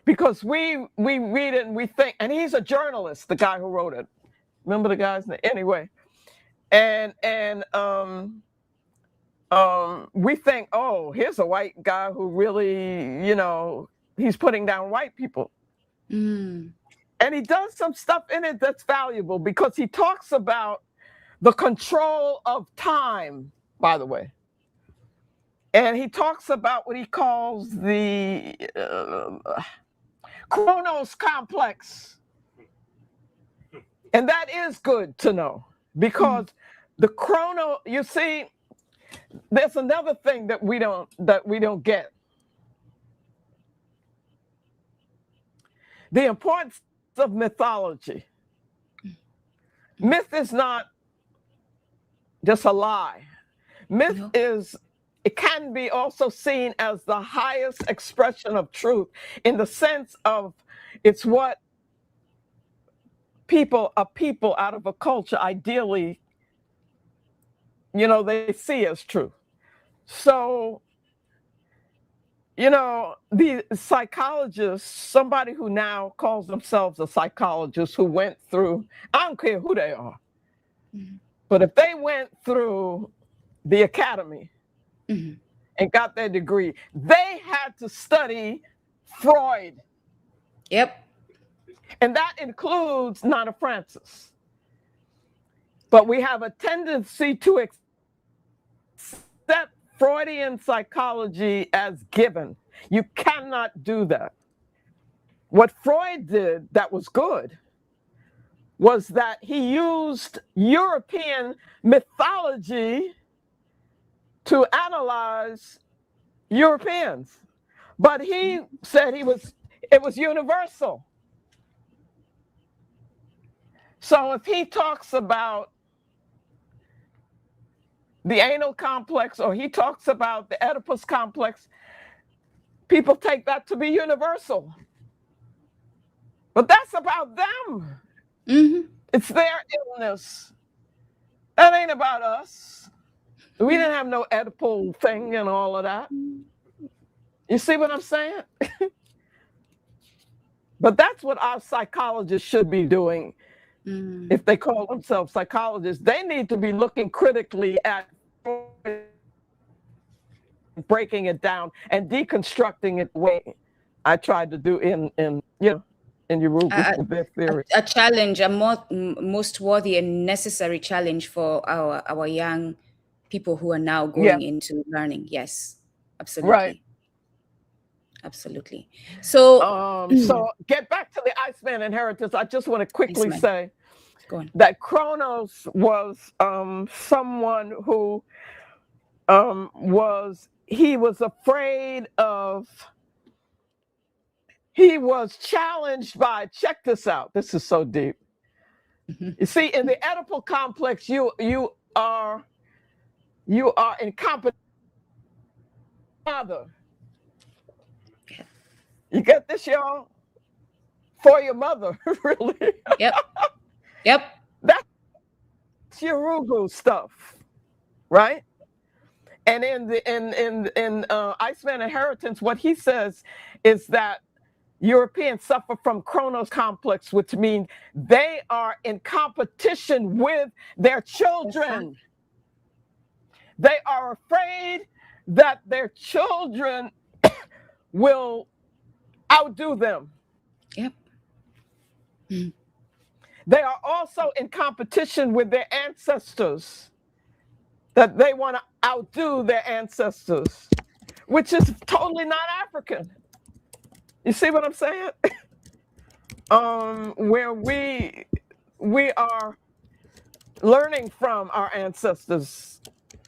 because we read it and we think, and he's a journalist, the guy who wrote it. Remember the guy's name? Anyway. And we think, oh, here's a white guy who really, he's putting down white people. And he does some stuff in it that's valuable because he talks about the control of time, by the way. And he talks about what he calls the Chronos complex. And that is good to know because the chrono, you see, there's another thing that we don't get. The importance of mythology. Myth is not just a lie. Myth No. it can be also seen as the highest expression of truth in the sense of it's what a people out of a culture ideally, they see as true. So, the psychologists, somebody who now calls themselves a psychologist who went through, I don't care who they are, but if they went through the academy and got their degree, they had to study Freud. Yep. And that includes Nana Francis. But we have a tendency to accept Freudian psychology as given. You cannot do that. What Freud did that was good was that he used European mythology to analyze Europeans. But he said it was universal. So if he talks about the anal complex, or he talks about the Oedipus complex, people take that to be universal. But that's about them. It's their illness. That ain't about us. We didn't have no Oedipal thing and all of that. You see what I'm saying? But that's what our psychologists should be doing. If they call themselves psychologists, they need to be looking critically at breaking it down and deconstructing it the way I tried to do in Yurugu, their theory. A challenge, a most worthy and necessary challenge for our young people who are now going into learning. Yes, absolutely. Right. Absolutely. So, so get back to the Iceman inheritance. I just want to quickly say that Kronos was someone who was afraid of, he was challenged by, check this out, this is so deep. You see, in the Oedipal complex, you are incompetent father. You get this, y'all? For your mother, really. Yep. That's Yurugu stuff, right? And in Iceman Inheritance, what he says is that Europeans suffer from Kronos complex, which means they are in competition with their children. They are afraid that their children will outdo them. Yep. They are also in competition with their ancestors, that they want to outdo their ancestors, which is totally not African. You see what I'm saying? Where we are learning from our ancestors,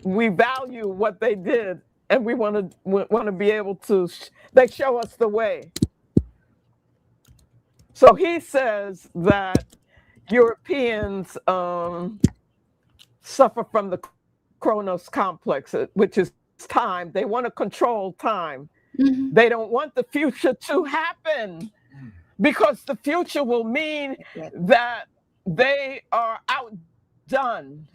we value what they did, and we want to be able to. They show us the way. So he says that Europeans suffer from the Kronos complex, which is time. They want to control time. They don't want the future to happen, because the future will mean that they are outdone,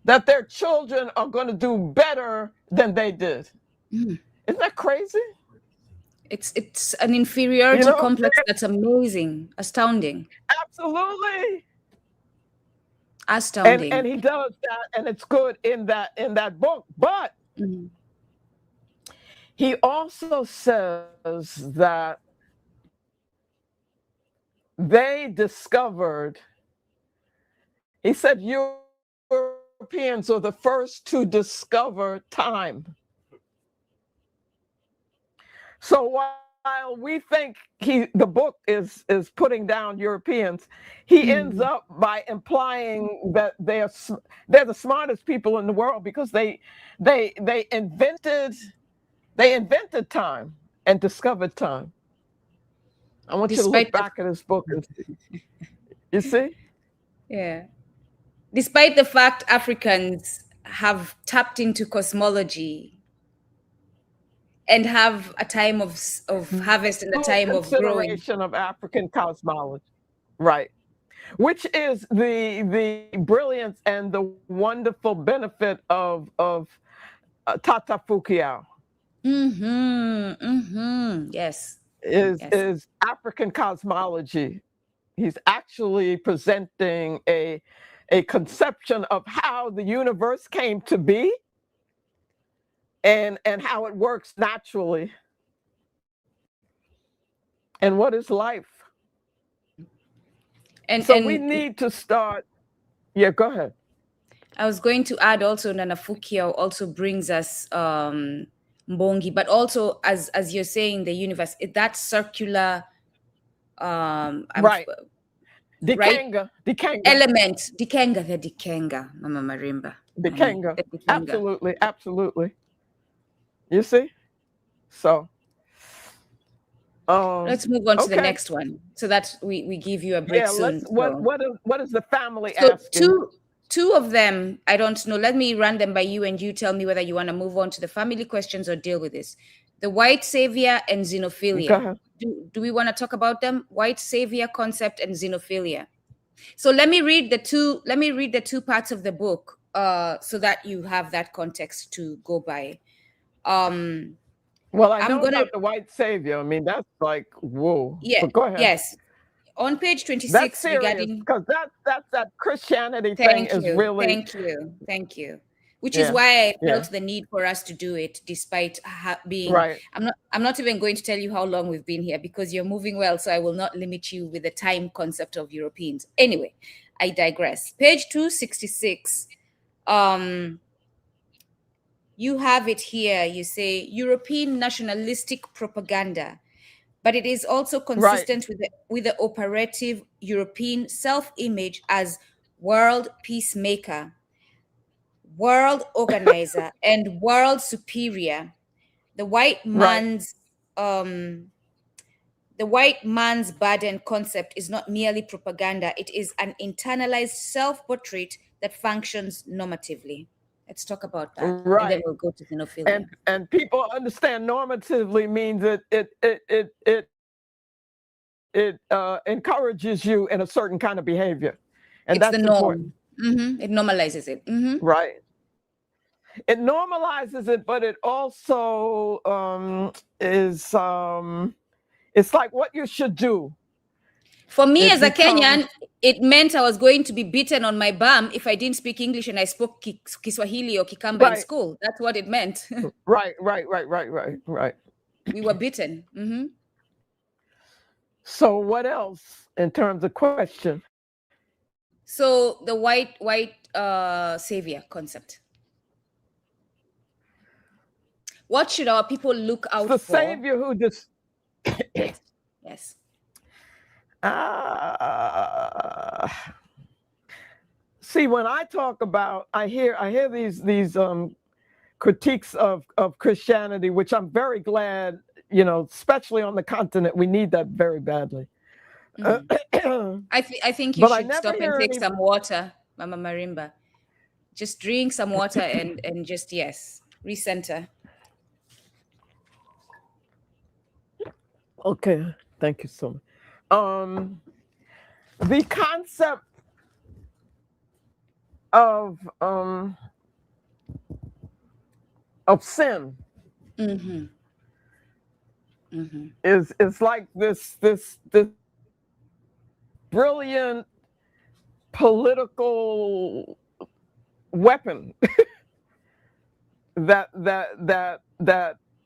that their children are going to do better than they did. Isn't that crazy? It's an inferiority complex that's amazing, astounding. Absolutely. Astounding. And he does that, and it's good in that book. But he also says that they discovered, he said Europeans are the first to discover time. So while we think the book is putting down Europeans, he ends up by implying that they're the smartest people in the world, because they invented time and discovered time. I want you to look back at his book and you see? Yeah. Despite the fact Africans have tapped into cosmology and have a time of harvest and a Full time of growing. consideration of African cosmology, right? Which is the brilliance and the wonderful benefit of Tata Fukiao. Yes. Yes. Is African cosmology. He's actually presenting a conception of how the universe came to be and how it works naturally. And what is life? And So we need to start. Yeah, go ahead. I was going to add also Nana Fukiao also brings us Mbongi, but also as you're saying, the universe, that circular Right. right Dikenga. element, Dikenga, Mama Marimba. Dikenga. The Dikenga. Absolutely, absolutely. You see? So let's move on to the next one so that we give you a break soon. What is the family so asking? two of them, I don't know. Let me run them by you and you tell me whether you want to move on to the family questions or deal with this. The white savior and xenophilia. Do we want to talk about them? White savior concept and xenophilia. So let me read the two parts of the book so that you have that context to go by. Well, I know about the white savior. I mean, that's like, whoa. Yeah. But go ahead. Yes. On page 26, that's serious, because that's that Christianity thing is really. Thank you. Which is why I felt the need for us to do it, despite being. Right. I'm not even going to tell you how long we've been here because you're moving well, so I will not limit you with the time concept of Europeans. Anyway, I digress. Page 266. You have it here. You say European nationalistic propaganda. But it is also consistent with the operative European self-image as world peacemaker, world organizer, and world superior. The white man's burden concept is not merely propaganda; it is an internalized self-portrait that functions normatively. Let's talk about that, and then we'll go to xenophilia. And people understand normatively means that it encourages you in a certain kind of behavior, and it's that's the norm. important. It normalizes it. Right. It normalizes it, but it also is it's like what you should do. For me as a Kenyan, it meant I was going to be beaten on my bum if I didn't speak English and I spoke Kiswahili or Kikamba in school. That's what it meant. Right. We were beaten. So what else in terms of question? So the white savior concept. What should our people look out for? The savior who just yes. See, when I talk about, I hear these critiques of Christianity, which I'm very glad, especially on the continent, we need that very badly. I think you should stop and take some water, Mama Marimba. Just drink some water and just recenter. Okay, thank you so much. The concept of sin is like this brilliant political weapon that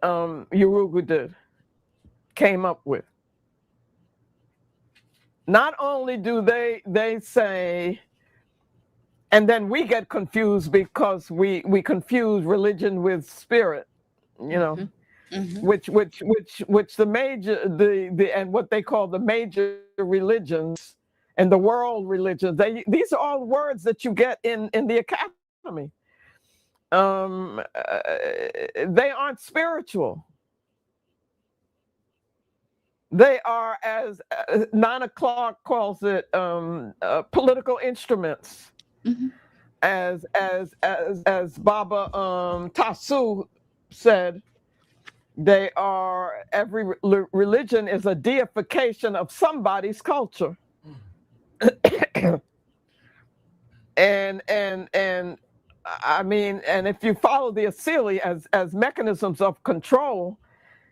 Yurugu came up with. Not only do they say, and then we get confused because we confuse religion with spirit, which the major and what they call the major religions and the world religions, these are all words that you get in the academy. They aren't spiritual. They are, as 9 o'clock calls it, political instruments. Mhm. As Baba Tasu said, they are every religion is a deification of somebody's culture. And I mean, and if you follow the Asili as mechanisms of control,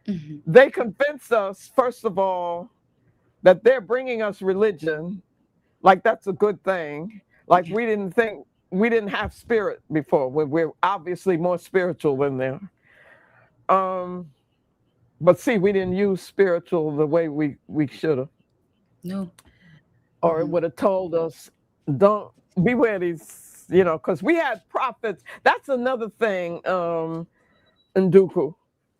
Mhm. they convince us, first of all, that they're bringing us religion, like that's a good thing. Like Yeah. we didn't have spirit before. We're obviously more spiritual than them. Um, but see, we didn't use spiritual the way we should have, No. or it would have told us, don't beware these, because we had prophets. That's another thing, Nduku.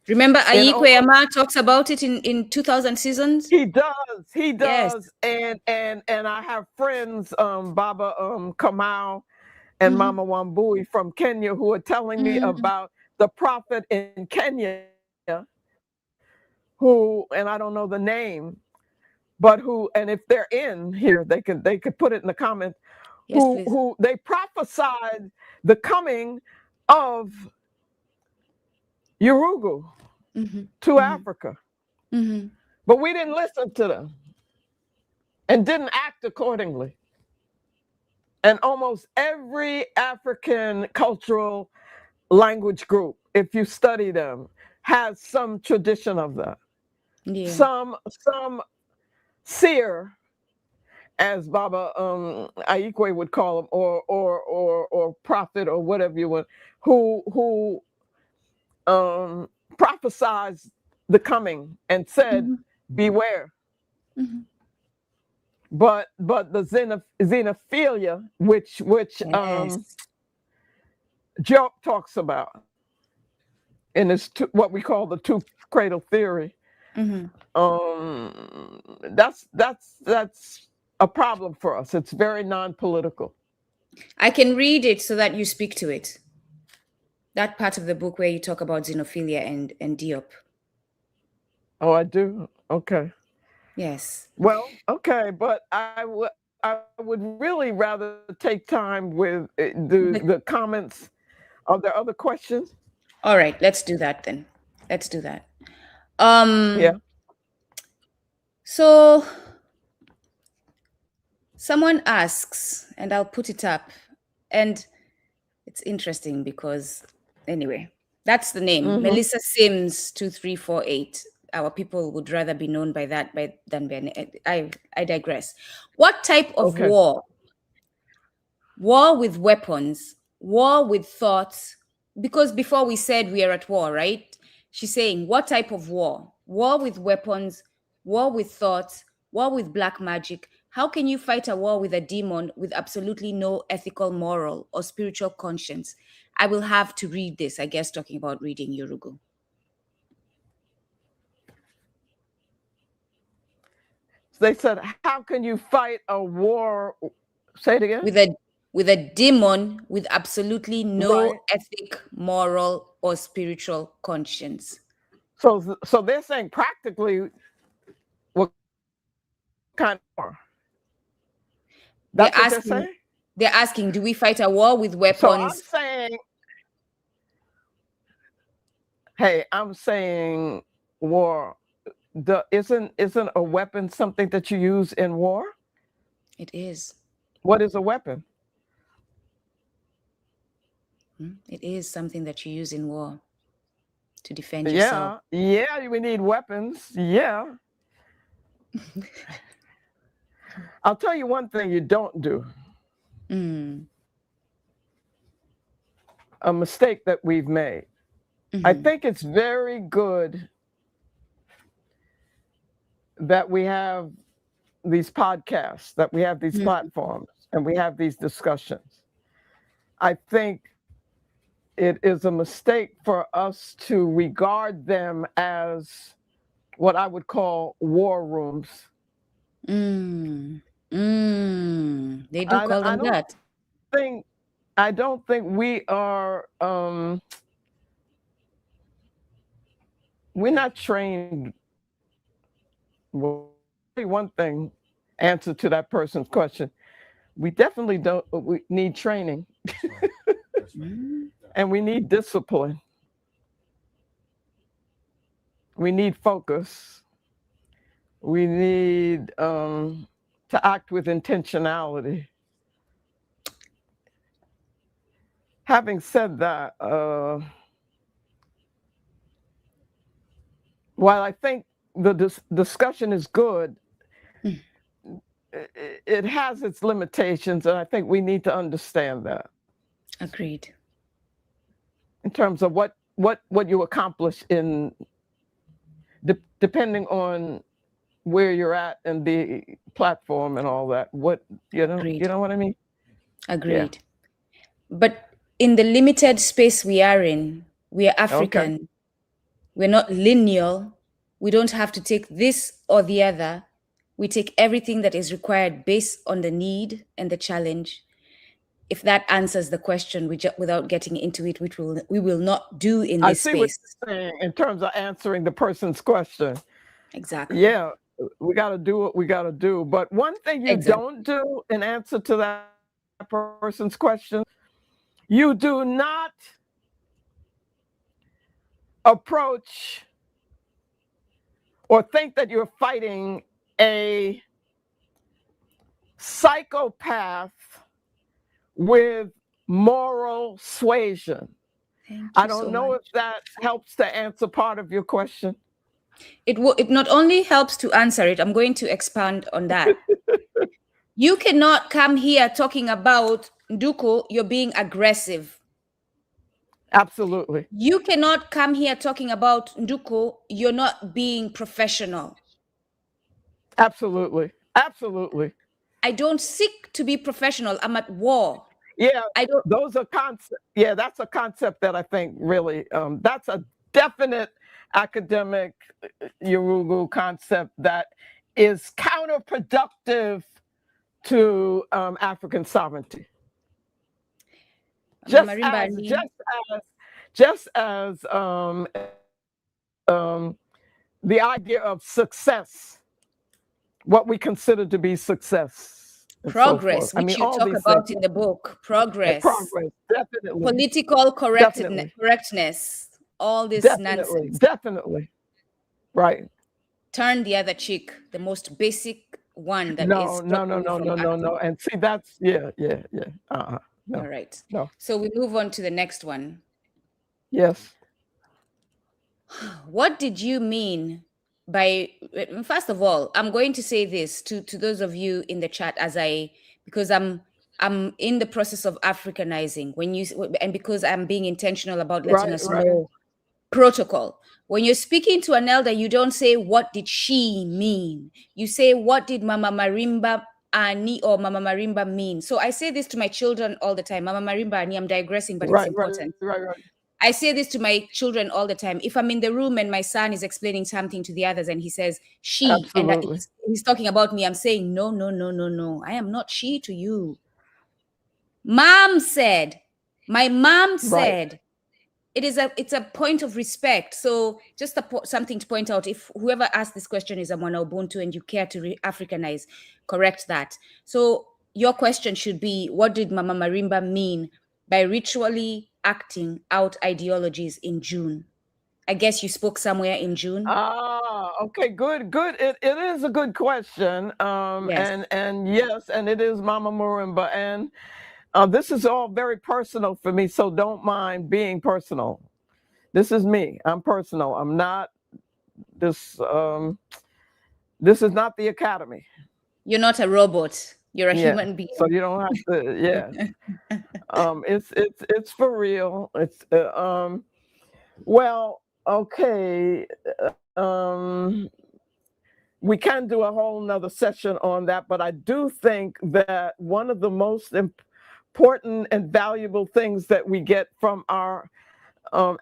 Remember And Ayikwe Ama talks about it in 2000 seasons? he Yes. does, and I have friends, Baba Kamau and Mhm. Mama Wambui from Kenya, who are telling me Mhm. about the prophet in Kenya, who, and I don't know the name, but who, and if they're in here, they could put it in the comments, Yes, please. who they prophesied the coming of Yurugu Mhm. to Mhm. Africa, Mhm. but we didn't listen to them and didn't act accordingly. And almost every African cultural language group, if you study them, has some tradition of that. Yeah. Some seer, as Baba Aikwe would call them, or prophet or whatever you want, who prophesied the coming and said, Mhm. "Beware." Mhm. But the xenophilia, which Yes. Job talks about in his what we call the two cradle theory, Mhm. that's a problem for us. It's very non-political. I can read it so that you speak to it. That part of the book where you talk about xenophilia and Diop. Oh, I do. Okay. Yes. Well, okay, but I would really rather take time with the comments. Are there other questions? All right, let's do that then. Let's do that. Yeah. So someone asks, and I'll put it up, and it's interesting because anyway, that's the name. Mm-hmm. Melissa Sims 2348. Our people would rather be known by that than by I digress. What type of Okay. war? War with weapons, war with thoughts, because before we said we are at war, right? She's saying, what type of war? War with weapons, war with thoughts, war with black magic. How can you fight a war with a demon with absolutely no ethical, moral, or spiritual conscience? I will have to read this, I guess, talking about reading Yurugu. They said, how can you fight a war? Say it again. With a demon with absolutely no Right. ethic, moral, or spiritual conscience. So they're saying practically what kind of war? They're That's what they're asking, saying? they're asking, do we fight a war with So I'm weapons? saying, hey, I'm saying war. Isn't a weapon something that you use in war? It is. What is a weapon? It is something that you use in war to defend yourself. Yeah, we need weapons. Yeah. I'll tell you one thing you don't do. Mm. A mistake that we've made. I Mhm. think it's very good that we have these podcasts, that we have these Mhm. platforms, and we have these discussions. I think it is a mistake for us to regard them as what I would call war rooms. Mm. They do call I them don't that. think I don't think we are we're not trained. Well, one thing answer to that person's question. We definitely don't. We need training, Mm, and we need discipline. We need focus. We need to act with intentionality. Having said that, while I think the discussion is good, mm, it has its limitations, and I think we need to understand that agreed. in terms of what you accomplish in depending on where you're at and the platform and all that. What you Agreed. know what I mean? Yeah. Agreed. But in the limited space we are in, we are Okay. African. We're not lineal. We don't have to take this or the other. We take everything that is required based on the need and the challenge. If that answers the question without getting into it, which we will not do in I this see what space. you're saying in terms of answering the person's question. Exactly. Yeah, we got to do what we got to do. But one thing you Exactly. don't do in answer to that person's question, you do not approach or think that you're fighting a psychopath with moral suasion. Thank I you so don't know much. if that helps to answer part of your question. It not only helps to answer it, I'm going to expand on that. You cannot come here talking about Nduku, you're being aggressive. Absolutely. You cannot come here talking about Nduku, you're not being professional. Absolutely. Absolutely. I don't seek to be professional. I'm at war. Yeah, I don't. those are concepts. Yeah, that's a concept that I think really, that's a definite academic Yurugu concept that is counterproductive to African sovereignty. Mama Marimba Ani. Just as the idea of success, what we consider to be success, and so Progress, forth. I which mean, you all talk these about things. in the book. Progress. Progress, definitely. Political Definitely. correctness. All this Definitely. nonsense. Definitely. Right. Turn the other cheek. The most basic one that is No. stopping you from acting. And see, that's yeah. All No. right. No. So we move on to the next one. Yes. What did you mean by, first of all, I'm going to say this to those of you in the chat because I'm in the process of Africanizing and because I'm being intentional about letting us know protocol. When you're speaking to an elder, you don't say, what did she mean? You say, what did Mama Marimba Ani or Mama Marimba mean? So I say this to my children all the time. Mama Marimba Ani, I'm digressing, but it's important. Right. I say this to my children all the time. If I'm in the room and my son is explaining something to the others and he says, she, Absolutely. and he's talking about me, I'm saying, no. I am not she to you. Mom said, my mom said, it's a point of respect. So just something to point out, if whoever asked this question is a Mwana Ubuntu and you care to Africanize, correct that. So your question should be, what did Mama Marimba mean by ritually acting out ideologies in June? I guess you spoke somewhere in June. Okay, good. It is a good question. Yes. And yes, and it is Mama Marimba. And this is all very personal for me, so don't mind being personal. This is me. I'm personal. I'm not this. This is not the academy. You're not a robot. You're a human being. So you don't have to. Yeah. It's for real. It's well. Okay. We can do a whole nother session on that, but I do think that one of the most important and valuable things that we get from our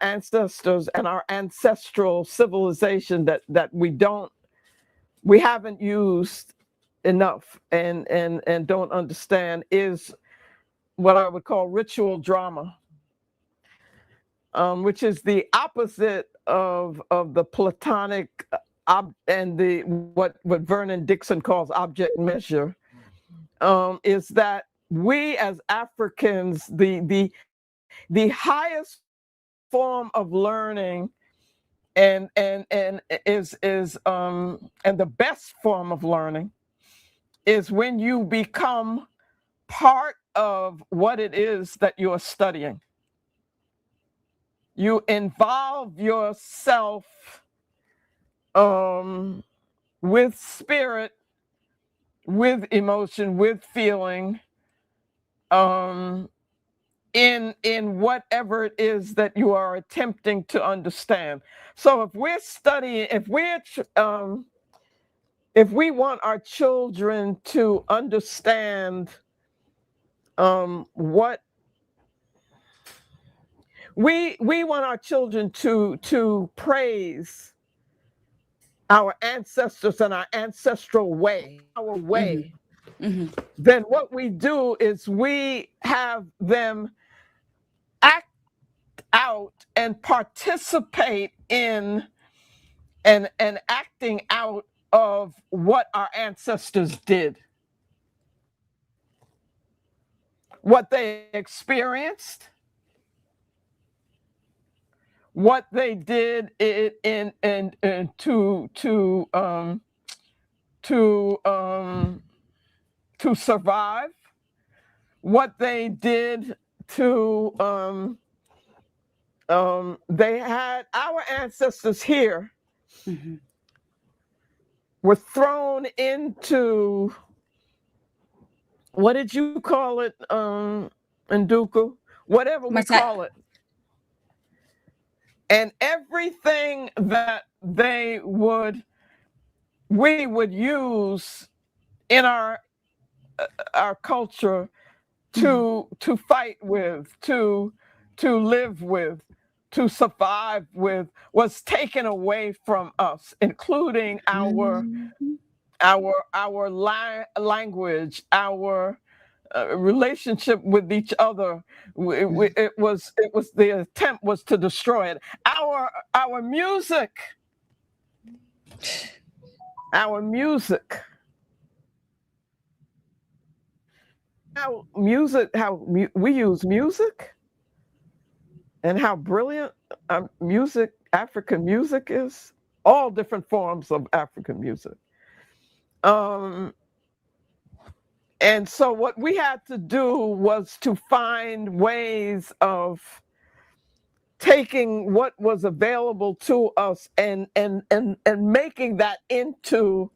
ancestors and our ancestral civilization that we haven't used enough and don't understand is what I would call ritual drama, which is the opposite of the Platonic and the what Vernon Dixon calls object measure. is that we as Africans, the highest form of learning and the best form of learning is when you become part of what it is that you're studying. You involve yourself with spirit, with emotion, with feeling, in whatever it is that you are attempting to understand. So if we're studying, if we want our children to understand what we want our children to praise our ancestors and our ancestral way, our way, then what we do is we have them act out and participate in and acting out of what our ancestors did, what they experienced, what they did to survive, what they did to they had our ancestors here were thrown into, what did you call it, Nduku? Whatever we call it. And everything that we would use in our culture to fight with, to live with, to survive with, was taken away from us, including our language, our relationship with each other. It was the attempt was to destroy it. Our music, how we use music, and how brilliant African music is. All different forms of African music. And so what we had to do was to find ways of taking what was available to us and making that into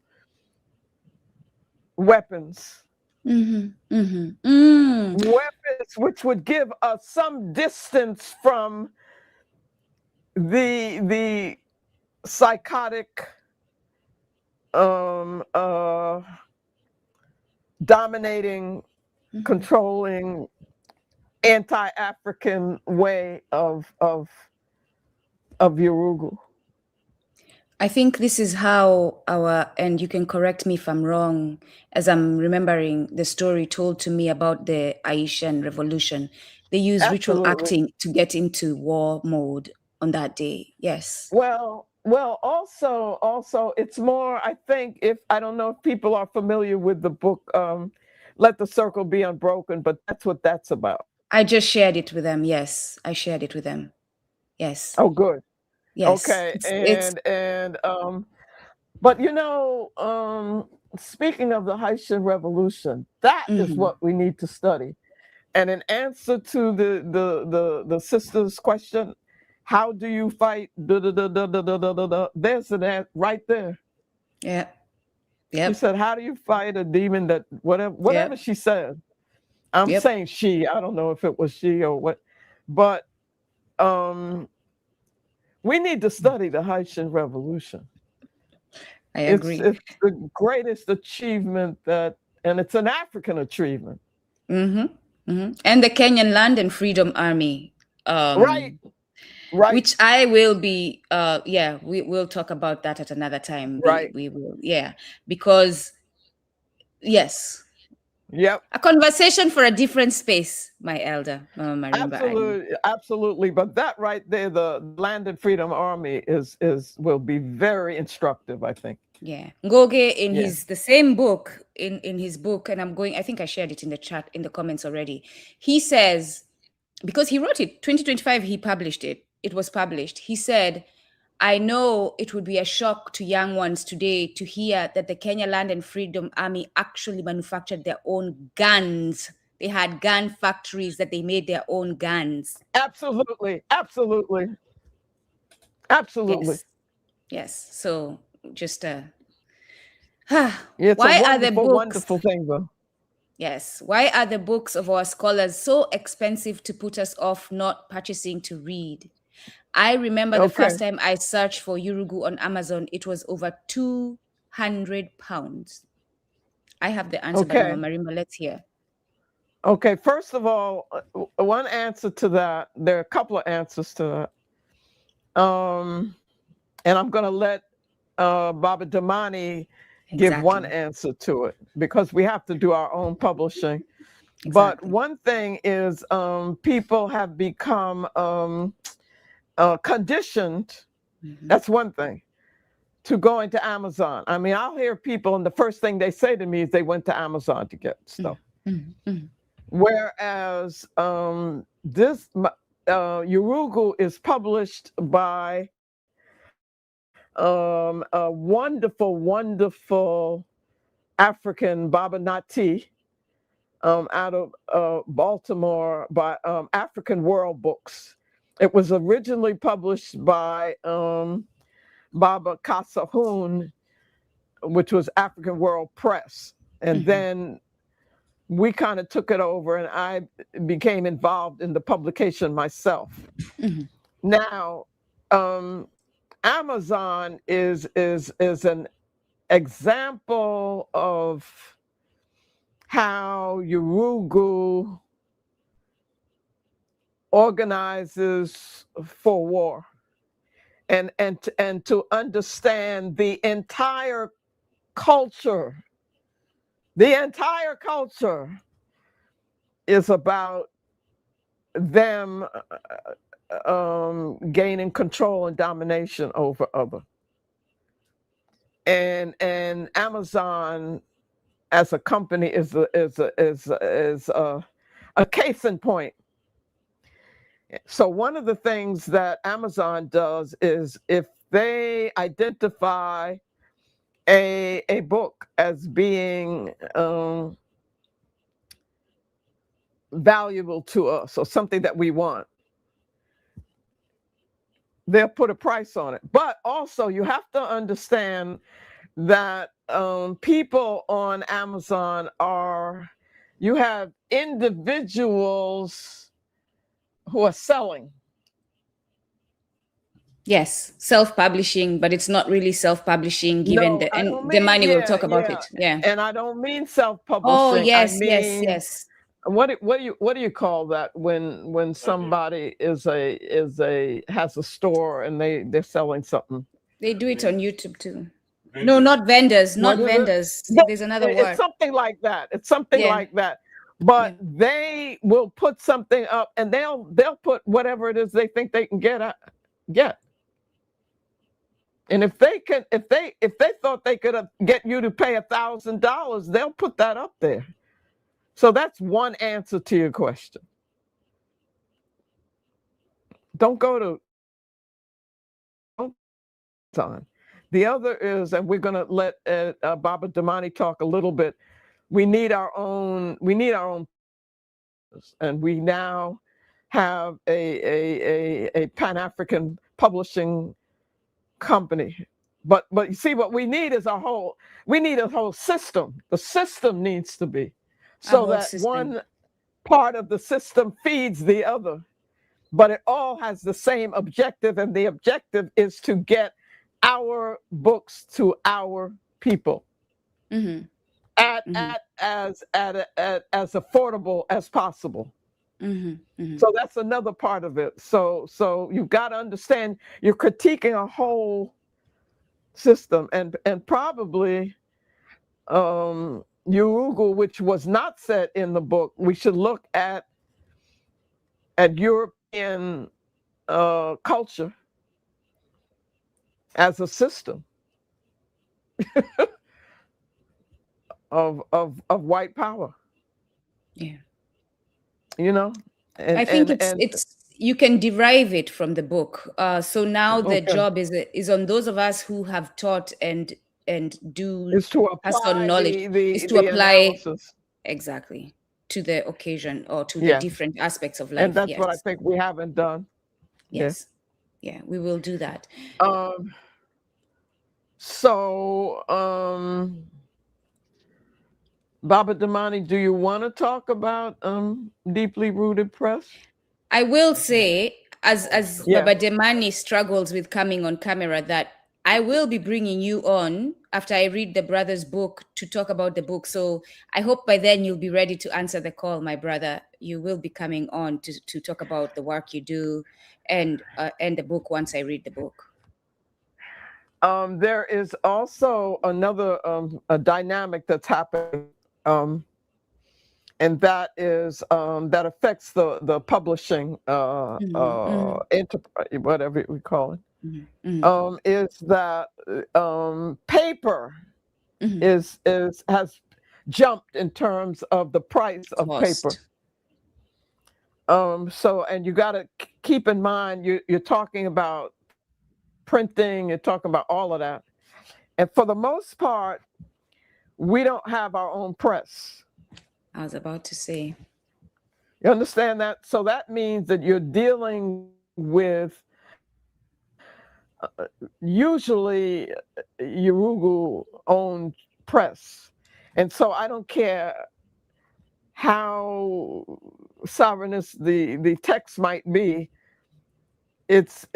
weapons. Weapons which would give us some distance from the psychotic, dominating, controlling, anti-African way of Yurugu. I think this is how and you can correct me if I'm wrong, as I'm remembering the story told to me about the Haitian Revolution. They use ritual acting to get into war mode on that day. Yes. Well, also, it's more, I think, I don't know if people are familiar with the book, Let the Circle Be Unbroken, but that's what that's about. I just shared it with them. Yes, I shared it with them. Yes. Oh, good. Yes. Okay. But speaking of the Haitian Revolution, that is what we need to study. And in answer to the sister's question, how do you fight? There's an answer right there. Yeah. She said, how do you fight a demon that whatever she said? I'm saying she. I don't know if it was she or what, but we need to study the Haitian Revolution. I agree. It's the greatest achievement and it's an African achievement. And the Kenyan Land and Freedom Army. Right. Which I will be, we'll talk about that at another time. Right. We will, because, yes. Yep. A conversation for a different space, my elder, Mama Marimba Ani. Absolutely. But that right there, the Land and Freedom Army will be very instructive, I think. Yeah. Ngoge, in the same book, in his book, and I think I shared it in the chat, in the comments already. He says, because he wrote it 2025, he published it. It was published. He said, I know it would be a shock to young ones today to hear that the Kenya Land and Freedom Army actually manufactured their own guns. They had gun factories that they made their own guns. Absolutely. Yes. So just It's why a are the books wonderful thing, though. Yes. Why are the books of our scholars so expensive to put us off not purchasing to read? I remember the first time I searched for Yurugu on Amazon, it was over £200. I have the answer, but Mama Marimba, let's hear. Okay, first of all, one answer to that, there are a couple of answers to that. And I'm going to let Baba Damani give one answer to it, because we have to do our own publishing. But one thing is, people have become conditioned, that's one thing, to go into Amazon. I mean, I'll hear people, and the first thing they say to me is they went to Amazon to get stuff. Whereas this Yurugu is published by a wonderful African, Baba Nati, out of Baltimore, by African World Books. It was originally published by Baba Kasahun, which was African World Press. And then we kind of took it over, and I became involved in the publication myself. Now, Amazon is an example of how Yurugu organizes for war, and to understand the entire culture. The entire culture is about them gaining control and domination over other. And Amazon as a company is a case in point. So one of the things that Amazon does is, if they identify a book as being valuable to us, or something that we want, they'll put a price on it. But also, you have to understand that people on Amazon you have individuals who are selling. Yes, self-publishing, but it's not really self-publishing given the money. We'll talk about it. Yeah. And I don't mean self-publishing. Oh, yes, I mean, yes. What do you call that when somebody has a store and they're selling something? They do it on YouTube too. No, not vendors, not vendors. There's another word. It's something like that. It's something like that. But they will put something up, and they'll put whatever it is they think they can get. And if they thought they could get you to pay $1,000, they'll put that up there. So that's one answer to your question. Don't go to Amazon. The other is, and we're going to let Baba Damani talk a little bit. We need our own. And we now have a Pan-African publishing company. But you see, what we need is a whole system. The system needs to be so that one part of the system feeds the other, but it all has the same objective, and the objective is to get our books to our people as affordable as possible. So that's another part of it. So you've got to understand, you're critiquing a whole system, and probably Yurugu, which was not said in the book, we should look at European culture as a system. of white power. Yeah. You know, I think and it's you can derive it from the book. So now the okay, job is on those of us who have taught and do is to pass on apply knowledge, is to the apply analysis. exactly to the occasion or to the Yes, different aspects of and life. that's what I Yes, think we haven't done. Yeah. yes, yeah, we will do that. Um. So, Baba Damani, do you want to talk about deeply rooted press? I will say, as Yeah. Baba Demani struggles with coming on camera, that I will be bringing you on after I read the brother's book to talk about the book. So I hope by then you'll be ready to answer the call, my brother. You will be coming on to talk about the work you do and the book once I read the book. There is also another a dynamic that's happening, and that is that affects the publishing enterprise, whatever we call it. Is that paper is has jumped in terms of the price of paper. So, and you got to keep in mind, you're talking about printing, you're talking about all of that. And for the most part, we don't have our own press. I was about to say. You understand that? So that means that you're dealing with usually Yurugu owned press. And so I don't care how sovereignist the text might be, it's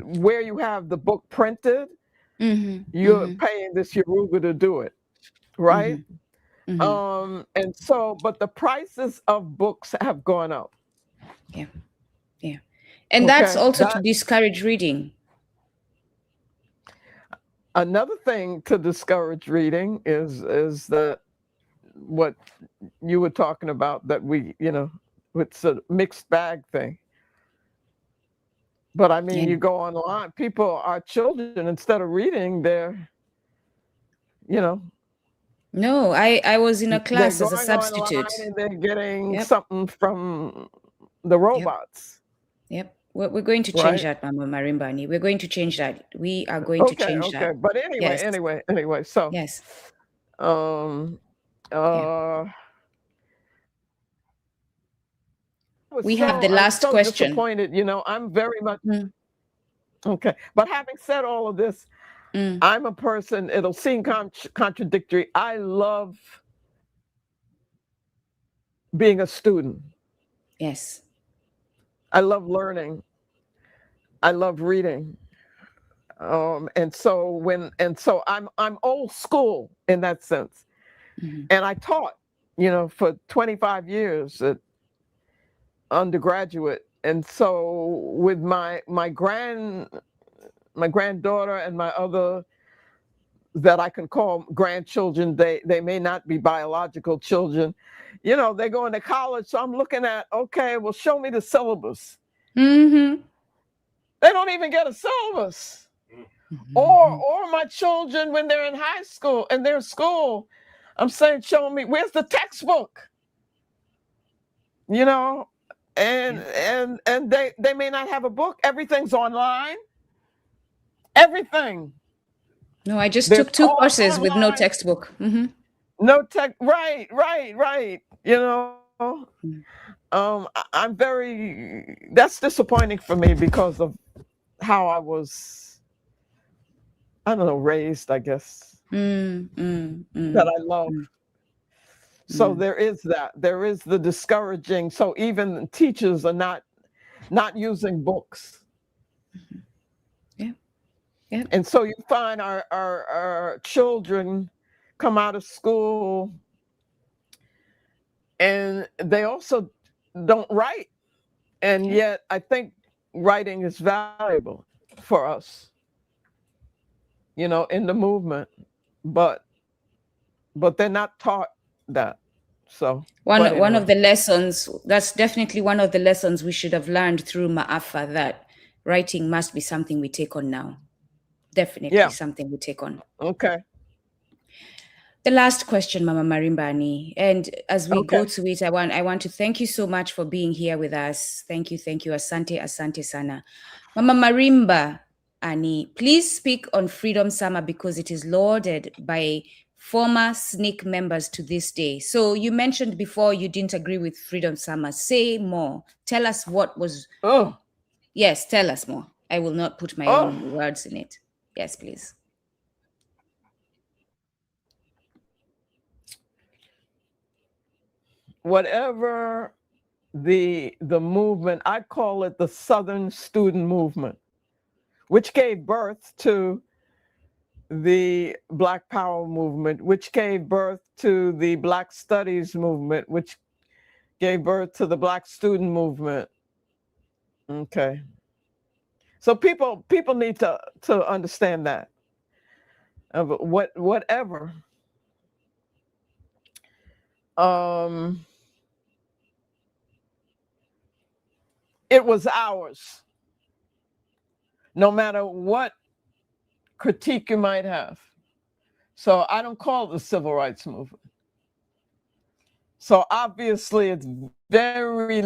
where you have the book printed, you're paying this Yurugu to do it, right? And so, but the prices of books have gone up. Yeah, yeah, and that's also to discourage reading. Another thing to discourage reading is that what you were talking about, that we, it's a mixed bag thing. But I mean, you go online, our children, instead of reading, they're, No, I was in a class as a substitute. And they're getting something from the robots. Yep. We're going to change that, Mama Marimba Ani. We're going to change that. We are going to change that. Okay. But anyway, so yes. We have the last question. Disappointed, I'm very much okay. But having said all of this, I'm a person, it'll seem contradictory. I love being a student. Yes. I love learning. I love reading. And so I'm old school in that sense. And I taught, for 25 years at undergraduate. And so with my granddaughter and my other that I can call grandchildren, they may not be biological children, they're going to college. So I'm looking at, okay, well, show me the syllabus. They don't even get a syllabus. Or my children, when they're in high school and they're in school, I'm saying, show me, where's the textbook? And they may not have a book. Everything's online. Everything. No, I just took 2 courses with no textbook. No tech. Right. I'm that's disappointing for me because of how I was, I don't know, raised, I guess, that I love. So there is that. There is the discouraging. So even teachers are not using books. Yeah. And so you find our children come out of school and they also don't write. And yet I think writing is valuable for us, in the movement, but they're not taught that. So one of the lessons, that's definitely one of the lessons we should have learned through Ma'afa, that writing must be something we take on now. Definitely something we take on. Okay. The last question, Mama Marimba Ani, and as we go Okay. to it, I want to thank you so much for being here with us. Thank you, asante, asante sana. Mama Marimba Ani, please speak on Freedom Summer because it is lauded by former SNCC members to this day. So you mentioned before you didn't agree with Freedom Summer. Say more. Tell us what was. Oh, Yes, tell us more. I will not put my oh, own words in it. Yes, please. whatever the movement, I call it the Southern Student Movement, which gave birth to the Black Power movement, which gave birth to the Black Studies movement, which gave birth to the Black Student movement. Okay. So people need to understand that. Whatever. It was ours. No matter what critique you might have. So I don't call it the civil rights movement. So obviously it's very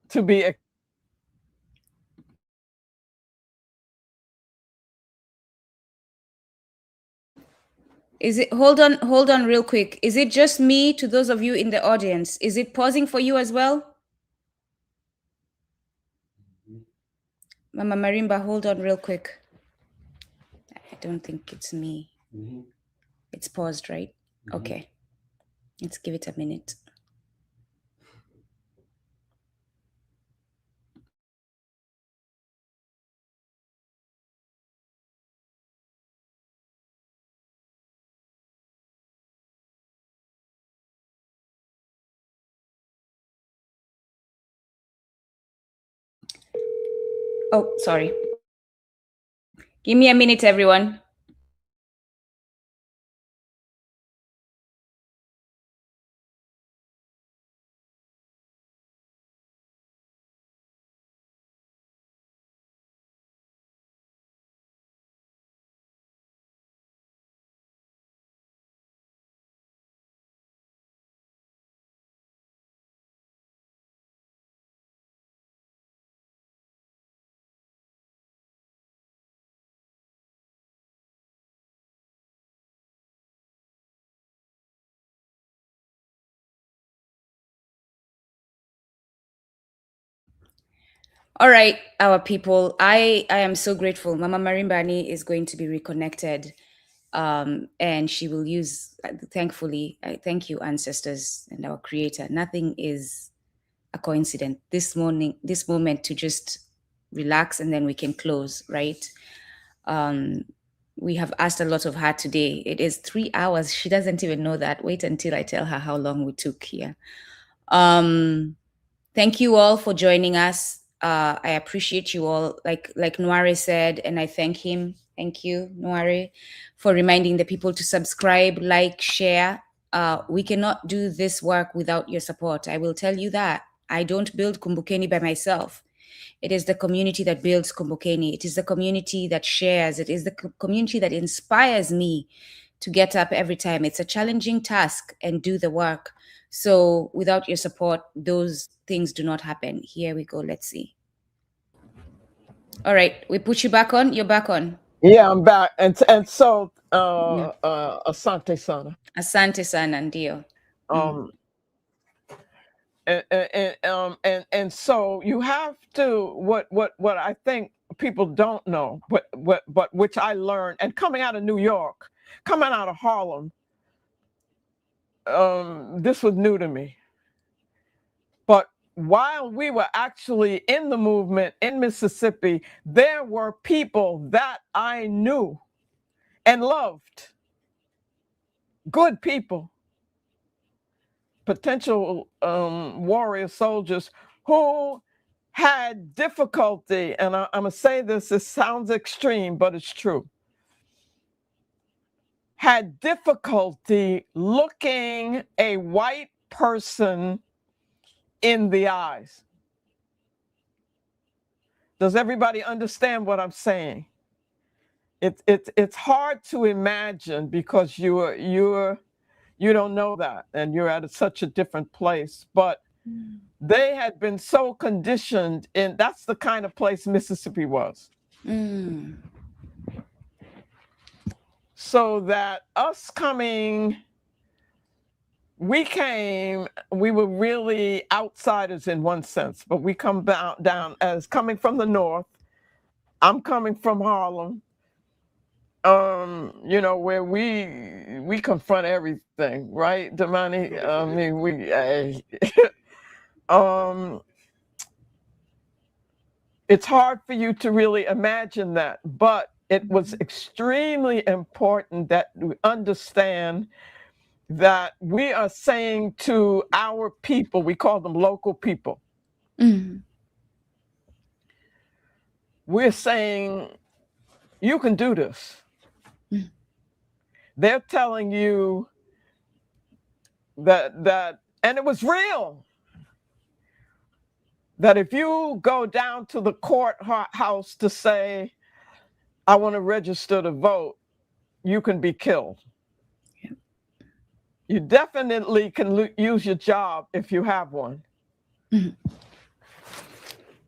to be. Is it, hold on real quick. Is it just me, to those of you in the audience? Is it pausing for you as well? Mama Marimba, hold on real quick. I don't think it's me. It's paused, right? Okay. Let's give it a minute. Oh, sorry. Give me a minute, everyone. All right, our people. I am so grateful. Mama Marimba Ani is going to be reconnected. And she will use, thankfully, I thank you, ancestors and our creator. Nothing is a coincidence. This moment to just relax and then we can close, right? We have asked a lot of her today. It is 3 hours. She doesn't even know that. Wait until I tell her how long we took here. Thank you all for joining us. I appreciate you all. Like Noire said, and I thank him. Thank you, Noire, for reminding the people to subscribe, like, share. We cannot do this work without your support. I will tell you that. I don't build Kumbukeni by myself. It is the community that builds Kumbukeni. It is the community that shares. It is the community that inspires me to get up every time. It's a challenging task and do the work. So without your support, those things do not happen. Here we go. Let's see. All right. We put you back on. You're back on. Yeah, I'm back. And so Asante Sana. Asante sana, ndio. And so you have to what I think people don't know, but which I learned, and coming out of New York, coming out of Harlem, this was new to me. But while we were actually in the movement in Mississippi, there were people that I knew and loved, good people, potential warrior soldiers who had difficulty, and I'm going to say this, it sounds extreme, but it's true, had difficulty looking a white person in the eyes. Does everybody understand what I'm saying? It's hard to imagine because you don't know that, and you're at such a different place. But they had been so conditioned in, that's the kind of place Mississippi was. So that us coming, we were really outsiders in one sense, but we come down as coming from the north. I'm coming from Harlem, where we confront everything, right, Damani? I mean, it's hard for you to really imagine that, but it was extremely important that we understand that we are saying to our people, we call them local people, we're saying, you can do this. They're telling you that, and it was real, that if you go down to the courthouse to say, I want to register to vote, you can be killed. Yep. You definitely can use your job if you have one.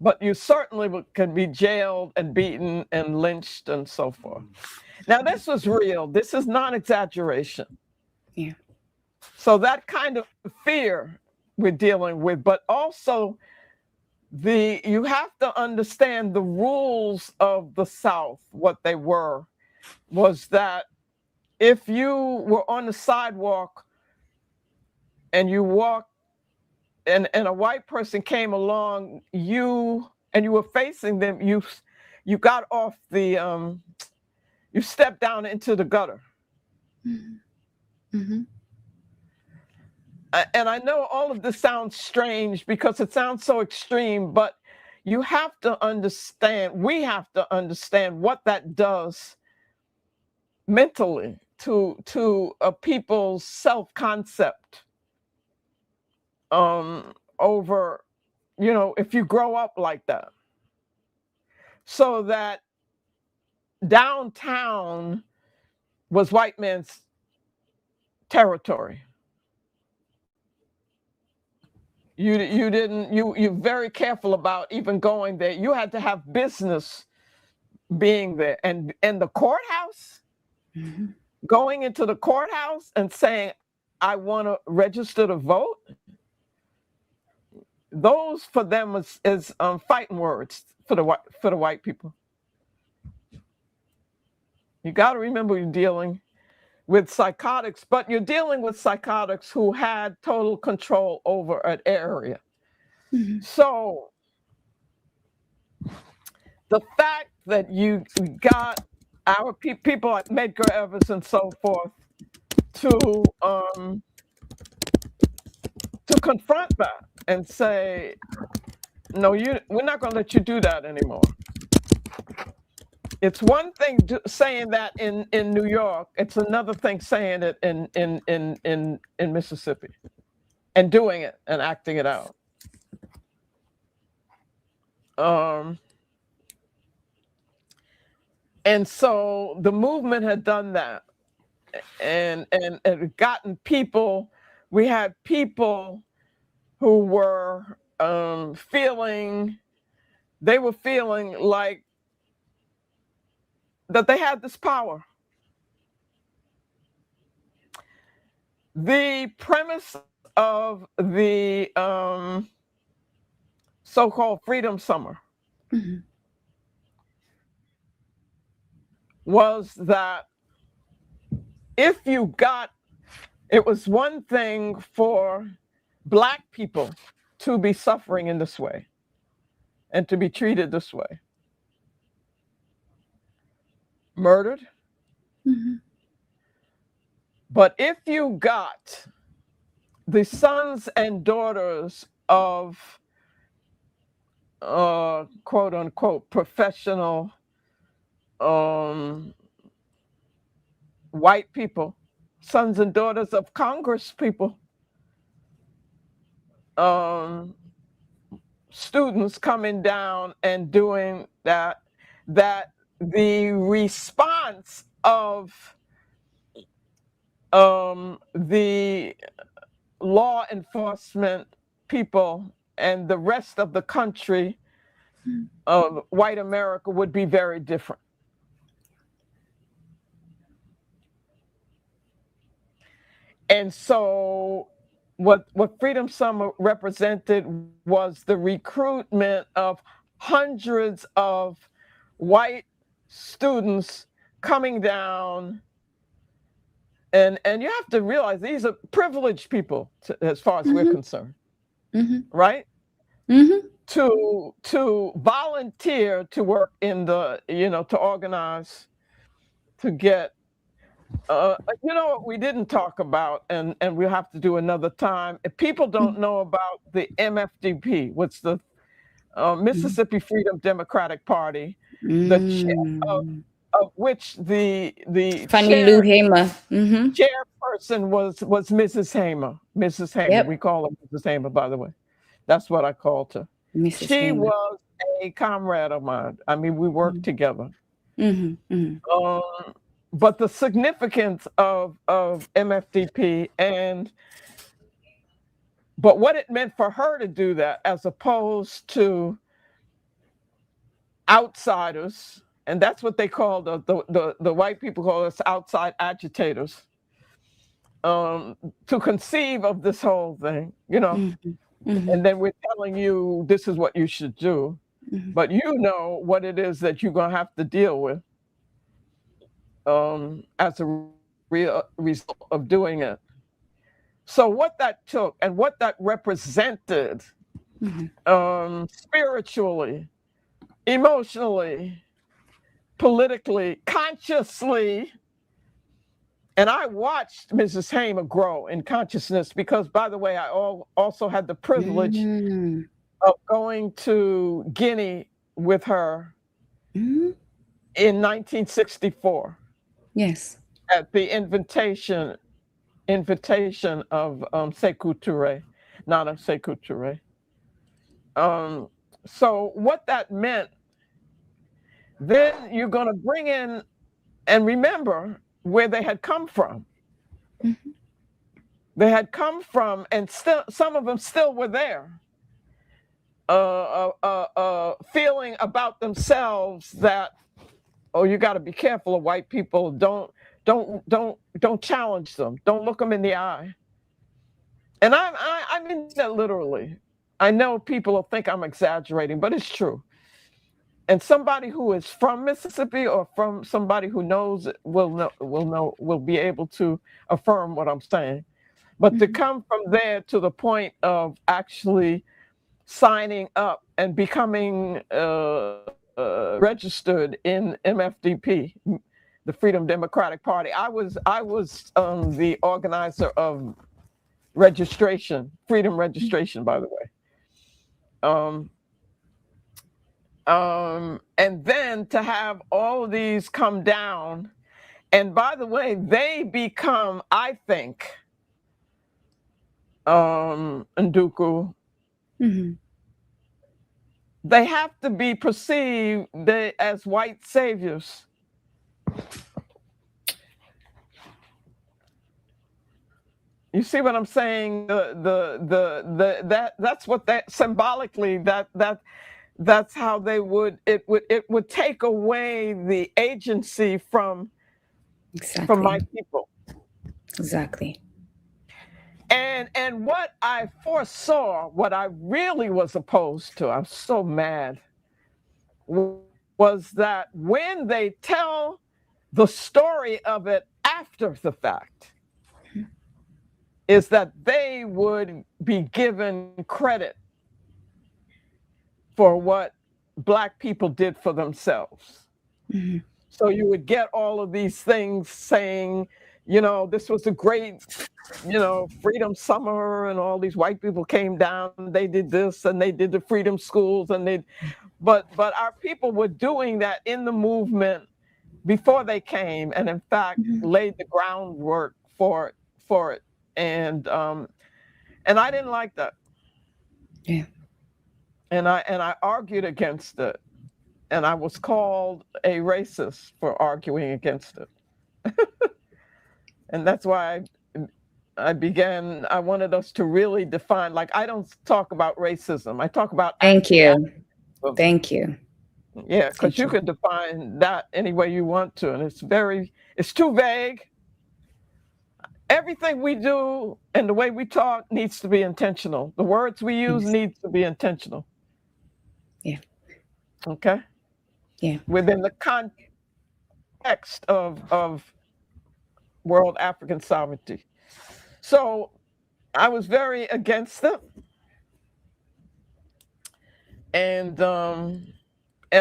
But you certainly can be jailed and beaten and lynched and so forth. Now, this was real. This is not exaggeration. Yeah. So that kind of fear we're dealing with, but also you have to understand the rules of the South. What they were was that if you were on the sidewalk and you walked and a white person came along, you were facing them, you got off the you stepped down into the gutter. And I know all of this sounds strange because it sounds so extreme, but you have to understand, we have to understand what that does mentally to a people's self-concept over, if you grow up like that. So that downtown was white man's territory. You're very careful about even going there. You had to have business being there. And the courthouse, going into the courthouse and saying, I want to register to vote, those for them is fighting words for the white people. You got to remember you're dealing with psychotics, but you're dealing with psychotics who had total control over an area. So the fact that you got our people like Medgar Evers and so forth to confront that and say, no, we're not going to let you do that anymore. It's one thing saying that in New York. It's another thing saying it in Mississippi and doing it and acting it out. And so the movement had done that and gotten people. We had people who were feeling like that they had this power. The premise of the so-called Freedom Summer was that if you got, it was one thing for Black people to be suffering in this way and to be treated this way. Murdered. But if you got the sons and daughters of quote unquote professional white people, sons and daughters of Congress people, students coming down and doing that, that the response of the law enforcement people and the rest of the country of white America would be very different. And so what Freedom Summer represented was the recruitment of hundreds of white students coming down. And you have to realize these are privileged people as far as we're concerned, right? To volunteer to work in the, to organize, to get, what we didn't talk about, and we'll have to do another time. If people don't know about the MFDP, what's the Mississippi Freedom Democratic Party, the chair of which the Fannie Lou Hamer. chairperson was Mrs. Hamer. Mrs. Hamer, Yep. we call her Mrs. Hamer, by the way. That's what I called her. Mrs. She Hamer. was a comrade of mine. I mean, we worked together. But the significance of MFDP but what it meant for her to do that, as opposed to outsiders, and that's what they call the white people call us outside agitators, to conceive of this whole thing, and then we're telling you this is what you should do, but you know what it is that you're going to have to deal with as a real result of doing it. So what that took and what that represented spiritually, emotionally, politically, consciously. And I watched Mrs. Hamer grow in consciousness because, by the way, I also had the privilege of going to Guinea with her in 1964. Yes. At the invitation of Sekou Touré, Nana Sekou Touré. So what that meant, then you're going to bring in and remember where they had come from. They had come from, and still some of them still were there, feeling about themselves that, oh, you got to be careful of white people. Don't challenge them. Don't look them in the eye. And I mean that literally. I know people will think I'm exaggerating, but it's true. And somebody who is from Mississippi or from somebody who knows it will be able to affirm what I'm saying. But to come from there to the point of actually signing up and becoming registered in MFDP, the Freedom Democratic Party. I was the organizer of registration, freedom registration, by the way. And then to have all of these come down, and by the way, they become, I think, Nduku, they have to be perceived as white saviors. You see what I'm saying? That's what that symbolically that's how they would it would take away the agency from my people. Exactly. And what I foresaw, what I really was opposed to, I'm so mad, was that when they tell the story of it after the fact, is that they would be given credit for what Black people did for themselves. So you would get all of these things saying, this was a great, freedom summer, and all these white people came down, they did this, and they did the freedom schools, and but our people were doing that in the movement before they came, and in fact laid the groundwork for it. And I didn't like that. Yeah. and I argued against it, and I was called a racist for arguing against it. And that's why I wanted us to really define, like, I don't talk about racism. I talk about Thank you. anti-racism. Thank you. Yeah, because Thank you you. can define that any way you want to, and it's too vague. Everything we do and the way we talk needs to be intentional. The words we use Yes. need to be intentional. Yeah. Okay? Yeah. Within the context of world African sovereignty. So I was very against it. And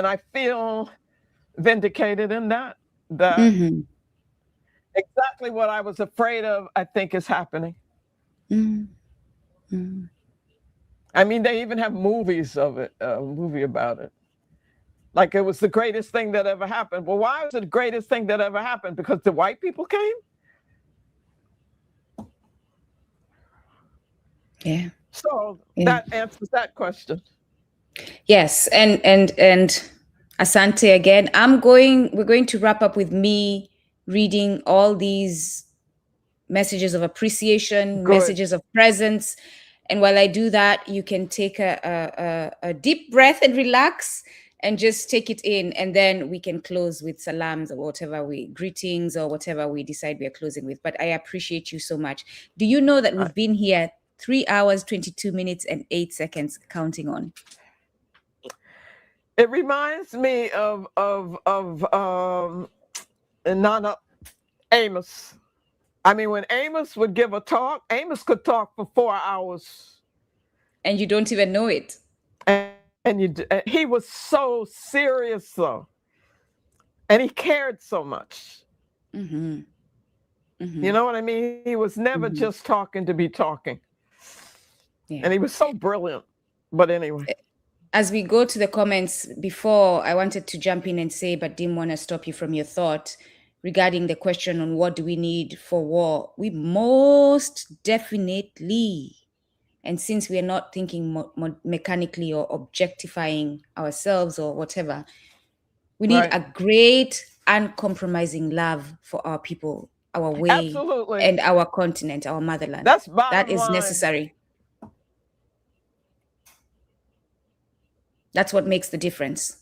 I feel vindicated in that Mm-hmm. exactly what I was afraid of, I think, is happening. Mm-hmm. I mean, they even have movies of it, a movie about it. Like it was the greatest thing that ever happened. Well, why was it the greatest thing that ever happened? Because the white people came? Yeah. So Yeah. that answers that question. Yes, and Asante again. We're going to wrap up with me reading all these messages of appreciation, Good. messages of presence. And while I do that, you can take a deep breath and relax and just take it in. And then we can close with salams or whatever greetings or whatever we decide we are closing with. But I appreciate you so much. Do you know that we've been here 3 hours, 22 minutes and 8 seconds counting on? It reminds me of Nana Amos. I mean, when Amos would give a talk, Amos could talk for 4 hours. And you don't even know it. And he was so serious, though. And he cared so much. Mm-hmm. Mm-hmm. You know what I mean? He was never just talking to be talking. Yeah. And he was so brilliant. But anyway. As we go to the comments, before I wanted to jump in and say, but didn't want to stop you from your thought regarding the question on what do we need for war. We most definitely, and since we are not thinking mechanically or objectifying ourselves or whatever, we need a great uncompromising love for our people, our way, absolutely, and our continent, our motherland. That is necessary. That's what makes the difference.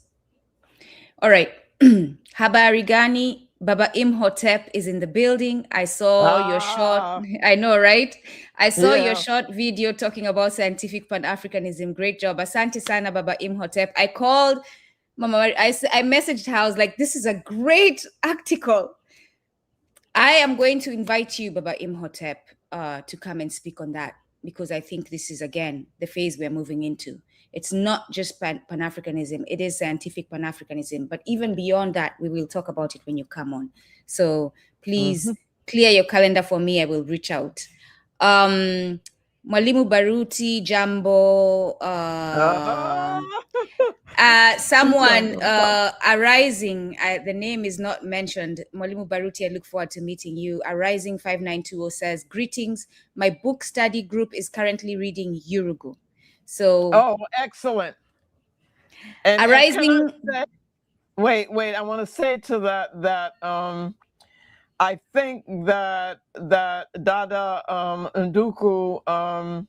All right. Habari gani? Baba Imhotep is in the building. I saw your short. I know, right? I saw your short video talking about scientific Pan-Africanism. Great job. Asante sana, Baba Imhotep. I called Mama. I messaged her. I was like, this is a great article. I am going to invite you, Baba Imhotep, to come and speak on that, because I think this is, again, the phase we're moving into. It's not just Pan-Africanism, it is scientific Pan-Africanism. But even beyond that, we will talk about it when you come on. So please clear your calendar for me. I will reach out. Mwalimu Baruti, Jambo, someone Arising, the name is not mentioned. Mwalimu Baruti, I look forward to meeting you. Arising 5920 says, greetings. My book study group is currently reading Yurugu. So excellent. And Arising. Wait, I want to say to that I think that Dada Nduku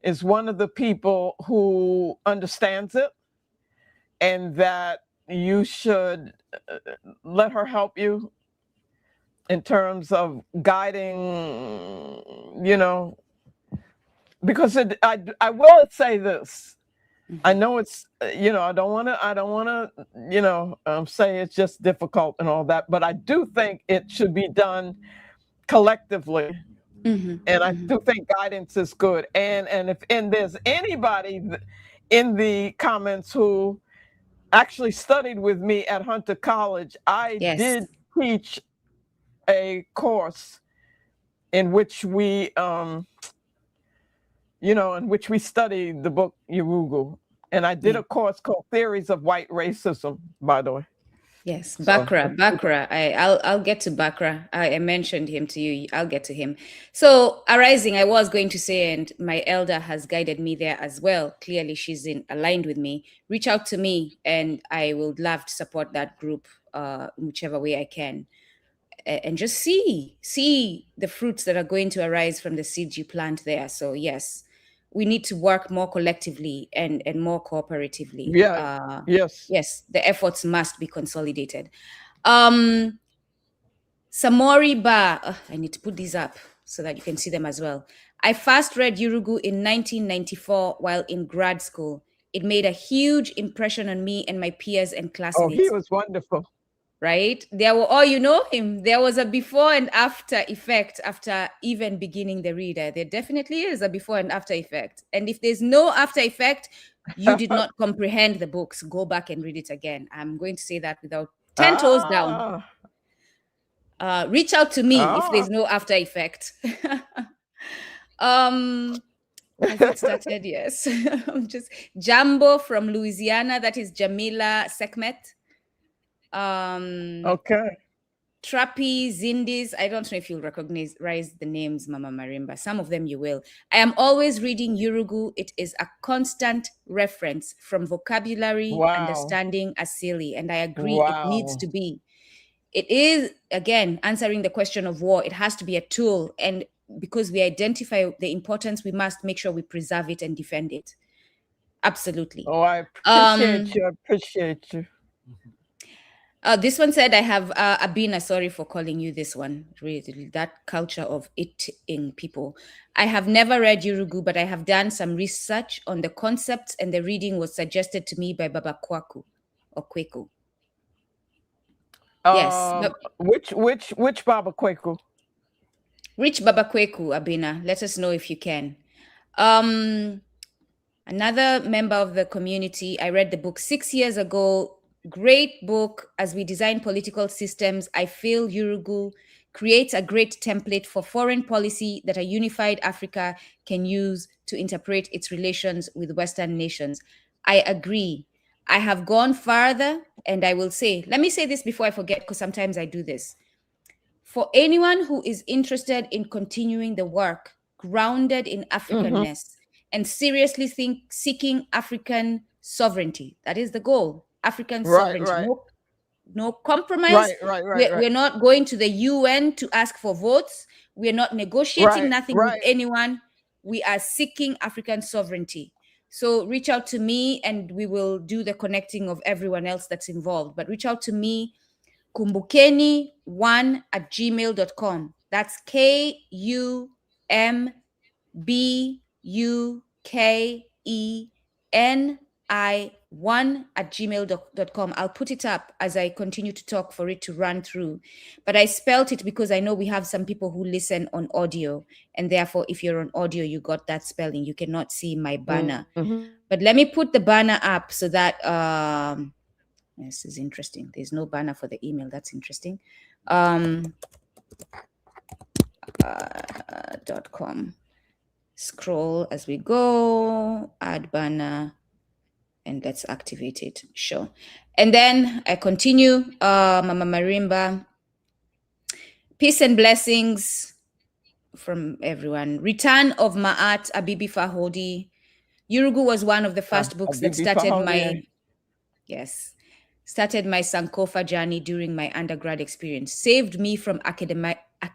is one of the people who understands it, and that you should let her help you in terms of guiding, because I will say this. I know it's, I don't want to, say it's just difficult and all that, but I do think it should be done collectively. And I do think guidance is good. And if there's anybody in the comments who actually studied with me at Hunter College, I did teach a course in which we, in which we studied the book Yurugu. And I did a course called Theories of White Racism, by the way. Yes, So Bakra. I'll get to Bakra. I mentioned him to you. I'll get to him. So arising, I was going to say, and my elder has guided me there as well. Clearly, she's aligned with me. Reach out to me, and I would love to support that group, whichever way I can, and just see the fruits that are going to arise from the seeds you plant there. So yes, we need to work more collectively and more cooperatively. yeah, yes. Yes, the efforts must be consolidated. Um, Samori Ba, I need to put these up so that you can see them as well. I first read Yurugu in 1994 while in grad school. It made a huge impression on me and my peers and Oh, he classmates. was wonderful. Right? There were, oh, you know him. There was a before and after effect after even beginning the reader. There definitely is a before and after effect. And if there's no after effect, you did not comprehend the books. Go back and read it again. I'm going to say that without 10 toes down. Reach out to me if there's no after effect. Has it started? Yes. Just Jambo from Louisiana. That is Jamila Sekmet. Okay. Trappy, Zindis. I don't know if you'll recognize the names, Mama Marimba. Some of them you will. I am always reading Yurugu. It is a constant reference from vocabulary, Wow. understanding Asili, and I agree it needs to be. It is, again, answering the question of war. It has to be a tool, and because we identify the importance, we must make sure we preserve it and defend it. Absolutely. Oh, I appreciate you. I appreciate you. This one said, I have Abina, sorry for calling you this one, really, that culture of eating people. I have never read Yurugu, but I have done some research on the concepts, and the reading was suggested to me by Baba Kwaku or Kweku. Yes. Which Baba Kweku? Which Baba Kweku, Abina? Let us know if you can. Another member of the community, I read the book 6 years ago. Great book. As we design political systems, I feel Yurugu creates a great template for foreign policy that a unified Africa can use to interpret its relations with Western nations. I agree. I have gone farther, and I will say, let me say this before I forget, because sometimes I do this. For anyone who is interested in continuing the work grounded in Africanness and seriously seeking African sovereignty, that is the goal. African sovereignty, no compromise. Right. We're not going to the UN to ask for votes. We're not negotiating nothing with anyone. We are seeking African sovereignty. So reach out to me and we will do the connecting of everyone else that's involved. But reach out to me, Kumbukeni1@gmail.com. That's KUMBUKENI1@gmail.com. I'll put it up as I continue to talk for it to run through. But I spelt it because I know we have some people who listen on audio. And therefore, if you're on audio, you got that spelling. You cannot see my banner. But let me put the banner up so that... this is interesting. There's no banner for the email. That's interesting. .com. Scroll as we go, add banner, and let's activate it. Sure. And then I continue. Mama Marimba. Peace and blessings from everyone. Return of Ma'at Abibi Fahodi. Yurugu was one of the first books that started started my Sankofa journey during my undergrad experience. Saved me from academitis. And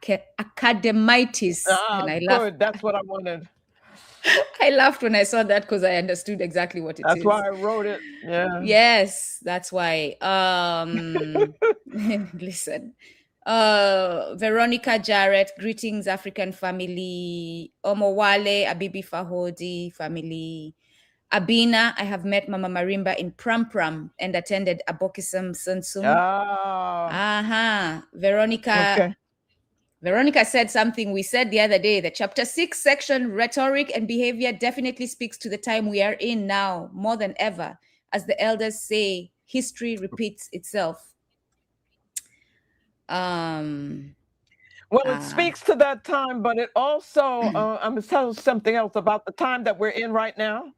I laughed. That's what I wanted. I laughed when I saw that because I understood exactly what it is. That's why I wrote it. Yeah. Yes, that's why. Listen. Veronica Jarrett, greetings, African family. Omowale, Abibi Fahodi family. Abina, I have met Mama Marimba in Pram Pram and attended Abokisam Sunsum. Veronica said something we said the other day. The chapter 6 section, rhetoric and behavior, definitely speaks to the time we are in now, more than ever. As the elders say, history repeats itself. Well, it speaks to that time, but it also, I'm going to tell you something else about the time that we're in right now.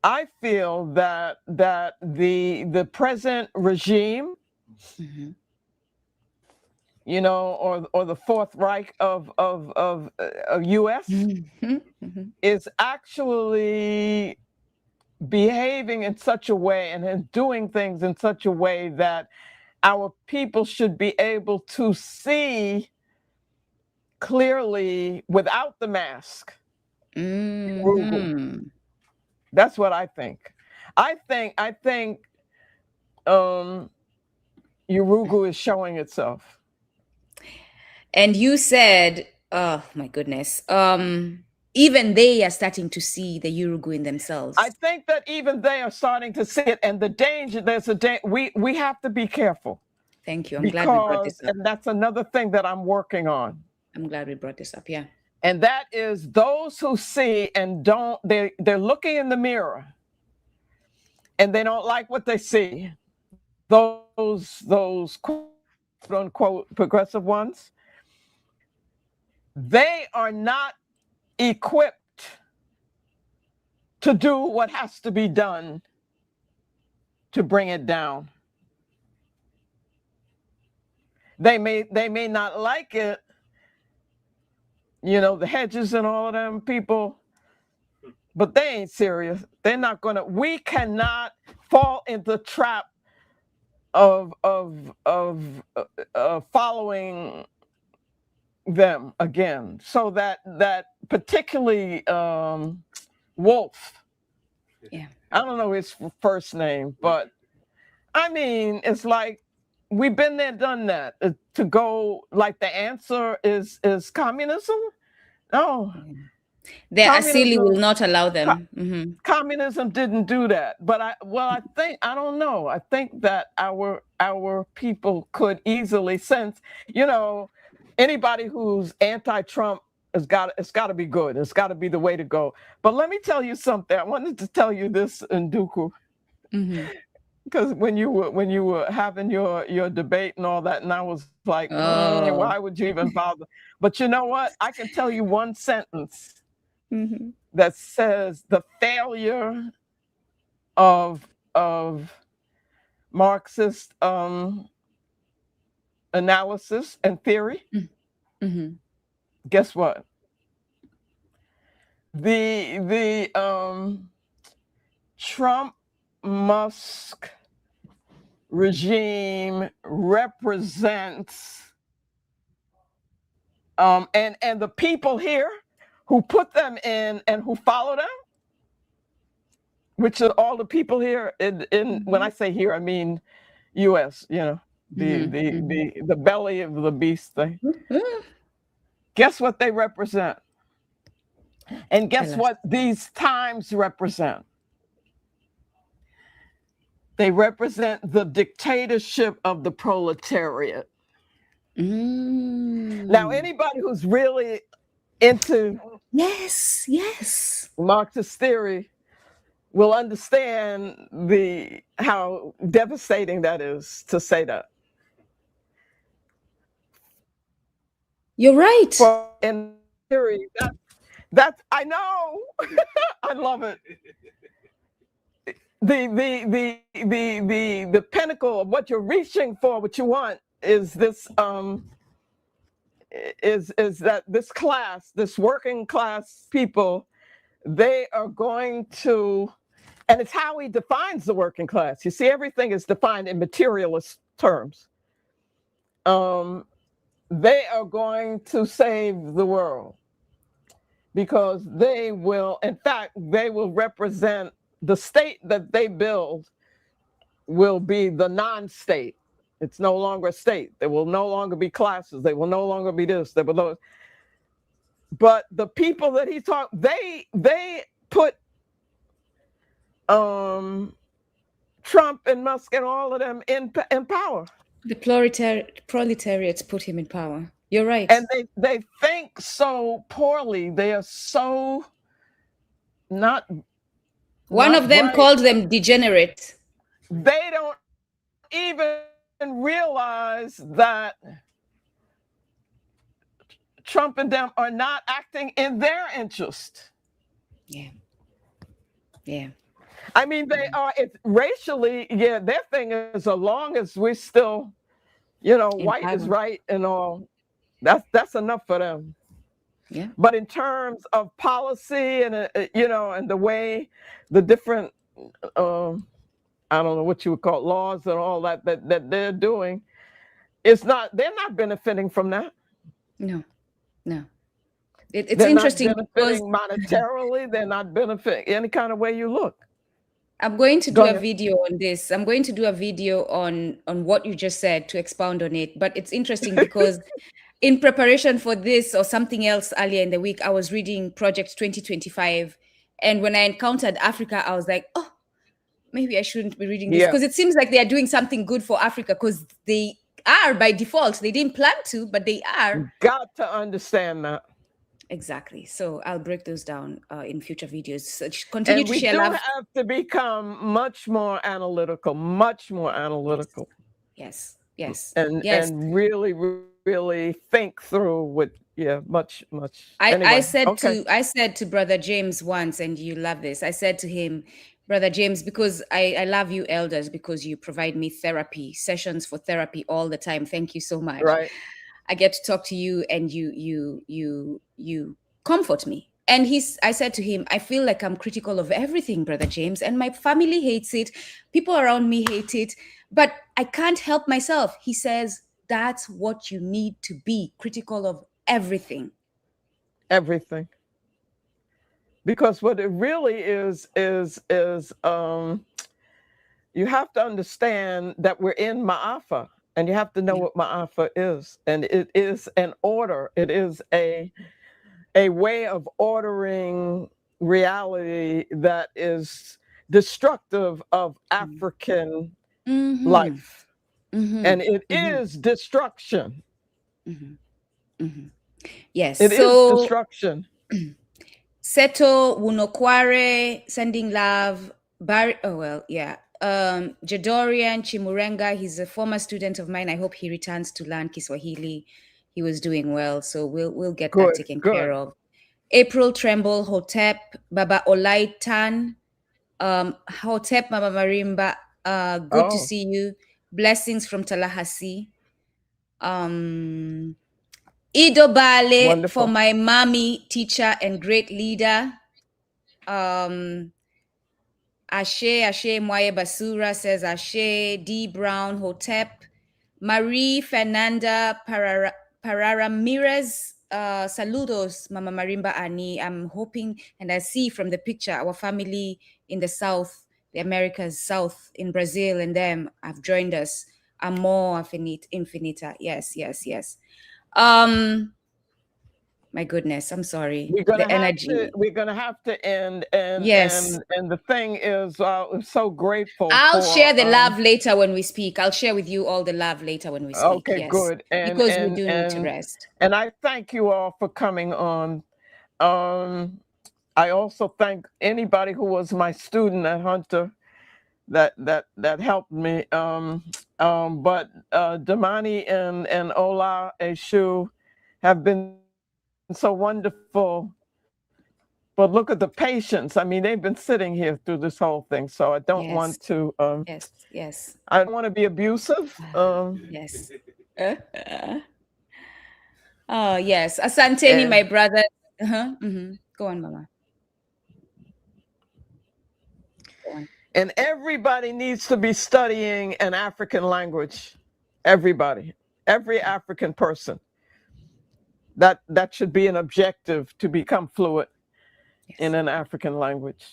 I feel that the present regime, Mm-hmm. or the Fourth Reich of U.S. Mm-hmm. Mm-hmm. is actually behaving in such a way and is doing things in such a way that our people should be able to see clearly without the mask. Yurugu. Mm-hmm. That's what I think. I think um, Yurugu is showing itself. And you said, oh my goodness, even they are starting to see the Yurugu in themselves. I think that even they are starting to see it, and the danger. There's a danger. We have to be careful Thank you. I'm glad we brought this up. and that's another thing that I'm working on. I'm glad we brought this up. Yeah. And that is those who see and don't. They're looking in the mirror, and they don't like what they see. Those quote unquote progressive ones. They are not equipped to do what has to be done to bring it down. They may not like it, the Hedges and all of them people, but they ain't serious. They're not gonna. We cannot fall into the trap of following them again. So that particularly Wolf. Yeah. I don't know his first name, but I mean, it's like we've been there, done that. To go like the answer is communism. No, The Asili will communism. not allow them. Mm-hmm. Communism didn't do that. But I don't know. I think that our people could easily sense, anybody who's anti-Trump it's got to be good. It's got to be the way to go. But let me tell you something. I wanted to tell you this, Nduku, Mm-hmm. because when you were having your debate and all that, and I was like, Oh. why would you even bother? But you know what? I can tell you one sentence Mm-hmm. that says the failure of Marxist analysis and theory. Mm-hmm. Guess what? The Trump Musk regime represents and the people here who put them in and who follow them, which are all the people here in when I say here, I mean US, the belly of the beast thing. Mm-hmm. Guess what they represent? And guess Tell us. what these times represent? They represent the dictatorship of the proletariat. Mm. Now, anybody who's really into Yes. Marxist theory will understand how devastating that is to say that. You're right. In theory, that's I know. I love it. The pinnacle of what you're reaching for, what you want, is this is that this class, this working class people, they are going to, and it's how he defines the working class. You see, everything is defined in materialist terms. They are going to save the world because they will, in fact, they will represent the state that they build will be the non-state. It's no longer a state. There will no longer be classes. They will no longer be this. They will those. But the people that he talked, they put Trump and Musk and all of them in power. The proletariats put him in power. You're right. And they think so poorly. They are so not. One not of them right. called them degenerate. They don't even realize that Trump and them are not acting in their interest. Yeah. I mean, they are. It's racially, yeah. Their thing is, as long as we're still, white is right and all. That's enough for them. Yeah. But in terms of policy and and the way the different, I don't know what you would call it, laws and all that they're doing, they're not benefiting from that. No. It's They're not interesting because benefiting monetarily. They're not benefiting any kind of way you look. I'm going to Go do a ahead. video on this. I'm going to do a video on what you just said to expound on it. But it's interesting because in preparation for this or something else earlier in the week, I was reading Project 2025. And when I encountered Africa, I was like, oh, maybe I shouldn't be reading this, Yeah. because it seems like they are doing something good for Africa, because they are by default. They didn't plan to, but they are. Got to understand that. Exactly. So I'll break those down in future videos. So continue And to we share do love. have to become much more analytical, much more analytical. Yes. And really, really think through with much. Anyway, I said to Brother James once, and you love this. I said to him, Brother James, because I love you elders, because you provide me sessions for therapy all the time. Thank you so much. Right. I get to talk to you, and you comfort me. And I said to him, I feel like I'm critical of everything, Brother James, and my family hates it. People around me hate it, but I can't help myself. He says, that's what you need to be, critical of everything. Everything. Because what it really is you have to understand that we're in Ma'afa, and you have to know what Ma'afa is. And it is an order. It is a way of ordering reality that is destructive of African life. And it is destruction. Yes. It is destruction. Seto Wunokware, sending love. Jadorian Chimurenga, he's a former student of mine. I hope he returns to learn Kiswahili. He was doing well, so we'll get that taken care of. April Tremble, Hotep, Baba Olaitan, Hotep, Mama Marimba, good to see you. Blessings from Tallahassee. Ido Bale, Wonderful. for my mommy, teacher and great leader. Ashe Mwaye Basura says Ashe. D Brown, Hotep. Marie Fernanda Paramirez, saludos, Mama Marimba Ani. I'm hoping, and I see from the picture, our family in the South, the Americas, South, in Brazil, and them have joined us. Amor Infinita. Yes. My goodness, I'm sorry. We're gonna have to end, and yes, and the thing is, I'm so grateful. I'll share the love later when we speak. I'll share with you all the love later when we speak. Okay, yes. good. Because we do need to rest. And I thank you all for coming on. I also thank anybody who was my student at Hunter that helped me. But Damani and Ola Eshu have been so wonderful. But look at the patience. I mean, they've been sitting here through this whole thing. So I don't want to. Yes. I don't want to be abusive. Yes. Oh yes, Asanteni, my brother. Go on, Mama. And everybody needs to be studying an African language. Everybody, every African person. That should be an objective, to become fluent in an African language.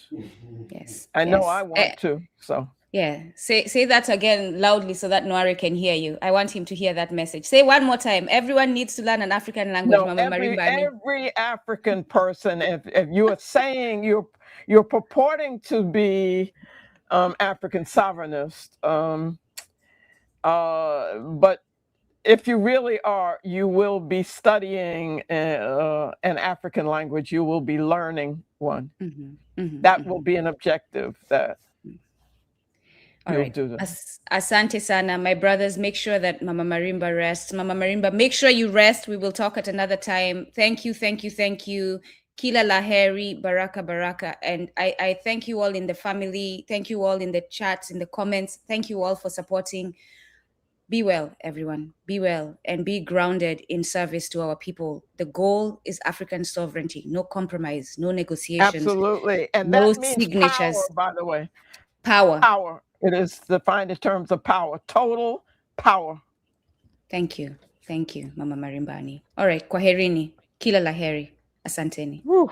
Yes. I know I want to. So yeah, say that again loudly so that Noire can hear you. I want him to hear that message. Say one more time. Everyone needs to learn an African language. No, Mama Marimba. Every African person. If you are saying you're purporting to be African sovereignist, but if you really are, you will be studying an African language. You will be learning one. That will be an objective that you'll do that. Asante sana, my brothers. Make sure that Mama Marimba rests. Mama Marimba, make sure you rest. We will talk at another time. Thank you. Kila laheri, baraka baraka. And I thank you all in the family. Thank you all in the chats, in the comments. Thank you all for supporting. Be well, everyone. Be well and be grounded in service to our people. The goal is African sovereignty. No compromise, no negotiations, Absolutely. And no that means signatures. power, by the way. Power. Power. It is defined in terms of power. Total power. Thank you. Thank you, Mama Marimba Ani. All right, kwaherini. Kila laheri. Asanteni. Whew.